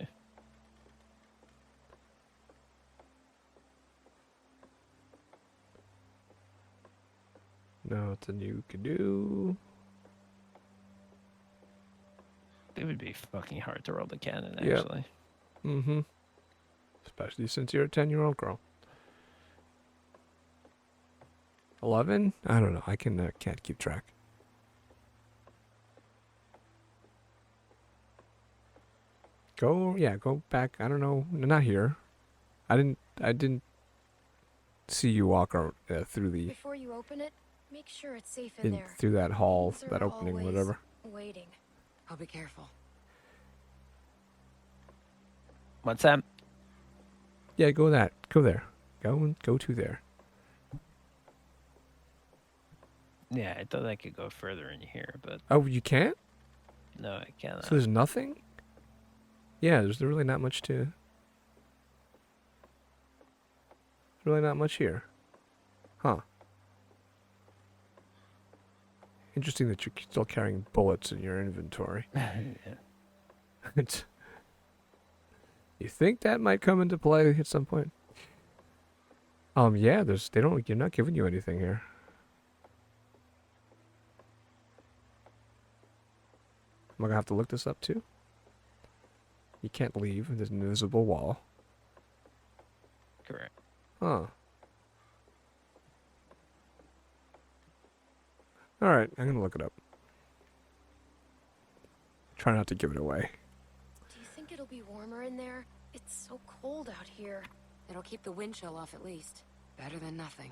[SPEAKER 1] Nothing you could do.
[SPEAKER 2] It would be fucking hard to roll the cannon,
[SPEAKER 1] Yep.
[SPEAKER 2] actually.
[SPEAKER 1] Mm-hmm. Especially since you're a 10-year-old girl. 11? I don't know. I can't keep track. Go back. I don't know. Not here. I didn't see you walk through the
[SPEAKER 8] Before you open it, make sure it's safe in there.
[SPEAKER 1] through that hall,
[SPEAKER 8] Things are
[SPEAKER 1] that opening,
[SPEAKER 8] always
[SPEAKER 1] whatever.
[SPEAKER 8] Waiting.
[SPEAKER 6] I'll be careful.
[SPEAKER 2] What's that?
[SPEAKER 1] Yeah, go that. Go there. Go to there.
[SPEAKER 2] Yeah, I thought I could go further in here, but
[SPEAKER 1] Oh, you can't?
[SPEAKER 2] no, I cannot.
[SPEAKER 1] So there's nothing? Yeah, there's really not much to... Really not much here. Huh. Interesting that you're still carrying bullets in your inventory.
[SPEAKER 2] Yeah.
[SPEAKER 1] It's... You think that might come into play at some point? Yeah, you're not giving you anything here. Am I gonna have to look this up too? You can't leave. There's an invisible wall.
[SPEAKER 2] Correct.
[SPEAKER 1] Huh. Alright, I'm gonna look it up. Try not to give it away.
[SPEAKER 6] Do you think it'll be warmer in there? It's so cold out here. It'll keep the wind chill off at least. Better than nothing.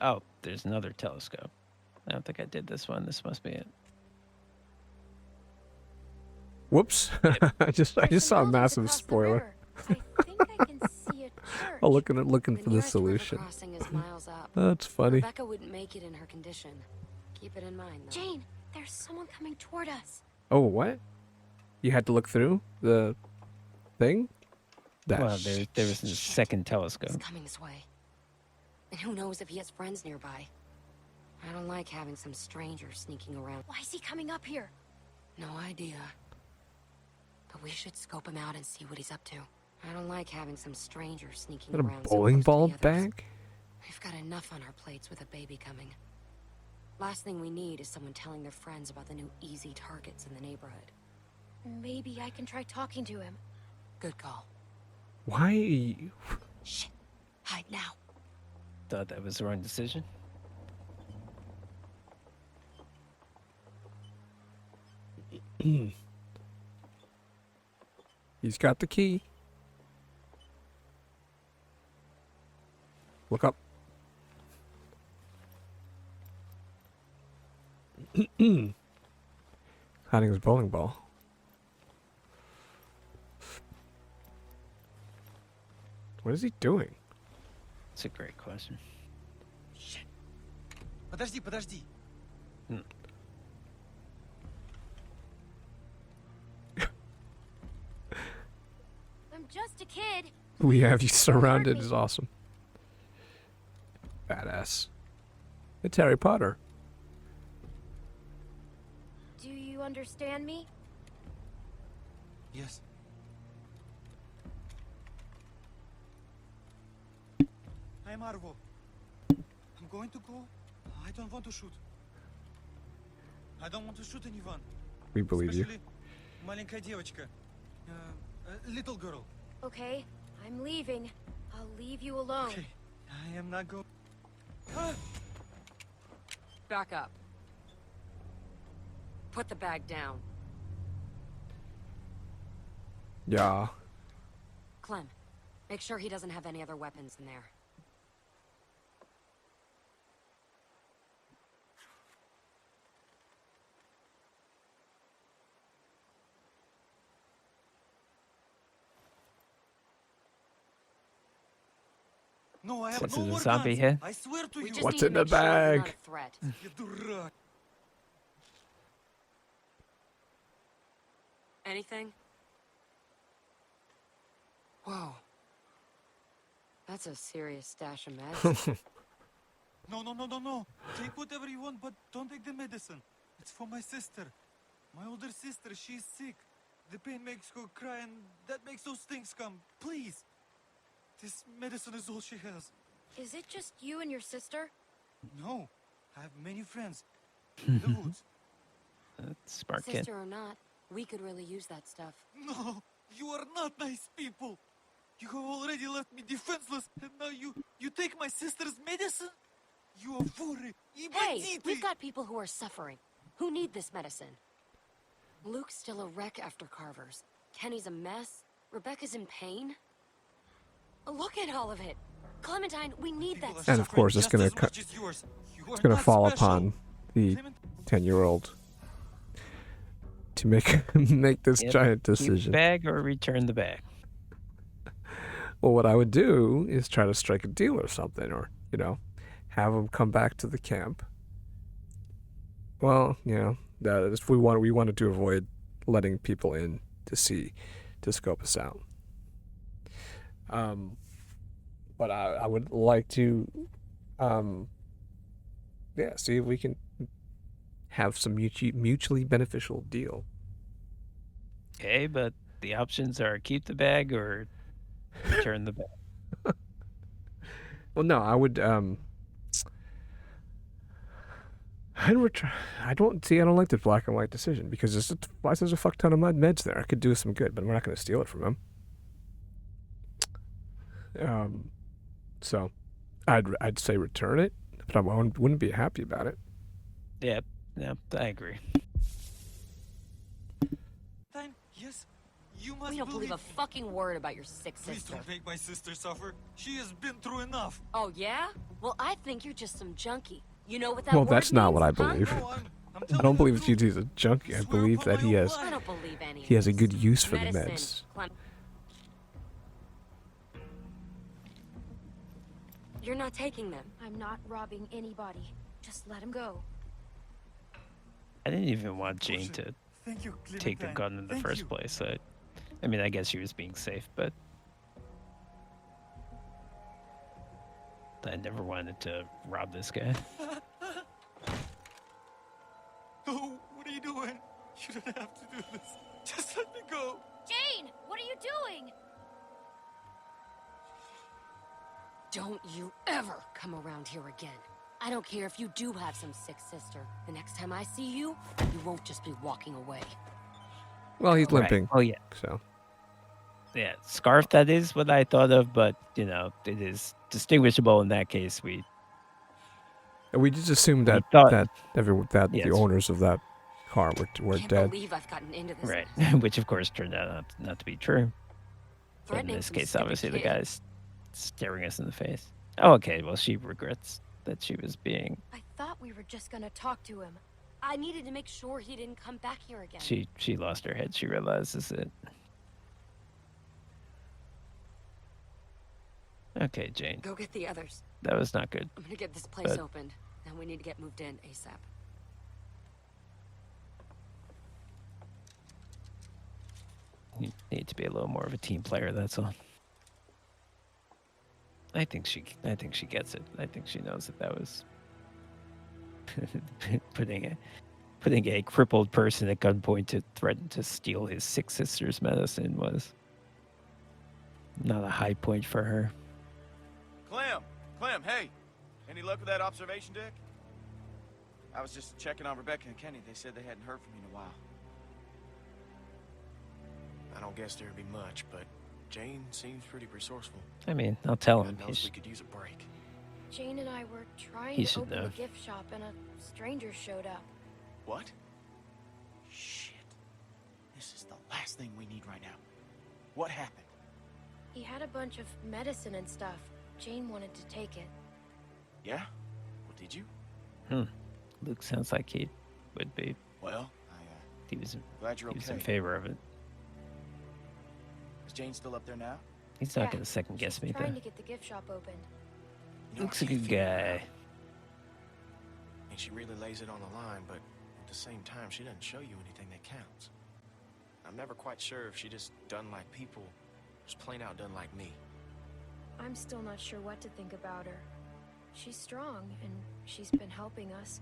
[SPEAKER 2] Oh, there's another telescope. I don't think I did this one. This must be it.
[SPEAKER 1] Whoops. I just saw a massive spoiler.
[SPEAKER 8] I think I can see a church.
[SPEAKER 1] Oh, looking for the
[SPEAKER 6] nearest river
[SPEAKER 1] solution.
[SPEAKER 6] crossing is miles up.
[SPEAKER 1] That's funny.
[SPEAKER 6] Rebecca wouldn't make it in her condition. Keep it in mind, though.
[SPEAKER 8] Jane, there's someone coming toward us.
[SPEAKER 1] Oh, what? You had to look through the thing?
[SPEAKER 2] Well, there was a second telescope.
[SPEAKER 6] He's coming this way. And who knows if he has friends nearby. I don't like having some stranger sneaking around.
[SPEAKER 8] Why is he coming up here?
[SPEAKER 6] No idea. But we should scope him out and see what he's up to. I don't like having some stranger sneaking
[SPEAKER 1] Is that
[SPEAKER 6] around.
[SPEAKER 1] a bowling
[SPEAKER 6] so
[SPEAKER 1] ball
[SPEAKER 6] close to the others.
[SPEAKER 1] bag?
[SPEAKER 6] We've got enough on our plates with a baby coming. Last thing we need is someone telling their friends about the new easy targets in the neighborhood.
[SPEAKER 8] Maybe I can try talking to him.
[SPEAKER 6] Good call.
[SPEAKER 1] Why?
[SPEAKER 6] Shit. Hide now.
[SPEAKER 2] Thought that was the wrong decision.
[SPEAKER 1] He's got the key. Look up. Hiding his bowling ball. What is he doing?
[SPEAKER 2] It's a great question.
[SPEAKER 3] Подожди.
[SPEAKER 8] I'm just a kid.
[SPEAKER 1] We have you
[SPEAKER 8] Don't hurt
[SPEAKER 1] surrounded
[SPEAKER 8] me.
[SPEAKER 1] is awesome. Badass. It's Harry Potter.
[SPEAKER 8] Do you understand me?
[SPEAKER 3] Yes. I'm Arvo. I'm going to go. I don't want to shoot. I don't want to shoot anyone.
[SPEAKER 1] We believe you.
[SPEAKER 3] Especially маленькая девочка. Little girl.
[SPEAKER 8] Okay, I'm leaving. I'll leave you alone.
[SPEAKER 3] Okay. I am not going.
[SPEAKER 6] Back up. Put the bag down.
[SPEAKER 1] Yeah.
[SPEAKER 6] Clem, make sure he doesn't have any other weapons in there.
[SPEAKER 3] No, I have
[SPEAKER 2] This
[SPEAKER 3] no
[SPEAKER 2] is a
[SPEAKER 3] more
[SPEAKER 2] zombie
[SPEAKER 3] guns.
[SPEAKER 2] here?
[SPEAKER 3] I swear to
[SPEAKER 6] We
[SPEAKER 3] you.
[SPEAKER 6] just
[SPEAKER 1] What's
[SPEAKER 6] need
[SPEAKER 1] in
[SPEAKER 6] to
[SPEAKER 1] the
[SPEAKER 6] make sure we're not
[SPEAKER 1] bag?
[SPEAKER 6] a threat.
[SPEAKER 3] You дурак.
[SPEAKER 6] Anything? Whoa. That's a serious stash of meds.
[SPEAKER 3] No. Take whatever you want, but don't take the medicine. It's for my sister. My older sister, she's sick. The pain makes her cry and that makes those things come. Please. This medicine is all she has.
[SPEAKER 8] Is it just you and your sister?
[SPEAKER 3] No. I have many friends. In the woods.
[SPEAKER 2] Smart kid.
[SPEAKER 6] Sister or not, we could really use that stuff.
[SPEAKER 3] No, you are not nice people. You have already left me defenseless, and now you take my sister's medicine? You are furry.
[SPEAKER 6] Hey, we've got people who are suffering, who need this medicine. Luke's still a wreck after Carver's. Kenny's a mess. Rebecca's in pain. A look at all of it. Clementine, we need that
[SPEAKER 1] And
[SPEAKER 6] stuff.
[SPEAKER 1] of course, it's gonna fall upon the 10-year-old to make this
[SPEAKER 2] Yep.
[SPEAKER 1] giant
[SPEAKER 2] Keep the
[SPEAKER 1] decision.
[SPEAKER 2] bag or return the bag.
[SPEAKER 1] Well, what I would do is try to strike a deal or something, or have them come back to the camp. Well, that is, we wanted to avoid letting people in to scope us out. But I would like to, see if we can have some mutually beneficial deal.
[SPEAKER 2] Okay, but the options are keep the bag or return the bag.
[SPEAKER 1] Well, no, I would. I don't like the black and white decision because there's a fuck ton of meds there. I could do some good, but we're not going to steal it from him. So, I'd say return it, but I wouldn't be happy about it.
[SPEAKER 2] Yep, I agree.
[SPEAKER 11] Then, yes, you must
[SPEAKER 6] We don't believe a fucking word about your sick
[SPEAKER 11] Please
[SPEAKER 6] sister.
[SPEAKER 11] don't make my sister suffer. She has been through enough.
[SPEAKER 6] Oh, yeah? Well, I think you're just some junkie. You know what that
[SPEAKER 1] Well,
[SPEAKER 6] word
[SPEAKER 1] that's not
[SPEAKER 6] means,
[SPEAKER 1] what I
[SPEAKER 6] huh?
[SPEAKER 1] believe.
[SPEAKER 11] No, I'm
[SPEAKER 1] I don't believe he's a junkie. I believe that he has
[SPEAKER 6] I don't believe any
[SPEAKER 1] he has a
[SPEAKER 6] of
[SPEAKER 1] good
[SPEAKER 6] this.
[SPEAKER 1] use for the
[SPEAKER 6] Medicine,
[SPEAKER 1] meds.
[SPEAKER 6] Clem- You're not taking them.
[SPEAKER 8] I'm not robbing anybody. Just let him go.
[SPEAKER 2] I didn't even want Jane to
[SPEAKER 11] Thank you,
[SPEAKER 2] take the
[SPEAKER 11] Clementine.
[SPEAKER 2] gun in the
[SPEAKER 11] Thank
[SPEAKER 2] first
[SPEAKER 11] you.
[SPEAKER 2] place. I mean, I guess she was being safe, but I never wanted to rob this guy.
[SPEAKER 11] No, what are you doing? You don't have to do this. Just let me go.
[SPEAKER 8] Jane, what are you doing?
[SPEAKER 6] Don't you ever come around here again. I don't care if you do have some sick sister. The next time I see you, you won't just be walking away.
[SPEAKER 1] Well, he's
[SPEAKER 2] Right.
[SPEAKER 1] limping.
[SPEAKER 2] Oh, yeah.
[SPEAKER 1] So
[SPEAKER 2] Yeah, scarf, that is what I thought of, but, it is distinguishable in that case. We
[SPEAKER 1] just assumed that
[SPEAKER 2] thought-
[SPEAKER 1] the
[SPEAKER 2] Yes.
[SPEAKER 1] owners of that car were
[SPEAKER 6] Can't
[SPEAKER 1] dead.
[SPEAKER 6] believe I've gotten into this.
[SPEAKER 2] Right, which of course turned out not to be true. In
[SPEAKER 6] Threatening
[SPEAKER 2] this
[SPEAKER 6] some
[SPEAKER 2] case,
[SPEAKER 6] stupid
[SPEAKER 2] obviously, the
[SPEAKER 6] kid.
[SPEAKER 2] guy's staring us in the face. Oh, okay, well, she regrets that she was being...
[SPEAKER 8] I thought we were just gonna talk to him.
[SPEAKER 6] I needed to make sure he didn't come back here again.
[SPEAKER 2] She lost her head. She realizes it. Okay, Jane.
[SPEAKER 6] Go get the others.
[SPEAKER 2] That was not good.
[SPEAKER 6] I'm gonna get this place
[SPEAKER 2] But-
[SPEAKER 6] opened. Then we need to get moved in ASAP.
[SPEAKER 2] You need to be a little more of a team player, that's all. I think she gets it. I think she knows that was putting a crippled person at gunpoint to threaten to steal his sick sister's medicine was not a high point for her.
[SPEAKER 3] Clem, hey. Any luck with that observation deck? I was just checking on Rebecca and Kenny. They said they hadn't heard from you in a while. I don't guess there'd be much, but Jane seems pretty resourceful.
[SPEAKER 2] I mean, I'll tell him.
[SPEAKER 3] God knows we could use a break.
[SPEAKER 8] Jane and I were trying
[SPEAKER 2] He
[SPEAKER 8] to
[SPEAKER 2] should
[SPEAKER 8] open
[SPEAKER 2] know.
[SPEAKER 8] the gift shop and a stranger showed up.
[SPEAKER 3] What? Shit. This is the last thing we need right now. What happened?
[SPEAKER 8] He had a bunch of medicine and stuff. Jane wanted to take it.
[SPEAKER 3] Yeah? Well, did you?
[SPEAKER 2] Luke sounds like he would be.
[SPEAKER 3] Well,
[SPEAKER 2] He was
[SPEAKER 3] glad you're
[SPEAKER 2] he was
[SPEAKER 3] okay.
[SPEAKER 2] in favor of it.
[SPEAKER 3] Is Jane still up there now?
[SPEAKER 2] He's not
[SPEAKER 8] Yeah,
[SPEAKER 2] going to second guess
[SPEAKER 8] she's
[SPEAKER 2] me,
[SPEAKER 8] trying
[SPEAKER 2] though.
[SPEAKER 8] to get the gift shop opened.
[SPEAKER 3] You know,
[SPEAKER 2] Luke's a
[SPEAKER 3] I can't
[SPEAKER 2] good
[SPEAKER 3] figure it out.
[SPEAKER 2] guy.
[SPEAKER 3] And she really lays it on the line, but at the same time, she doesn't show you anything that counts. I'm never quite sure if she just done like people, or just plain out done like me.
[SPEAKER 8] I'm still not sure what to think about her. She's strong and she's been helping us,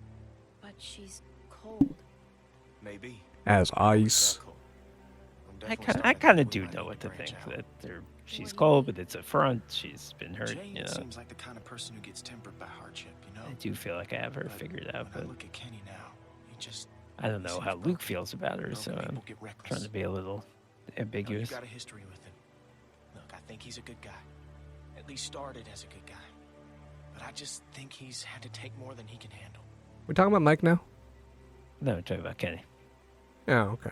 [SPEAKER 8] but she's cold.
[SPEAKER 3] Maybe.
[SPEAKER 1] As ice.
[SPEAKER 2] I kind of do know what to think. That she's cold, but it's a front. She's been hurt.
[SPEAKER 3] Jane seems like the kind of person who gets tempered by hardship, you know?
[SPEAKER 2] I do feel like I have her figured out,
[SPEAKER 3] When I
[SPEAKER 2] but
[SPEAKER 3] look at Kenny now, he just...
[SPEAKER 2] I don't know how Luke feels about her, so
[SPEAKER 3] Broken
[SPEAKER 2] I'm
[SPEAKER 3] people get reckless.
[SPEAKER 2] trying to be a little
[SPEAKER 3] You
[SPEAKER 2] ambiguous.
[SPEAKER 3] got a history with him. Look, I think he's a good guy. At least started as a good guy. But I just think he's had to take more than he can handle.
[SPEAKER 1] We're talking about Mike now?
[SPEAKER 2] No, we're talking about Kenny.
[SPEAKER 1] Yeah, okay.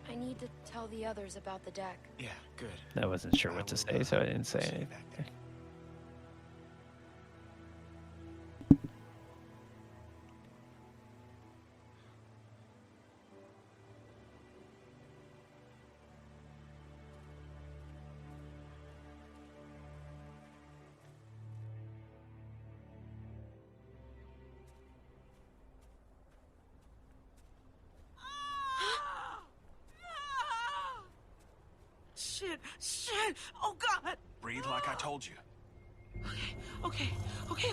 [SPEAKER 8] I need to tell the others about the deck.
[SPEAKER 3] Yeah, good.
[SPEAKER 2] I wasn't sure what to say, so I didn't say anything.
[SPEAKER 4] Shit! Oh God!
[SPEAKER 3] Breathe like I told you.
[SPEAKER 4] Okay.
[SPEAKER 1] Okay.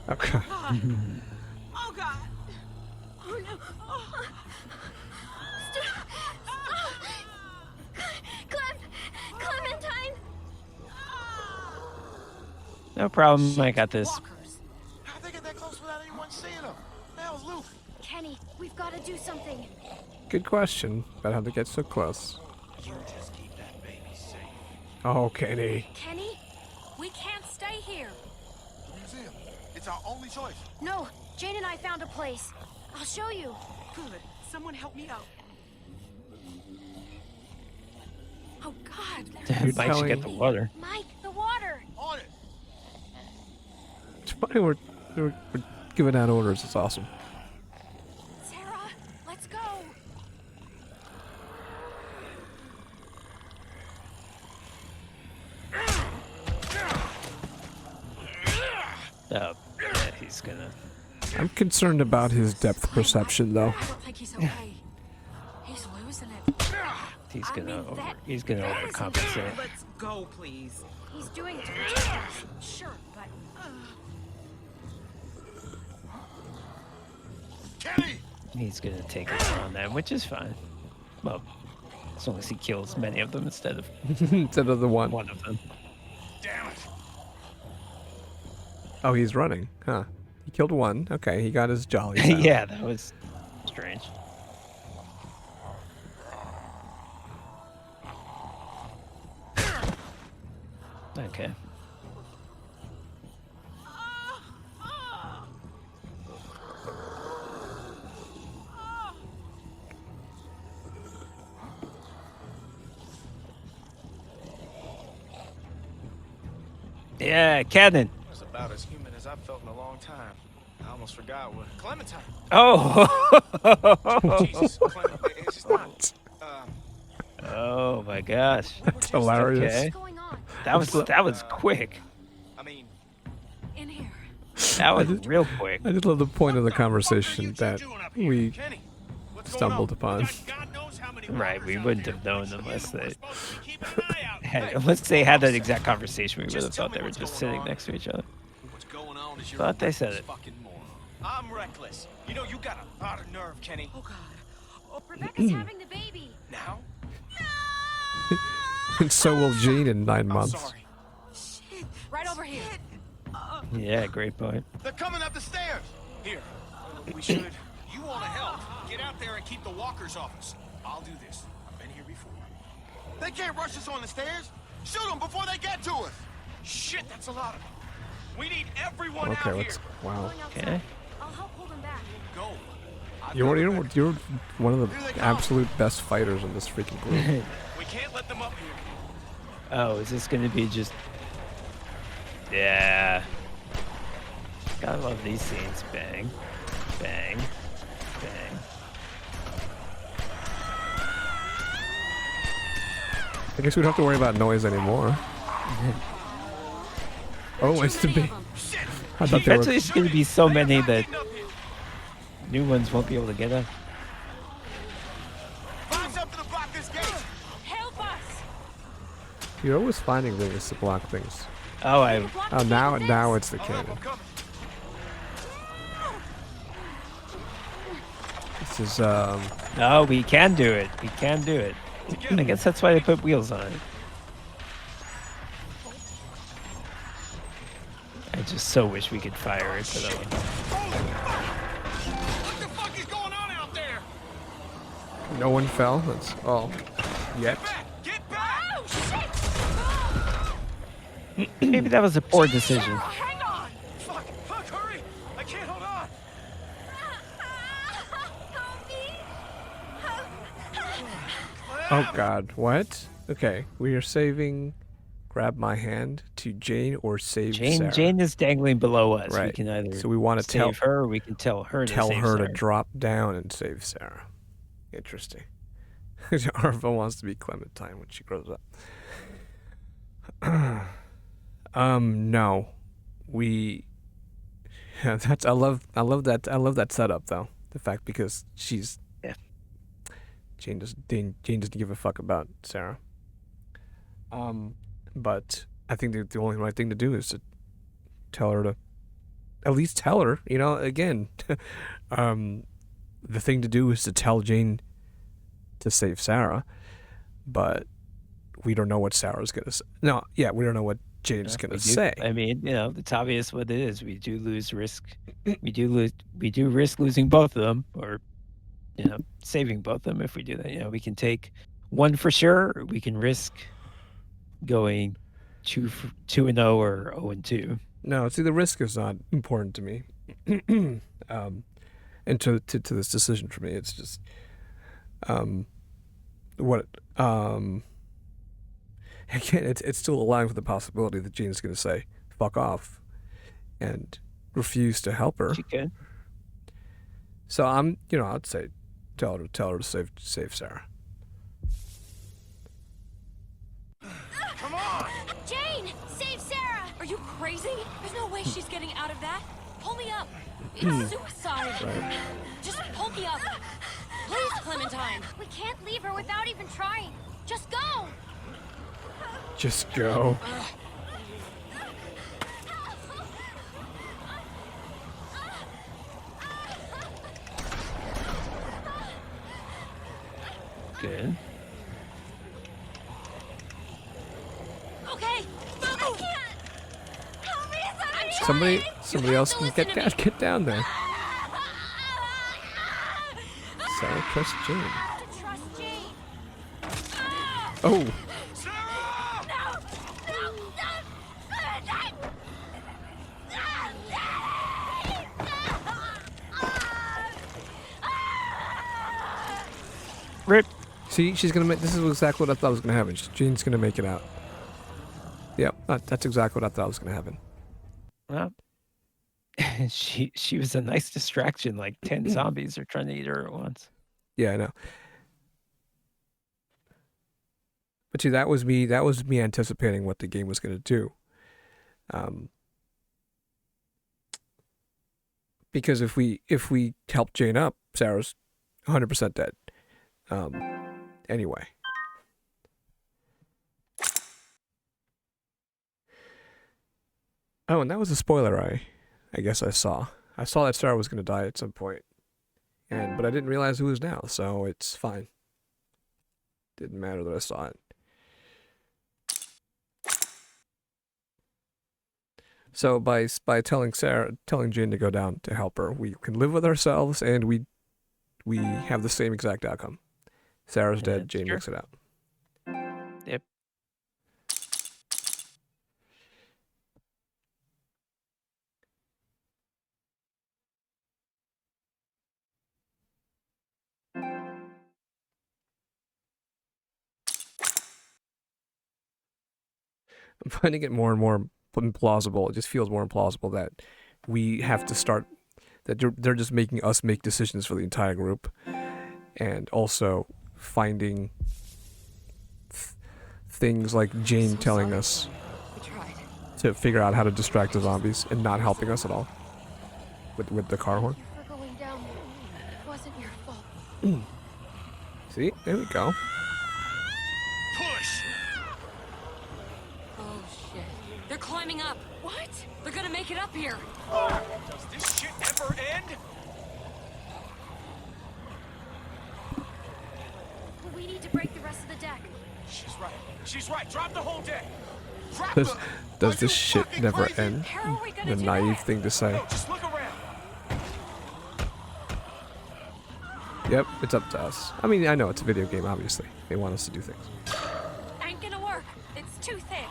[SPEAKER 4] Oh God!
[SPEAKER 8] Oh no! Oh. Clementine!
[SPEAKER 2] No problem. I got this.
[SPEAKER 3] How'd they get that close without anyone seeing them? The hell's Luke?
[SPEAKER 8] Kenny, we've got to do something.
[SPEAKER 1] Good question about how to get so close.
[SPEAKER 3] You just keep that baby safe.
[SPEAKER 1] Oh, Kenny.
[SPEAKER 8] Kenny, we can't stay here.
[SPEAKER 10] The museum. It's our only choice.
[SPEAKER 8] No, Jane and I found a place. I'll show you.
[SPEAKER 4] Good. Someone help me out.
[SPEAKER 9] Oh, God.
[SPEAKER 1] You're
[SPEAKER 2] Mike should get the water.
[SPEAKER 8] Mike, the water.
[SPEAKER 10] On it.
[SPEAKER 1] It's funny we're giving out orders. It's awesome.
[SPEAKER 8] Sarah, let's go.
[SPEAKER 2] Oh, yeah, he's gonna.
[SPEAKER 1] I'm concerned about his depth perception, though.
[SPEAKER 9] I don't think he's okay. He's losing it.
[SPEAKER 2] He's gonna overcompensate.
[SPEAKER 4] Let's go, please.
[SPEAKER 8] He's doing it to protect us. Sure, but
[SPEAKER 10] Kenny!
[SPEAKER 2] He's gonna take it on them, which is fine. Well, as long as he kills many of them instead of
[SPEAKER 1] Instead of the one.
[SPEAKER 2] one of them.
[SPEAKER 3] Damn it.
[SPEAKER 1] Oh, he's running, huh? He killed one. Okay, he got his jollies out.
[SPEAKER 2] Yeah, that was strange. Okay. Yeah, cannon.
[SPEAKER 3] It was about as human as I've felt in a long time. I almost forgot what. Clementine!
[SPEAKER 2] Oh!
[SPEAKER 3] Jesus, Clementine. It's just not.
[SPEAKER 2] Oh my gosh.
[SPEAKER 1] That's hilarious.
[SPEAKER 2] Okay.
[SPEAKER 8] what's going on?
[SPEAKER 2] That was quick.
[SPEAKER 3] I mean,
[SPEAKER 8] In here.
[SPEAKER 2] That was real quick.
[SPEAKER 1] I just love the point of the
[SPEAKER 7] What the fuck are
[SPEAKER 1] conversation
[SPEAKER 7] you two
[SPEAKER 1] that
[SPEAKER 7] doing up here?
[SPEAKER 1] we
[SPEAKER 3] Kenny, what's
[SPEAKER 1] stumbled
[SPEAKER 3] going on?
[SPEAKER 1] upon.
[SPEAKER 7] God knows how many
[SPEAKER 2] Right, we
[SPEAKER 7] walkers out
[SPEAKER 2] wouldn't
[SPEAKER 7] there.
[SPEAKER 2] have known
[SPEAKER 7] You
[SPEAKER 2] unless
[SPEAKER 7] were
[SPEAKER 2] they
[SPEAKER 7] supposed to be keeping an eye out.
[SPEAKER 2] had, unless they had that exact conversation. We would
[SPEAKER 3] Just
[SPEAKER 2] have
[SPEAKER 3] tell
[SPEAKER 2] thought
[SPEAKER 3] me
[SPEAKER 2] they were
[SPEAKER 3] what's
[SPEAKER 2] just
[SPEAKER 3] going
[SPEAKER 2] sitting
[SPEAKER 3] on.
[SPEAKER 2] next to each other.
[SPEAKER 3] What's going on is you're
[SPEAKER 2] Thought
[SPEAKER 3] a
[SPEAKER 2] they said
[SPEAKER 3] reckless
[SPEAKER 2] it.
[SPEAKER 3] fucking moron. I'm reckless. You know, you got a lot of nerve, Kenny.
[SPEAKER 4] Oh God.
[SPEAKER 8] Rebecca's having the baby.
[SPEAKER 3] Now?
[SPEAKER 1] And so will Jean in 9
[SPEAKER 3] I'm
[SPEAKER 1] months.
[SPEAKER 3] sorry.
[SPEAKER 9] Right over here.
[SPEAKER 2] Yeah, great point.
[SPEAKER 3] They're coming up the stairs. Here. We should. You want to help? Get out there and keep the walkers off us. I'll do this. I've been here before.
[SPEAKER 10] They can't rush us on the stairs. Shoot them before they get to us.
[SPEAKER 3] Shit, that's a lot of them. We need everyone
[SPEAKER 1] Okay,
[SPEAKER 3] out
[SPEAKER 1] let's.
[SPEAKER 3] here.
[SPEAKER 1] Wow.
[SPEAKER 8] Going outside.
[SPEAKER 2] Okay.
[SPEAKER 8] I'll help hold him back.
[SPEAKER 3] Go.
[SPEAKER 1] You're one of the absolute best fighters in this freaking group.
[SPEAKER 3] We can't let them up here.
[SPEAKER 2] Oh, is this gonna be just? Yeah. Gotta love these scenes. Bang, bang, bang.
[SPEAKER 1] I guess we don't have to worry about noise anymore. Oh, it's the big. I thought they
[SPEAKER 2] Eventually,
[SPEAKER 1] were.
[SPEAKER 2] there's gonna be so many that new ones won't be able to get up.
[SPEAKER 10] Find something to block this gate.
[SPEAKER 8] Help us!
[SPEAKER 1] You're always finding ways to block things.
[SPEAKER 2] Oh, I.
[SPEAKER 8] Block
[SPEAKER 1] Oh,
[SPEAKER 8] the
[SPEAKER 1] now
[SPEAKER 8] gate with
[SPEAKER 1] now
[SPEAKER 8] this.
[SPEAKER 1] it's the
[SPEAKER 3] Hold up,
[SPEAKER 1] cannon.
[SPEAKER 3] I'm coming.
[SPEAKER 1] This is
[SPEAKER 2] Oh, we can do it. We can do it. I guess that's why they put wheels on it. I just so wish we could fire it to the one.
[SPEAKER 7] What the fuck is going on out there?
[SPEAKER 1] no one fell. That's all. Yet.
[SPEAKER 3] Get back!
[SPEAKER 8] Oh, shit!
[SPEAKER 2] Maybe that was a poor decision.
[SPEAKER 8] Hang on!
[SPEAKER 3] Fuck, hurry! I can't hold on.
[SPEAKER 8] Help me!
[SPEAKER 1] Oh God, what? Okay, we are saving. Grab my hand to Jane or save Sarah.
[SPEAKER 2] Jane is dangling below us.
[SPEAKER 1] Right.
[SPEAKER 2] We can either
[SPEAKER 1] So we want to
[SPEAKER 2] save her, or we can tell her to save
[SPEAKER 1] her
[SPEAKER 2] Sarah.
[SPEAKER 1] to drop down and save Sarah. Interesting. Arva wants to be Clementine when she grows up. No, we. That's I love that setup though. The fact because she's.
[SPEAKER 2] Yeah.
[SPEAKER 1] Jane doesn't give a fuck about Sarah. But I think the only right thing to do is to tell her to. At least tell her, again. The thing to do is to tell Jane to save Sarah, but we don't know what Sarah's gonna say. No, yeah, we don't know what Jane's gonna say.
[SPEAKER 2] I mean, it's obvious what it is. We do lose risk. We do risk losing both of them, or saving both of them if we do that. We can take one for sure. Or we can risk going 2-0 or 0-2.
[SPEAKER 1] No, see, the risk is not important to me. And to this decision for me, it's just again, it's still allowing for the possibility that Jane's going to say "fuck off" and refuse to help her.
[SPEAKER 2] She could.
[SPEAKER 1] So I'd say tell her to save Sarah.
[SPEAKER 3] Come on!
[SPEAKER 8] Jane, save Sarah!
[SPEAKER 6] Are you crazy? There's no way she's getting out of that. Pull me up. It's suicide.
[SPEAKER 1] Right.
[SPEAKER 6] Just pull me up. Please, Clementine.
[SPEAKER 8] We can't leave her without even trying. Just go!
[SPEAKER 1] Just go.
[SPEAKER 2] Good.
[SPEAKER 6] Okay.
[SPEAKER 8] I can't! Help me,
[SPEAKER 1] Somebody else can get down there. Sarah, trust Jane.
[SPEAKER 8] Trust Jane.
[SPEAKER 1] Oh.
[SPEAKER 2] Rip.
[SPEAKER 1] See, she's gonna make. This is exactly what I thought was gonna happen. Jane's gonna make it out. Yep, that's exactly what I thought was gonna happen.
[SPEAKER 2] Well, she was a nice distraction. Like 10 zombies are trying to eat her at once.
[SPEAKER 1] Yeah, I know. But see, that was me anticipating what the game was gonna do. Because if we help Jane up, Sarah's 100% dead. Anyway. Oh, and that was a spoiler I guess I saw. I saw that Sarah was going to die at some point. But I didn't realize who was now, so it's fine. Didn't matter that I saw it. So by telling Jane to go down to help her, we can live with ourselves and we have the same exact outcome. Sarah's dead, Jane makes it out.
[SPEAKER 2] Yep.
[SPEAKER 1] I'm finding it more and more implausible. It just feels more implausible that we have to start, that they're just making us make decisions for the entire group, and also finding things like Jane telling us to figure out how to distract the zombies and not helping us at all with the car horn.
[SPEAKER 8] For going down there. It wasn't your fault.
[SPEAKER 1] See, there we go.
[SPEAKER 7] Push!
[SPEAKER 6] Oh, shit. They're climbing up. What? They're gonna make it up here.
[SPEAKER 3] Does this shit ever end?
[SPEAKER 8] We need to break the rest of the deck.
[SPEAKER 3] She's right. She's right. Drop the whole deck. Drop
[SPEAKER 1] Does this shit never end?
[SPEAKER 6] How are we gonna
[SPEAKER 1] The
[SPEAKER 6] do
[SPEAKER 1] naive
[SPEAKER 6] that?
[SPEAKER 1] thing to say.
[SPEAKER 3] No, just look around.
[SPEAKER 1] Yep, it's up to us. I mean, I know it's a video game, obviously. They want us to do things.
[SPEAKER 6] Ain't gonna work. It's too thick.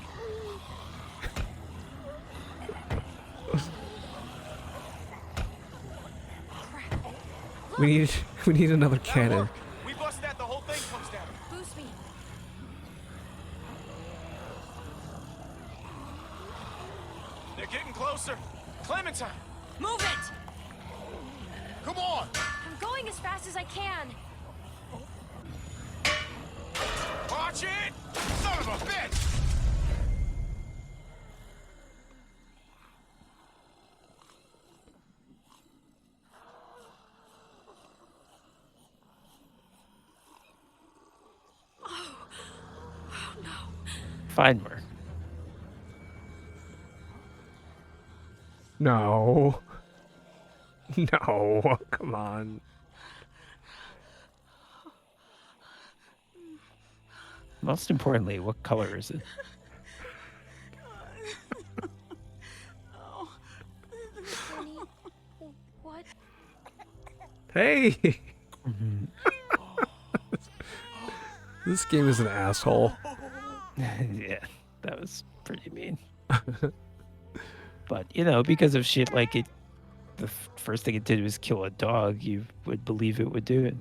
[SPEAKER 1] We need another cannon.
[SPEAKER 3] We bust that, the whole thing comes down.
[SPEAKER 8] Boost me.
[SPEAKER 3] They're getting closer. Clementine!
[SPEAKER 5] Move it!
[SPEAKER 3] Come on!
[SPEAKER 8] I'm going as fast as I can.
[SPEAKER 3] Watch it! Son of a bitch!
[SPEAKER 2] Fine work.
[SPEAKER 1] No. No. Come on.
[SPEAKER 2] Most importantly, what color is it?
[SPEAKER 8] Honey, what?
[SPEAKER 1] Hey!
[SPEAKER 2] Mm-hmm.
[SPEAKER 1] This game is an asshole.
[SPEAKER 2] Yeah, that was pretty mean. But, you know, because of shit like it, the first thing it did was kill a dog, you would believe it would do it.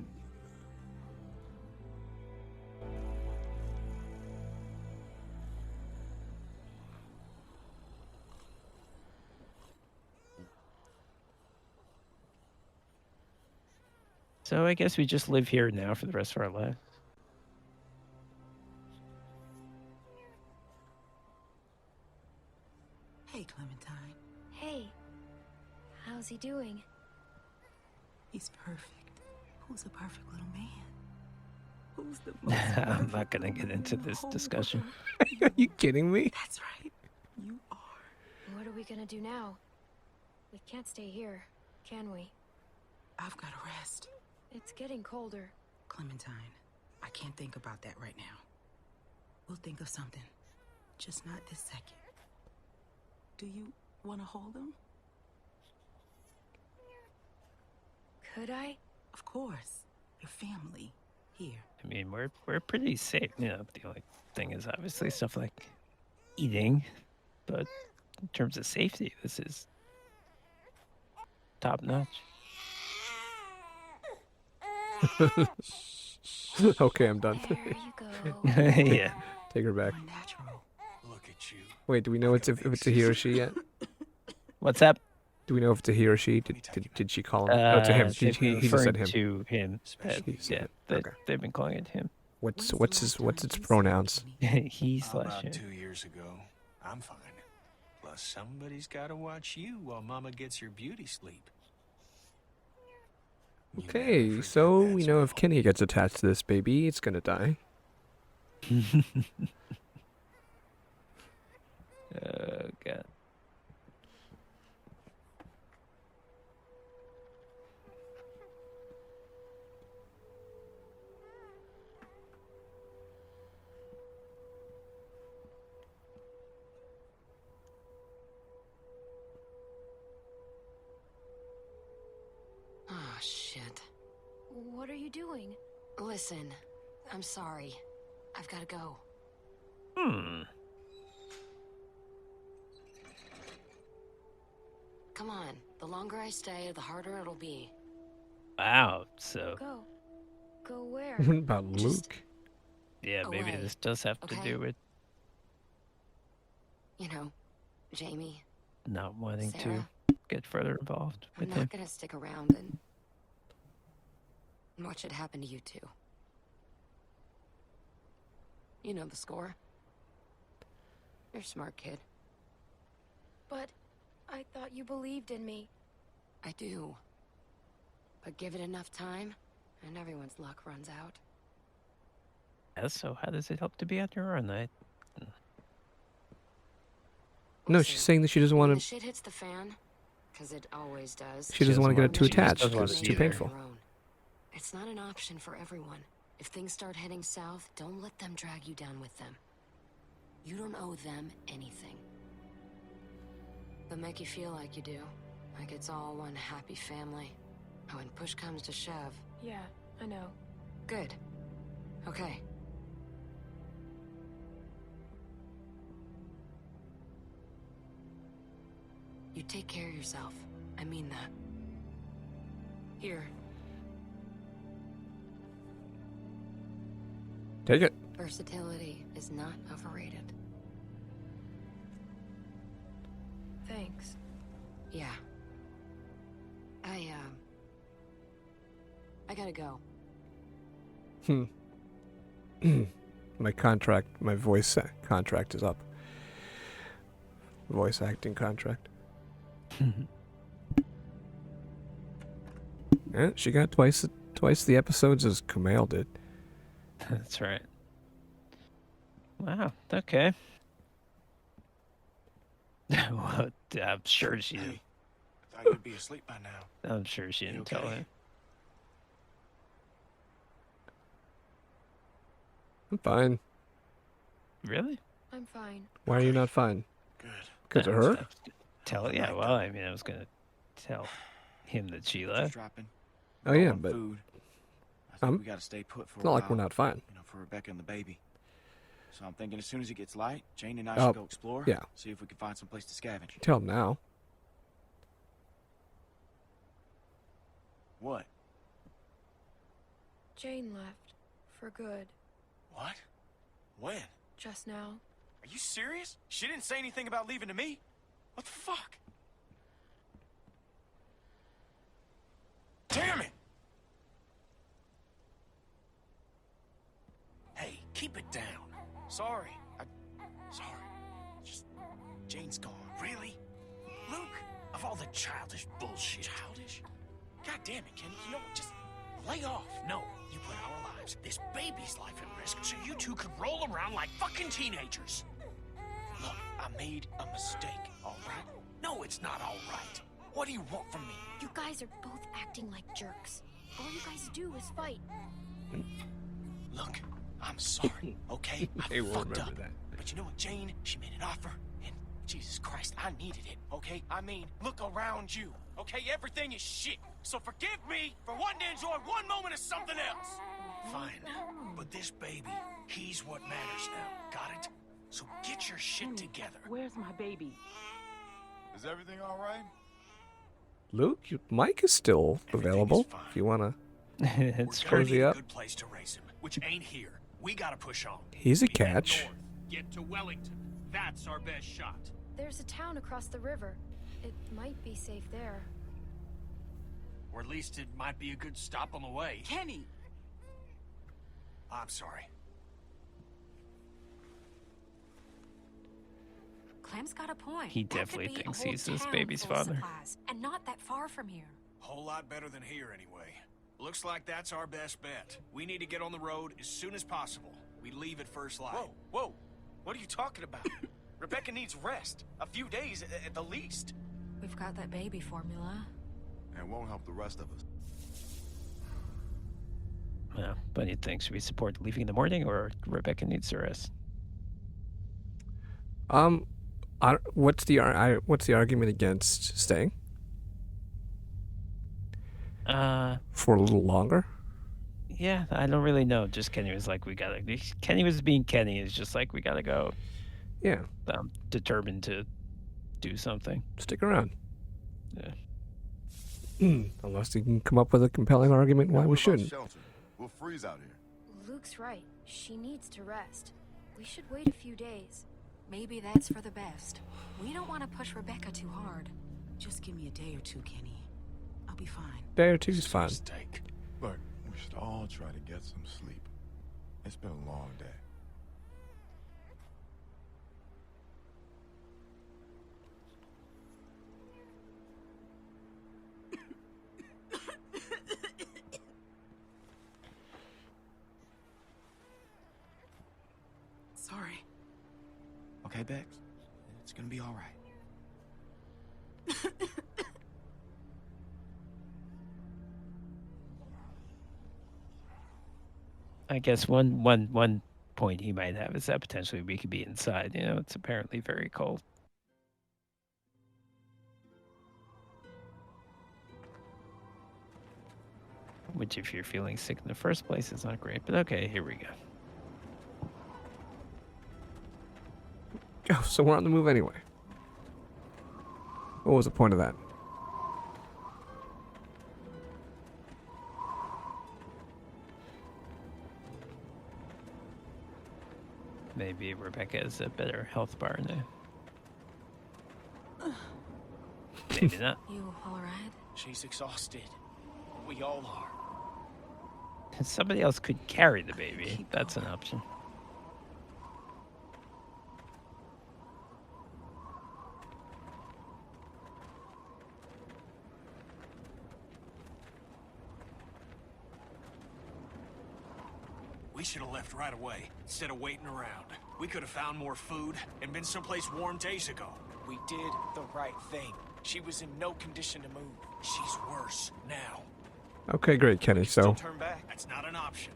[SPEAKER 2] So I guess we just live here now for the rest of our lives.
[SPEAKER 4] Hey, Clementine.
[SPEAKER 8] Hey, how's he doing?
[SPEAKER 4] He's perfect. Who's a perfect little man? Who's the most
[SPEAKER 2] I'm not going to get into this discussion.
[SPEAKER 1] Are you kidding me?
[SPEAKER 4] That's right. You are.
[SPEAKER 8] What are we gonna do now? We can't stay here, can we?
[SPEAKER 4] I've got to rest.
[SPEAKER 8] It's getting colder.
[SPEAKER 4] Clementine, I can't think about that right now. We'll think of something. Just not this second. Do you want to hold him?
[SPEAKER 8] Could I?
[SPEAKER 4] Of course. Your family. Here.
[SPEAKER 2] I mean, we're pretty safe. You know, the only thing is obviously stuff like eating, but in terms of safety, this is top notch.
[SPEAKER 1] Okay, I'm done.
[SPEAKER 8] There you go.
[SPEAKER 2] Yeah.
[SPEAKER 1] Take her back.
[SPEAKER 4] More natural.
[SPEAKER 7] Look at you.
[SPEAKER 1] Wait, do we know if it's a he or she yet?
[SPEAKER 2] What's up?
[SPEAKER 1] Do we know if it's a he or she? Did she call him? No, to him.
[SPEAKER 2] They've been
[SPEAKER 1] He just said
[SPEAKER 2] referring
[SPEAKER 1] him.
[SPEAKER 2] to him.
[SPEAKER 1] He said
[SPEAKER 2] Yeah,
[SPEAKER 1] it.
[SPEAKER 2] they,
[SPEAKER 1] Okay.
[SPEAKER 2] they've been calling it him.
[SPEAKER 1] What's its pronouns?
[SPEAKER 2] He slash
[SPEAKER 7] About
[SPEAKER 2] him.
[SPEAKER 7] 2 years ago. I'm fine. Plus, somebody's got to watch you while Mama gets her beauty sleep. You never
[SPEAKER 1] Okay,
[SPEAKER 7] forget
[SPEAKER 1] so
[SPEAKER 7] that
[SPEAKER 1] we know if
[SPEAKER 7] spell.
[SPEAKER 1] Kenny gets attached to this baby, it's gonna die.
[SPEAKER 2] Oh god.
[SPEAKER 6] Oh, shit.
[SPEAKER 8] What are you doing?
[SPEAKER 6] Listen, I'm sorry. I've got to go. Come on. The longer I stay, the harder it'll be.
[SPEAKER 2] Wow. So
[SPEAKER 8] Go. Go where?
[SPEAKER 1] What about
[SPEAKER 6] Just-
[SPEAKER 1] Luke?
[SPEAKER 2] yeah, maybe
[SPEAKER 6] away,
[SPEAKER 2] this does have to
[SPEAKER 6] okay?
[SPEAKER 2] do with
[SPEAKER 6] You know, Jamie,
[SPEAKER 2] not wanting
[SPEAKER 6] Sarah,
[SPEAKER 2] to get further involved
[SPEAKER 6] I'm
[SPEAKER 2] with
[SPEAKER 6] not
[SPEAKER 2] him.
[SPEAKER 6] gonna stick around and watch it happen to you two. You know the score. You're a smart kid.
[SPEAKER 8] But I thought you believed in me.
[SPEAKER 6] I do. But give it enough time, and everyone's luck runs out.
[SPEAKER 2] Yeah, so how does it help to be on your own?
[SPEAKER 1] No,
[SPEAKER 6] Listen,
[SPEAKER 1] she's saying that she doesn't
[SPEAKER 6] when
[SPEAKER 1] want
[SPEAKER 6] the
[SPEAKER 1] to.
[SPEAKER 6] shit hits the fan, because it always does.
[SPEAKER 1] She doesn't want to get too
[SPEAKER 2] she just
[SPEAKER 1] attached
[SPEAKER 2] doesn't wanna
[SPEAKER 1] because it's
[SPEAKER 2] be
[SPEAKER 1] too
[SPEAKER 2] there.
[SPEAKER 1] painful.
[SPEAKER 6] It's not an option for everyone. If things start heading south, don't let them drag you down with them. You don't owe them anything. They'll make you feel like you do. Like it's all one happy family. And when push comes to shove,
[SPEAKER 8] Yeah, I know.
[SPEAKER 6] good. Okay. You take care of yourself. I mean that. Here,
[SPEAKER 1] Take it.
[SPEAKER 6] versatility is not overrated.
[SPEAKER 9] Thanks.
[SPEAKER 6] Yeah. I gotta go.
[SPEAKER 1] My voice contract is up. Voice acting contract. Yeah, she got twice the episodes as Kumail did.
[SPEAKER 2] That's right. Wow. Okay. Well, I'm sure she didn't.
[SPEAKER 3] Hey, I thought you'd be asleep by now.
[SPEAKER 2] I'm sure she
[SPEAKER 3] You
[SPEAKER 2] didn't tell
[SPEAKER 3] okay?
[SPEAKER 2] him.
[SPEAKER 1] I'm fine.
[SPEAKER 2] Really?
[SPEAKER 8] I'm fine.
[SPEAKER 1] Why are you not fine?
[SPEAKER 3] Good.
[SPEAKER 1] Because of
[SPEAKER 2] I was
[SPEAKER 1] her?
[SPEAKER 2] gonna Tell.
[SPEAKER 3] All
[SPEAKER 2] Yeah.
[SPEAKER 3] right,
[SPEAKER 2] Well,
[SPEAKER 3] though.
[SPEAKER 2] I mean, I was gonna tell him that she
[SPEAKER 3] Just
[SPEAKER 2] left.
[SPEAKER 3] dropping.
[SPEAKER 1] Oh yeah,
[SPEAKER 3] Low on
[SPEAKER 1] but
[SPEAKER 3] food. I think we gotta stay put for
[SPEAKER 1] it's not
[SPEAKER 3] a
[SPEAKER 1] like we're
[SPEAKER 3] while,
[SPEAKER 1] not fine.
[SPEAKER 3] you know, for Rebecca and the baby. So I'm thinking as soon as it gets light, Jane and I
[SPEAKER 1] Oh,
[SPEAKER 3] should go explore.
[SPEAKER 1] yeah.
[SPEAKER 3] See if we can find some place to scavenge.
[SPEAKER 1] Tell him now.
[SPEAKER 3] What?
[SPEAKER 8] Jane left. For good.
[SPEAKER 3] What? When?
[SPEAKER 8] Just now.
[SPEAKER 3] Are you serious? She didn't say anything about leaving to me? What the fuck? Damn it! Hey, keep it down. Sorry. Sorry. Just... Jane's gone. Really? Luke? Of all the childish bullshit. Childish? God damn it, Kenny. You know what? Just lay off.
[SPEAKER 7] No, you put our lives, this baby's life at risk, so you two could roll around like fucking teenagers.
[SPEAKER 3] Look, I made a mistake, all right?
[SPEAKER 7] No, it's not all right.
[SPEAKER 3] What do you want from me?
[SPEAKER 8] You guys are both acting like jerks. All you guys do is fight.
[SPEAKER 3] Look, I'm sorry, okay?
[SPEAKER 1] They
[SPEAKER 3] I
[SPEAKER 1] will
[SPEAKER 3] fucked
[SPEAKER 1] remember
[SPEAKER 3] up.
[SPEAKER 1] that.
[SPEAKER 3] But you know what, Jane? She made an offer, and Jesus Christ, I needed it, okay? I mean, look around you, okay? Everything is shit. So forgive me for wanting to enjoy one moment of something else.
[SPEAKER 7] Fine, but this baby, he's what matters now. Got it? So get your shit together.
[SPEAKER 4] Where's my baby?
[SPEAKER 10] Is everything all right?
[SPEAKER 1] Luke, your mic is still
[SPEAKER 3] Everything
[SPEAKER 1] available
[SPEAKER 3] is fine.
[SPEAKER 1] if you wanna.
[SPEAKER 2] It's
[SPEAKER 7] We're gonna
[SPEAKER 1] cozy
[SPEAKER 7] need a
[SPEAKER 1] up.
[SPEAKER 7] good place to raise him, which ain't here. We gotta push on.
[SPEAKER 1] He's a
[SPEAKER 7] We head
[SPEAKER 1] catch.
[SPEAKER 7] north, get to Wellington. That's our best shot.
[SPEAKER 8] There's a town across the river. It might be safe there.
[SPEAKER 7] Or at least it might be a good stop on the way.
[SPEAKER 4] Kenny!
[SPEAKER 7] I'm sorry.
[SPEAKER 9] Clem's got a point.
[SPEAKER 2] He
[SPEAKER 9] That could
[SPEAKER 2] definitely
[SPEAKER 9] be a
[SPEAKER 2] thinks
[SPEAKER 9] whole
[SPEAKER 2] he's this
[SPEAKER 9] town
[SPEAKER 2] baby's
[SPEAKER 9] full of
[SPEAKER 2] father.
[SPEAKER 9] supplies, and not that far from here.
[SPEAKER 7] Whole lot better than here, anyway. Looks like that's our best bet. We need to get on the road as soon as possible. We leave at first light.
[SPEAKER 3] Whoa, whoa. What are you talking about? Rebecca needs rest. A few days at the least.
[SPEAKER 9] We've got that baby formula.
[SPEAKER 10] And won't help the rest of us.
[SPEAKER 2] Yeah, but you think should we support leaving in the morning, or Rebecca needs the rest?
[SPEAKER 1] What's the argument against staying for a little longer?
[SPEAKER 2] Yeah, I don't really know. Just Kenny was like, Kenny was being Kenny. It's just like, we gotta go.
[SPEAKER 1] Yeah,
[SPEAKER 2] I'm determined to do something.
[SPEAKER 1] stick around.
[SPEAKER 2] Yeah.
[SPEAKER 1] Unless you can come up with a compelling argument why
[SPEAKER 10] What
[SPEAKER 1] we
[SPEAKER 10] about
[SPEAKER 1] shouldn't.
[SPEAKER 10] Shelter? We'll freeze out here.
[SPEAKER 8] Luke's right. She needs to rest. We should wait a few days.
[SPEAKER 9] Maybe that's for the best. We don't want to push Rebecca too hard.
[SPEAKER 4] Just give me a day or two, Kenny. I'll be fine.
[SPEAKER 1] Day or two's fine.
[SPEAKER 3] Mistake.
[SPEAKER 10] Look, we should all try to get some sleep. It's been a long day.
[SPEAKER 4] Sorry.
[SPEAKER 3] Okay, Bex? It's gonna be all right.
[SPEAKER 2] I guess one point he might have is that potentially we could be inside. You know, it's apparently very cold. Which, if you're feeling sick in the first place, is not great. But okay, here we go.
[SPEAKER 1] Oh, so we're on the move anyway. What was the point of that?
[SPEAKER 2] Maybe Rebecca has a better health bar now. Maybe not.
[SPEAKER 9] You all right?
[SPEAKER 3] She's exhausted. We all are.
[SPEAKER 2] Somebody else could carry the baby. That's an option.
[SPEAKER 7] We should have left right away, instead of waiting around. We could have found more food and been someplace warm days ago.
[SPEAKER 3] We did the right thing. She was in no condition to move.
[SPEAKER 7] She's worse now.
[SPEAKER 1] Okay, great, Kenny.
[SPEAKER 3] Still
[SPEAKER 1] So
[SPEAKER 3] turn back.
[SPEAKER 7] That's not an option.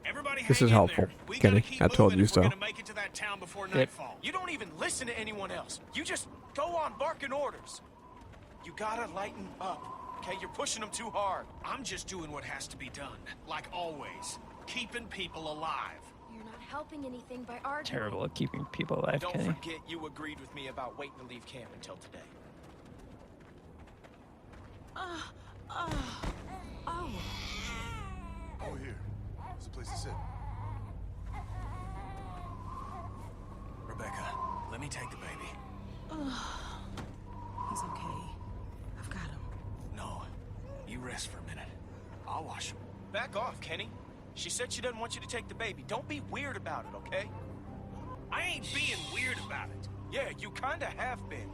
[SPEAKER 7] Everybody
[SPEAKER 1] this
[SPEAKER 7] hang
[SPEAKER 1] is
[SPEAKER 7] in
[SPEAKER 1] helpful,
[SPEAKER 7] there. We
[SPEAKER 1] Kenny.
[SPEAKER 7] gotta keep
[SPEAKER 1] I told
[SPEAKER 7] moving
[SPEAKER 1] you
[SPEAKER 7] if we're
[SPEAKER 1] so.
[SPEAKER 7] gonna make it to that town before nightfall.
[SPEAKER 3] You don't even listen to anyone else. You just go on barking orders. You gotta lighten up, okay? You're pushing them too hard.
[SPEAKER 7] I'm just doing what has to be done, like always. Keeping people alive.
[SPEAKER 8] You're not helping anything by arguing.
[SPEAKER 2] Terrible at keeping people alive,
[SPEAKER 3] Don't
[SPEAKER 2] Kenny.
[SPEAKER 3] forget you agreed with me about waiting to leave camp until today.
[SPEAKER 10] Over here. There's a place to sit.
[SPEAKER 7] Rebecca, let me take the baby.
[SPEAKER 4] He's okay. I've got him.
[SPEAKER 7] No, you rest for a minute. I'll wash him.
[SPEAKER 3] Back off, Kenny. She said she doesn't want you to take the baby. Don't be weird about it, okay?
[SPEAKER 7] I ain't being weird about it.
[SPEAKER 3] Yeah, you kinda have been.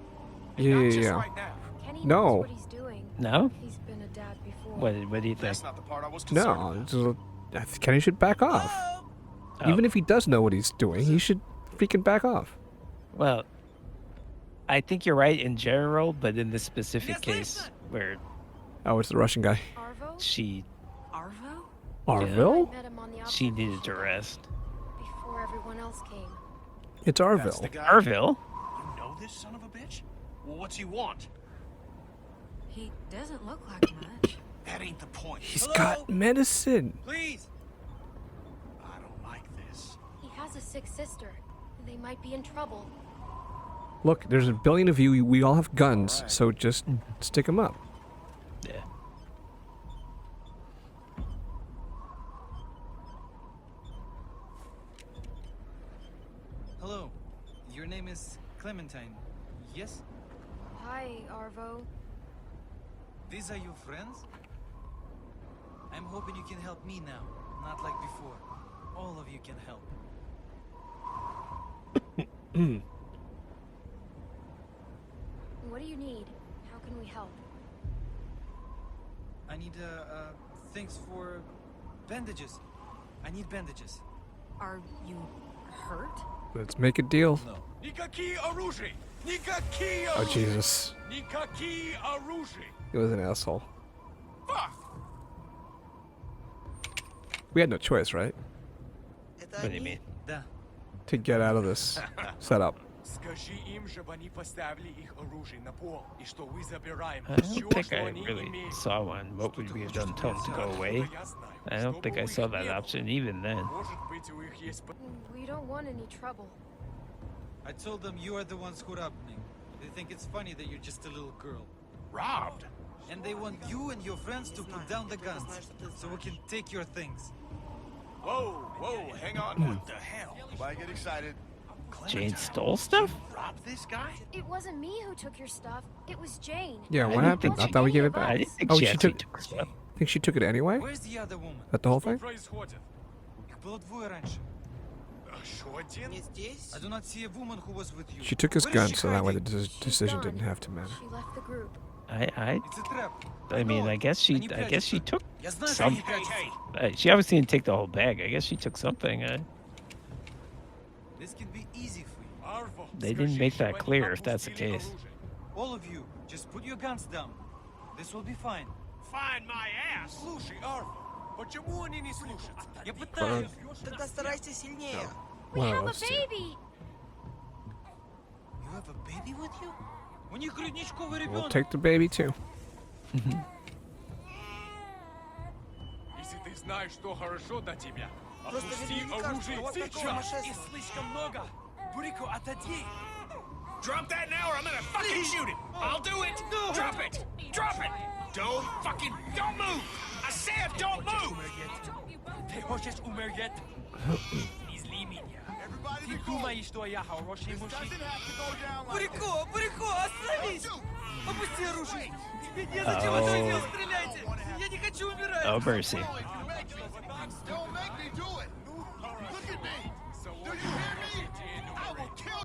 [SPEAKER 1] Yeah,
[SPEAKER 3] Not
[SPEAKER 1] yeah,
[SPEAKER 3] just
[SPEAKER 1] yeah.
[SPEAKER 3] right now.
[SPEAKER 8] Kenny
[SPEAKER 1] No.
[SPEAKER 8] knows what he's doing.
[SPEAKER 2] No?
[SPEAKER 8] He's been a dad before.
[SPEAKER 2] What do you think?
[SPEAKER 3] That's not the part I was concerned
[SPEAKER 1] No,
[SPEAKER 3] about.
[SPEAKER 1] Kenny should back off.
[SPEAKER 2] Oh.
[SPEAKER 1] Even if he does know what he's doing, he should freaking back off.
[SPEAKER 2] Well, I think you're right in general, but in this specific case where
[SPEAKER 1] Oh, it's the Russian guy.
[SPEAKER 8] Arvo?
[SPEAKER 2] she
[SPEAKER 4] Arvo?
[SPEAKER 1] Arville?
[SPEAKER 8] I met him on the
[SPEAKER 2] she
[SPEAKER 8] opposite
[SPEAKER 2] needed to
[SPEAKER 8] shore
[SPEAKER 2] rest.
[SPEAKER 8] before everyone else came.
[SPEAKER 1] It's
[SPEAKER 3] That's the
[SPEAKER 1] Arville.
[SPEAKER 3] guy.
[SPEAKER 2] Arville?
[SPEAKER 7] You know this son of a bitch? Well, what's he want?
[SPEAKER 9] He doesn't look like much.
[SPEAKER 7] That ain't the point.
[SPEAKER 1] He's
[SPEAKER 7] Hello?
[SPEAKER 1] got medicine.
[SPEAKER 7] Please. I don't like this.
[SPEAKER 8] He has a sick sister. They might be in trouble.
[SPEAKER 1] Look, there's a billion of you. We all have guns,
[SPEAKER 3] Alright.
[SPEAKER 1] so just stick them up.
[SPEAKER 2] Yeah.
[SPEAKER 11] Hello. Your name is Clementine. Yes?
[SPEAKER 8] Hi, Arvo.
[SPEAKER 11] These are your friends? I'm hoping you can help me now, not like before. All of you can help.
[SPEAKER 8] What do you need? How can we help?
[SPEAKER 11] I need, things for bandages. I need bandages.
[SPEAKER 9] Are you hurt?
[SPEAKER 1] Let's make a deal.
[SPEAKER 11] No.
[SPEAKER 3] Никакие оружия! Никакие
[SPEAKER 1] Oh,
[SPEAKER 3] оружия!
[SPEAKER 1] Jesus.
[SPEAKER 3] Никакие оружия!
[SPEAKER 1] He was an asshole.
[SPEAKER 3] Fuck!
[SPEAKER 1] We had no choice, right?
[SPEAKER 2] What do you mean?
[SPEAKER 11] Да.
[SPEAKER 1] To get out of this setup.
[SPEAKER 3] Скажи им, чтобы они поставили их оружие на пол, и что вы забираем
[SPEAKER 2] I don't
[SPEAKER 3] всё,
[SPEAKER 2] think
[SPEAKER 3] что
[SPEAKER 2] I
[SPEAKER 3] они
[SPEAKER 2] really
[SPEAKER 3] имеют.
[SPEAKER 2] saw one. What would we have done? Tell him to go away? I don't think I saw that option even then.
[SPEAKER 3] Может быть, у них есть
[SPEAKER 8] We don't want any trouble.
[SPEAKER 11] I told them you are the ones who robbed me. They think it's funny that you're just a little girl.
[SPEAKER 7] Robbed?
[SPEAKER 11] And they want you and your friends to put down the guns, so we can take your things.
[SPEAKER 3] Whoa, whoa, hang on.
[SPEAKER 7] What the hell?
[SPEAKER 10] Nobody get excited.
[SPEAKER 2] Jane stole stuff?
[SPEAKER 7] Rob this guy?
[SPEAKER 8] It wasn't me who took your stuff. It was Jane.
[SPEAKER 1] Yeah,
[SPEAKER 2] I
[SPEAKER 1] what
[SPEAKER 2] didn't
[SPEAKER 1] happened?
[SPEAKER 2] think
[SPEAKER 1] I
[SPEAKER 2] she-
[SPEAKER 1] thought we gave it
[SPEAKER 2] I
[SPEAKER 1] back.
[SPEAKER 2] didn't think
[SPEAKER 1] Oh,
[SPEAKER 2] she
[SPEAKER 1] she
[SPEAKER 2] actually
[SPEAKER 1] took.
[SPEAKER 2] took stuff.
[SPEAKER 1] Think she took it anyway?
[SPEAKER 11] Where's the other woman?
[SPEAKER 1] That the whole
[SPEAKER 3] Что
[SPEAKER 1] thing?
[SPEAKER 3] происходит?
[SPEAKER 11] Их было двое раньше.
[SPEAKER 3] Что один?
[SPEAKER 11] I do not see a woman who was with you.
[SPEAKER 1] She took his
[SPEAKER 11] Where is
[SPEAKER 1] gun,
[SPEAKER 11] she
[SPEAKER 1] so that way the
[SPEAKER 11] hiding?
[SPEAKER 1] decision
[SPEAKER 8] gone.
[SPEAKER 1] didn't have to matter.
[SPEAKER 8] She left the group.
[SPEAKER 11] It's a trap.
[SPEAKER 2] I mean,
[SPEAKER 11] know
[SPEAKER 2] I
[SPEAKER 11] it.
[SPEAKER 2] guess she
[SPEAKER 11] Они прячутся.
[SPEAKER 2] took
[SPEAKER 11] Я знаю, что
[SPEAKER 2] some.
[SPEAKER 11] они прячутся.
[SPEAKER 7] Hey,
[SPEAKER 2] She obviously didn't take the whole bag. I guess she took something.
[SPEAKER 11] This can be easy for you.
[SPEAKER 3] Арво,
[SPEAKER 2] They didn't
[SPEAKER 3] скажи,
[SPEAKER 2] make that
[SPEAKER 3] чтобы они
[SPEAKER 2] clear if that's the
[SPEAKER 3] опустили
[SPEAKER 2] case.
[SPEAKER 3] оружие.
[SPEAKER 11] All of you, just put your guns down. This will be fine.
[SPEAKER 7] find my ass.
[SPEAKER 3] Слушай, Арво, почему они не слушаются?
[SPEAKER 11] Я пытаюсь.
[SPEAKER 12] Тогда старайся сильнее.
[SPEAKER 8] We
[SPEAKER 1] One of
[SPEAKER 8] have a
[SPEAKER 1] those two.
[SPEAKER 8] baby!
[SPEAKER 11] You have a baby with you? У них грудничковый
[SPEAKER 1] We'll
[SPEAKER 11] ребенок.
[SPEAKER 1] take the baby too.
[SPEAKER 3] Если ты знаешь, что хорошо для тебя,
[SPEAKER 12] Просто
[SPEAKER 3] опусти
[SPEAKER 12] ведь мне не кажется,
[SPEAKER 3] оружие
[SPEAKER 12] вот такое
[SPEAKER 3] сейчас.
[SPEAKER 12] сумасшествие.
[SPEAKER 3] Их слишком много. Бурико, отойди.
[SPEAKER 7] Drop that now or I'm gonna fucking shoot it. I'll do it. Drop it. Drop it. Don't move. I said don't move.
[SPEAKER 3] Ты хочешь умереть? Не зли меня.
[SPEAKER 11] Ты думаешь, что я хороший мужчина?
[SPEAKER 12] Бурико, Бурико, остановись! Опусти оружие! Незачем
[SPEAKER 2] Oh.
[SPEAKER 12] это делать, стреляйте! Я не хочу умирать!
[SPEAKER 2] Oh, mercy.
[SPEAKER 10] Don't make me do it. Look at me. Do you hear me? I will kill.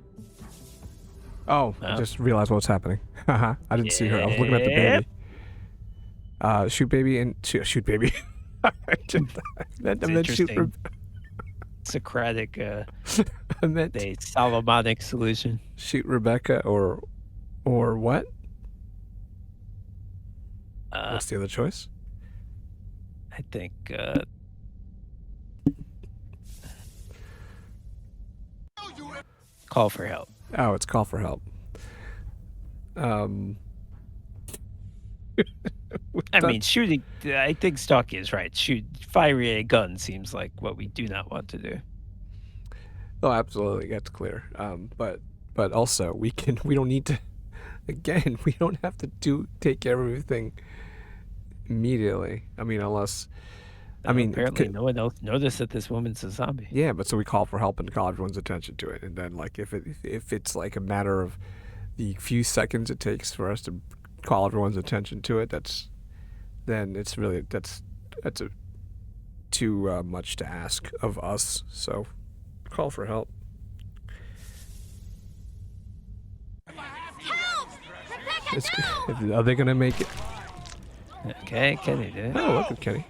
[SPEAKER 1] Oh, I just realized what's happening. Haha, I didn't see her. I was looking at the baby. Shoot baby and shoot baby. I meant shoot.
[SPEAKER 2] Interesting. Socratic,
[SPEAKER 1] I meant
[SPEAKER 2] a Solomonic solution.
[SPEAKER 1] shoot Rebecca or what? What's the other choice?
[SPEAKER 2] I think call for help.
[SPEAKER 1] Oh, it's call for help.
[SPEAKER 2] I mean, shooting. I think Stocky is right. Firing a gun seems like what we do not want to do.
[SPEAKER 1] Oh, absolutely, that's clear. But also we don't need to. Again, we don't have to take care of everything immediately. I mean, unless. I mean,
[SPEAKER 2] apparently no one else noticed that this woman's a zombie.
[SPEAKER 1] Yeah, but so we call for help and call everyone's attention to it, and then like if it's like a matter of the few seconds it takes for us to call everyone's attention to it, then it's really that's too much to ask of us. So call for help.
[SPEAKER 8] Help! Rebecca, no!
[SPEAKER 1] Are they gonna make it?
[SPEAKER 2] Okay, Kenny did.
[SPEAKER 1] Oh, look at Kenny.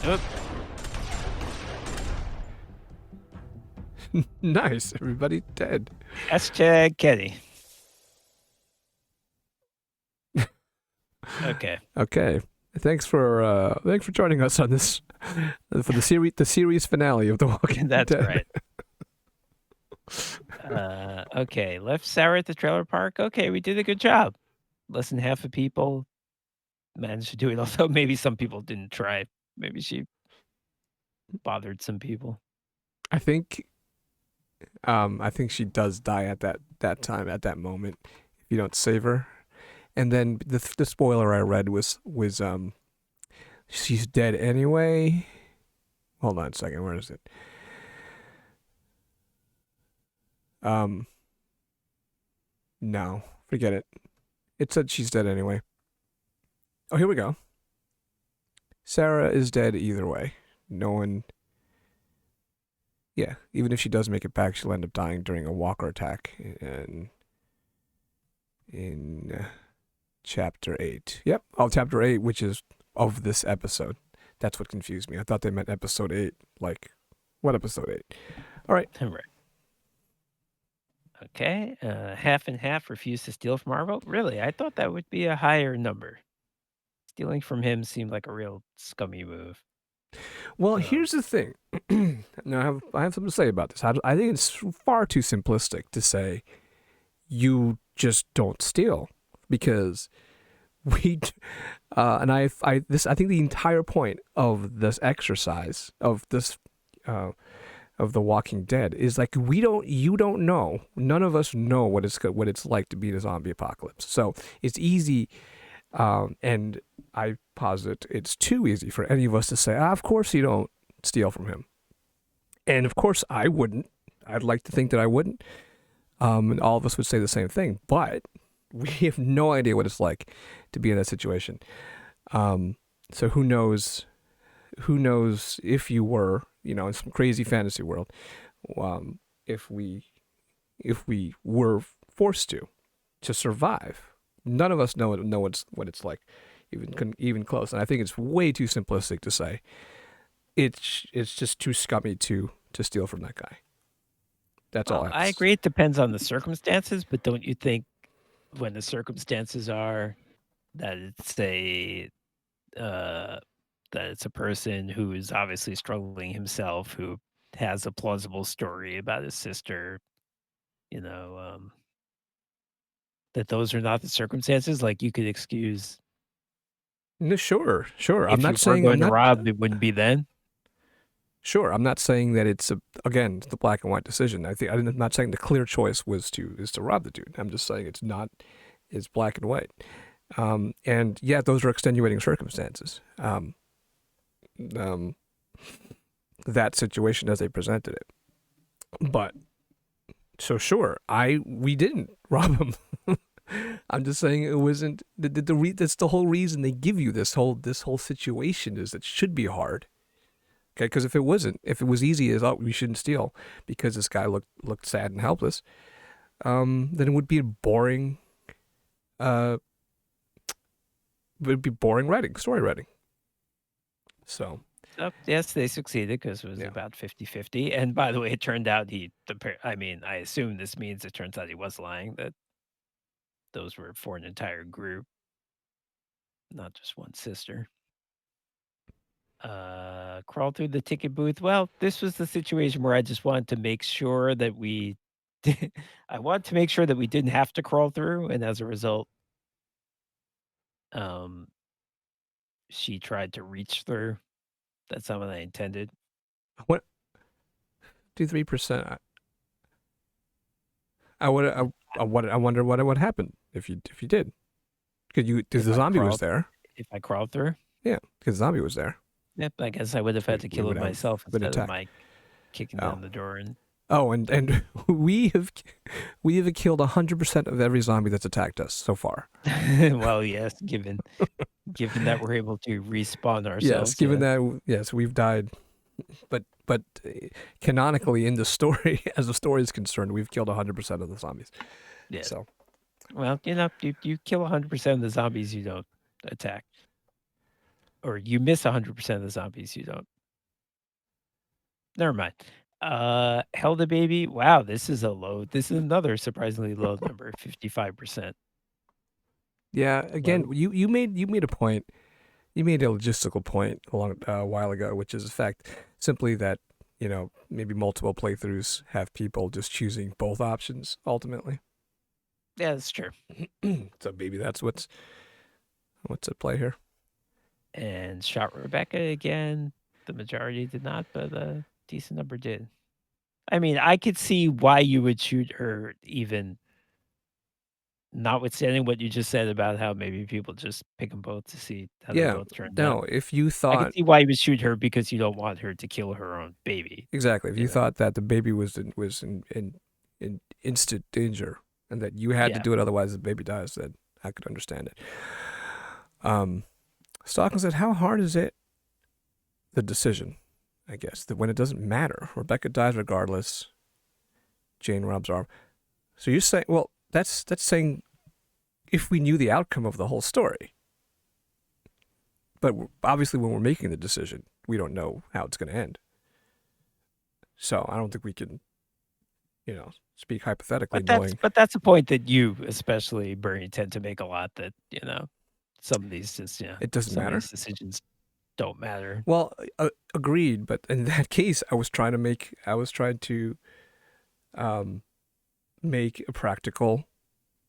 [SPEAKER 2] Oop.
[SPEAKER 1] Nice, everybody dead.
[SPEAKER 2] Hashtag Kenny. Okay.
[SPEAKER 1] Okay. Thanks for joining us on this for the series finale of The Walking Dead.
[SPEAKER 2] That's right. Okay, left Sarah at the trailer park. Okay, we did a good job. Less than half of people managed to do it. Although maybe some people didn't try. Maybe she bothered some people.
[SPEAKER 1] I think she does die at that time, at that moment, if you don't save her. And then the spoiler I read was she's dead anyway. Hold on a second, where is it? No, forget it. It said she's dead anyway. Oh, here we go. Sarah is dead either way. No one. Yeah, even if she does make it back, she'll end up dying during a walker attack in chapter 8. Yep. Oh, chapter 8, which is of this episode. That's what confused me. I thought they meant episode 8. Like, what episode 8? All right.
[SPEAKER 2] All right. Okay. Half and half refused to steal from Marvel. Really? I thought that would be a higher number. Stealing from him seemed like a real scummy move.
[SPEAKER 1] Well, here's the thing. Now, I have something to say about this. I think it's far too simplistic to say you just don't steal, because we and I think the entire point of this exercise of this of The Walking Dead is like you don't know, none of us know what it's like to be in a zombie apocalypse. So it's easy, and I posit it's too easy for any of us to say, of course you don't steal from him, and of course I wouldn't. I'd like to think that I wouldn't, and all of us would say the same thing, but we have no idea what it's like to be in that situation. So who knows if you were, in some crazy fantasy world, if we were forced to survive. None of us know what it's like, even close. And I think it's way too simplistic to say it's just too scummy to steal from that guy. That's all.
[SPEAKER 2] I agree. It depends on the circumstances, but don't you think when the circumstances are that it's a person who is obviously struggling himself, who has a plausible story about his sister, that those are not the circumstances? Like, you could excuse.
[SPEAKER 1] No, sure.
[SPEAKER 2] If
[SPEAKER 1] I'm not saying
[SPEAKER 2] going to rob, it wouldn't be then.
[SPEAKER 1] Sure, I'm not saying that it's it's the black and white decision. I'm not saying the clear choice is to rob the dude. I'm just saying it's black and white. And yeah, those are extenuating circumstances. that situation as they presented it. But so sure, we didn't rob him. I'm just saying it wasn't that's the whole reason they give you this whole situation is it should be hard. Okay, because if it was easy as we shouldn't steal because this guy looked sad and helpless, then it would be a boring story writing. So
[SPEAKER 2] yes, they succeeded because it was about 50-50. And by the way, it turned out I assume this means it turns out he was lying, that those were for an entire group, not just one sister. Crawl through the ticket booth. Well, this was the situation where I just wanted to make sure that I wanted to make sure that we didn't have to crawl through, and as a result, she tried to reach through. That's not what I intended.
[SPEAKER 1] What? 2-3%. I wonder what would happen if you did. Because the zombie was there.
[SPEAKER 2] If I crawled through?
[SPEAKER 1] Yeah, because the zombie was there.
[SPEAKER 2] Yep, I guess I would have had to kill it myself instead of Mike kicking down the door and.
[SPEAKER 1] Oh, and we have killed 100% of every zombie that's attacked us so far.
[SPEAKER 2] Well, yes, given that we're able to respawn ourselves.
[SPEAKER 1] Yes, given that we've died, but canonically in the story, as the story is concerned, we've killed 100% of the zombies.
[SPEAKER 2] Yeah.
[SPEAKER 1] So,
[SPEAKER 2] well, you kill 100% of the zombies you don't attack, or you miss 100% of the zombies you don't. Never mind. Held a baby. Wow, this is another surprisingly low number, 55%.
[SPEAKER 1] Yeah, again, you made a point. You made a logistical point a while ago, which is the fact simply that, maybe multiple playthroughs have people just choosing both options ultimately.
[SPEAKER 2] Yeah, that's true.
[SPEAKER 1] So maybe that's what's at play here.
[SPEAKER 2] And shot Rebecca again. The majority did not, but a decent number did. I mean, I could see why you would shoot her, even notwithstanding what you just said about how maybe people just pick them both to see how they both turn out.
[SPEAKER 1] If you thought,
[SPEAKER 2] I could see why you would shoot her, because you don't want her to kill her own baby.
[SPEAKER 1] Exactly. If you thought that the baby was in instant danger and that you had to do it, otherwise the baby dies, then I could understand it. Stalkin said, how hard is it, the decision, I guess, that when it doesn't matter, Rebecca dies regardless, Jane robs arm. So you're saying, well, that's saying if we knew the outcome of the whole story. But obviously when we're making the decision, we don't know how it's going to end. So I don't think we can, speak hypothetically.
[SPEAKER 2] But that's a point that you, especially Bernie, tend to make a lot, that, some of these just,
[SPEAKER 1] it doesn't matter.
[SPEAKER 2] These decisions don't matter.
[SPEAKER 1] Well, agreed. But in that case, I was trying to make a practical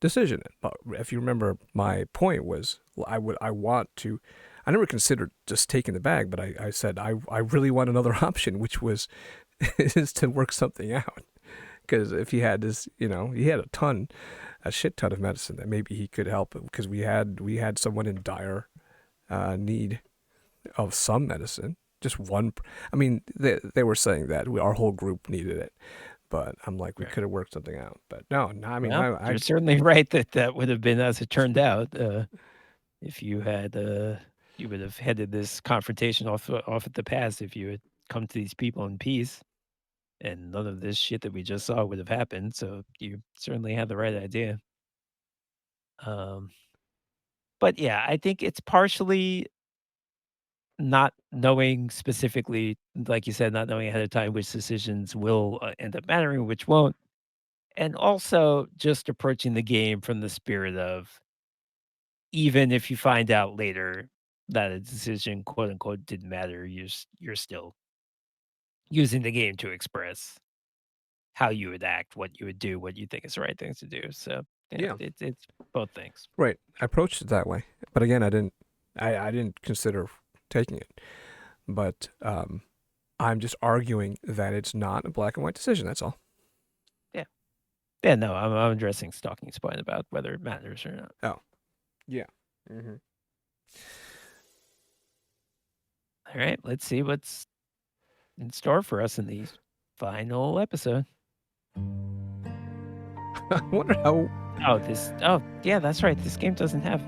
[SPEAKER 1] decision. If you remember, my point was I never considered just taking the bag, but I said I really want another option, which was is to work something out. Because if he had this, he had a shit ton of medicine that maybe he could help, because we had someone in dire need of some medicine. Just one. I mean, they were saying that our whole group needed it. But I'm like, we could have worked something out. But no, I mean,
[SPEAKER 2] you're certainly right that would have been, as it turned out, if you had, you would have headed this confrontation off at the pass if you had come to these people in peace, and none of this shit that we just saw would have happened. So you certainly had the right idea. But yeah, I think it's partially not knowing specifically, like you said, not knowing ahead of time which decisions will end up mattering, which won't. And also just approaching the game from the spirit of, even if you find out later that a decision, quote unquote, didn't matter, you're still using the game to express how you would act, what you would do, what you think is the right things to do. So it's both things.
[SPEAKER 1] Right. I approached it that way, but again, I didn't consider taking it. But I'm just arguing that it's not a black and white decision. That's all.
[SPEAKER 2] Yeah, no, I'm addressing Stalking's point about whether it matters or not.
[SPEAKER 1] Oh, yeah. Mm-hmm.
[SPEAKER 2] All right, let's see what's in store for us in the final episode.
[SPEAKER 1] I wonder how.
[SPEAKER 2] Oh, yeah, that's right. This game doesn't have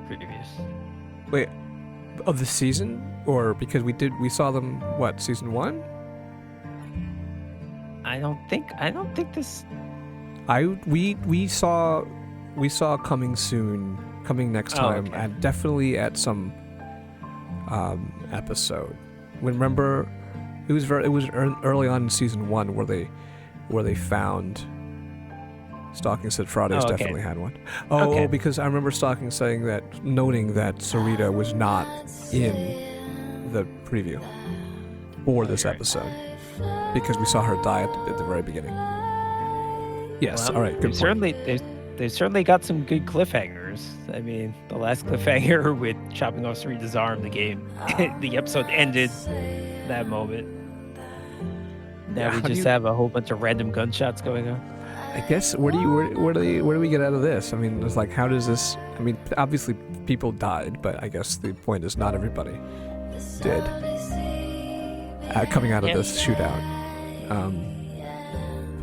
[SPEAKER 2] previous.
[SPEAKER 1] Wait, of the season, or because we saw them season 1?
[SPEAKER 2] I don't think this.
[SPEAKER 1] We saw coming soon, coming next time,
[SPEAKER 2] okay.
[SPEAKER 1] and definitely at some episode. Remember, it was early on in season 1 where they found. Stalking said Fridays
[SPEAKER 2] okay.
[SPEAKER 1] definitely had one.
[SPEAKER 2] Okay.
[SPEAKER 1] Because I remember Stalking noting that Sarita was not in the preview for this episode because we saw her die at the very beginning. Yes.
[SPEAKER 2] Well,
[SPEAKER 1] all right. Good point.
[SPEAKER 2] They've certainly got some good cliffhangers. I mean, the last cliffhanger with chopping off Sarita's arm, the episode ended that moment. Now we just have a whole bunch of random gunshots going on.
[SPEAKER 1] I guess where do we get out of this? I mean, it's like, how does this? I mean, obviously people died, but I guess the point is not everybody did. Coming out of this shootout,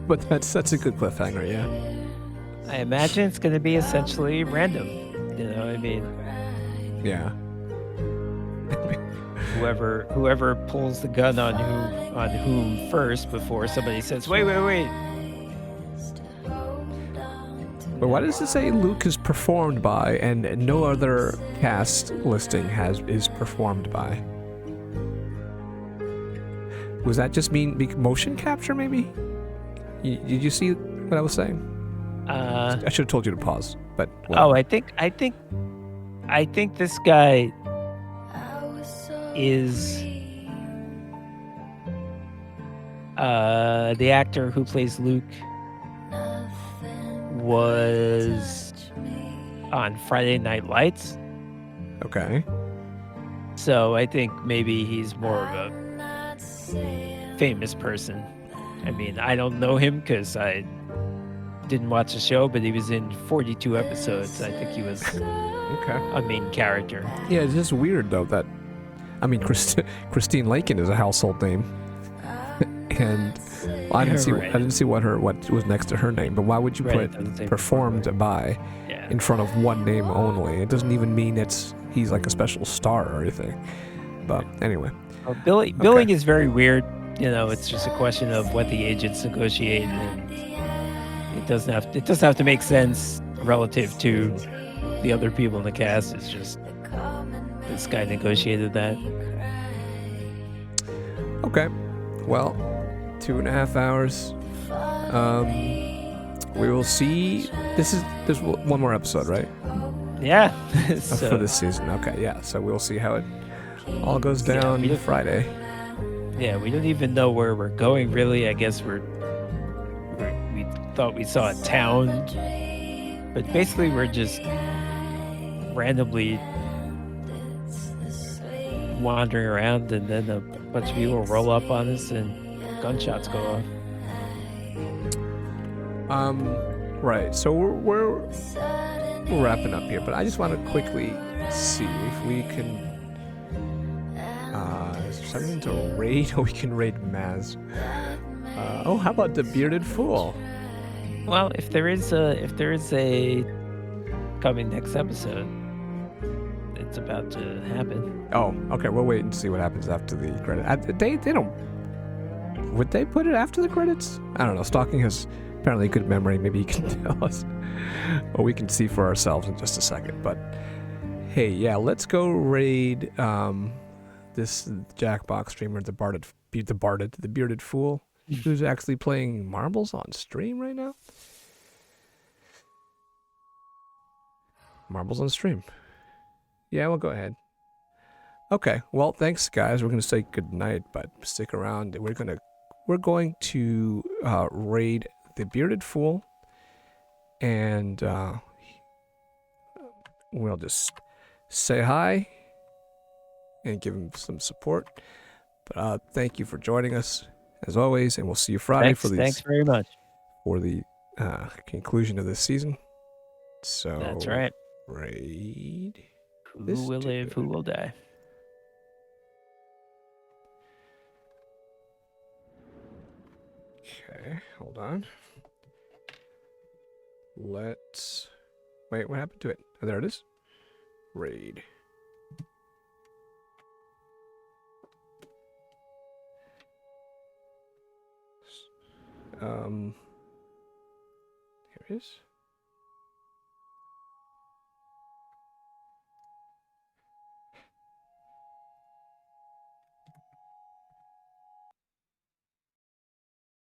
[SPEAKER 1] but that's a good cliffhanger, yeah.
[SPEAKER 2] I imagine it's going to be essentially random. You know, I mean,
[SPEAKER 1] yeah.
[SPEAKER 2] whoever pulls the gun on whom first before somebody says, wait.
[SPEAKER 1] But why does it say Luke is performed by and no other cast listing is performed by? Was that just mean motion capture, maybe? Did you see what I was saying? I should have told you to pause, but whatever.
[SPEAKER 2] I think this guy is the actor who plays Luke was on Friday Night Lights.
[SPEAKER 1] Okay.
[SPEAKER 2] So I think maybe he's more of a famous person. I mean, I don't know him because I didn't watch the show, but he was in 42 episodes. I think he was a main character.
[SPEAKER 1] Yeah, it's just weird though that, I mean, Christine Lakin is a household name, and I didn't see what was next to her name. But why would you put performed by in front of one name only? It doesn't even mean he's like a special star or anything. But anyway,
[SPEAKER 2] billing is very weird. You know, it's just a question of what the agents negotiate, and it doesn't have to make sense relative to the other people in the cast. It's just this guy negotiated that.
[SPEAKER 1] Okay, well, 2.5 hours. We will see. There's one more episode, right?
[SPEAKER 2] Yeah.
[SPEAKER 1] For this season. Okay, yeah. So we'll see how it all goes down Friday.
[SPEAKER 2] Yeah, we don't even know where we're going, really. I guess we thought we saw a town, but basically we're just randomly wandering around, and then a bunch of people roll up on us and gunshots go off.
[SPEAKER 1] Right. So we're wrapping up here, but I just want to quickly see if we can. Is there something to raid? Oh, we can raid Maz. How about the Bearded Fool?
[SPEAKER 2] Well, if there is a coming next episode, it's about to happen.
[SPEAKER 1] Oh, okay. We'll wait and see what happens after the credit. They don't. Would they put it after the credits? I don't know. Stalking has apparently a good memory. Maybe he can tell us, or we can see for ourselves in just a second. But hey, yeah, let's go raid this Jackbox streamer, the Bearded Fool, who's actually playing marbles on stream right now. Marbles on stream. Yeah, we'll go ahead. Okay, well, thanks, guys. We're going to say goodnight, but stick around. We're going to raid the Bearded Fool, and we'll just say hi and give him some support. But thank you for joining us, as always, and we'll see you Friday
[SPEAKER 2] Thanks very much
[SPEAKER 1] for the conclusion of this season. So
[SPEAKER 2] that's right.
[SPEAKER 1] Raid.
[SPEAKER 2] Who will live? Who will die?
[SPEAKER 1] Okay, hold on. Let's... Wait, what happened to it? Oh, there it is. Raid. Here it is.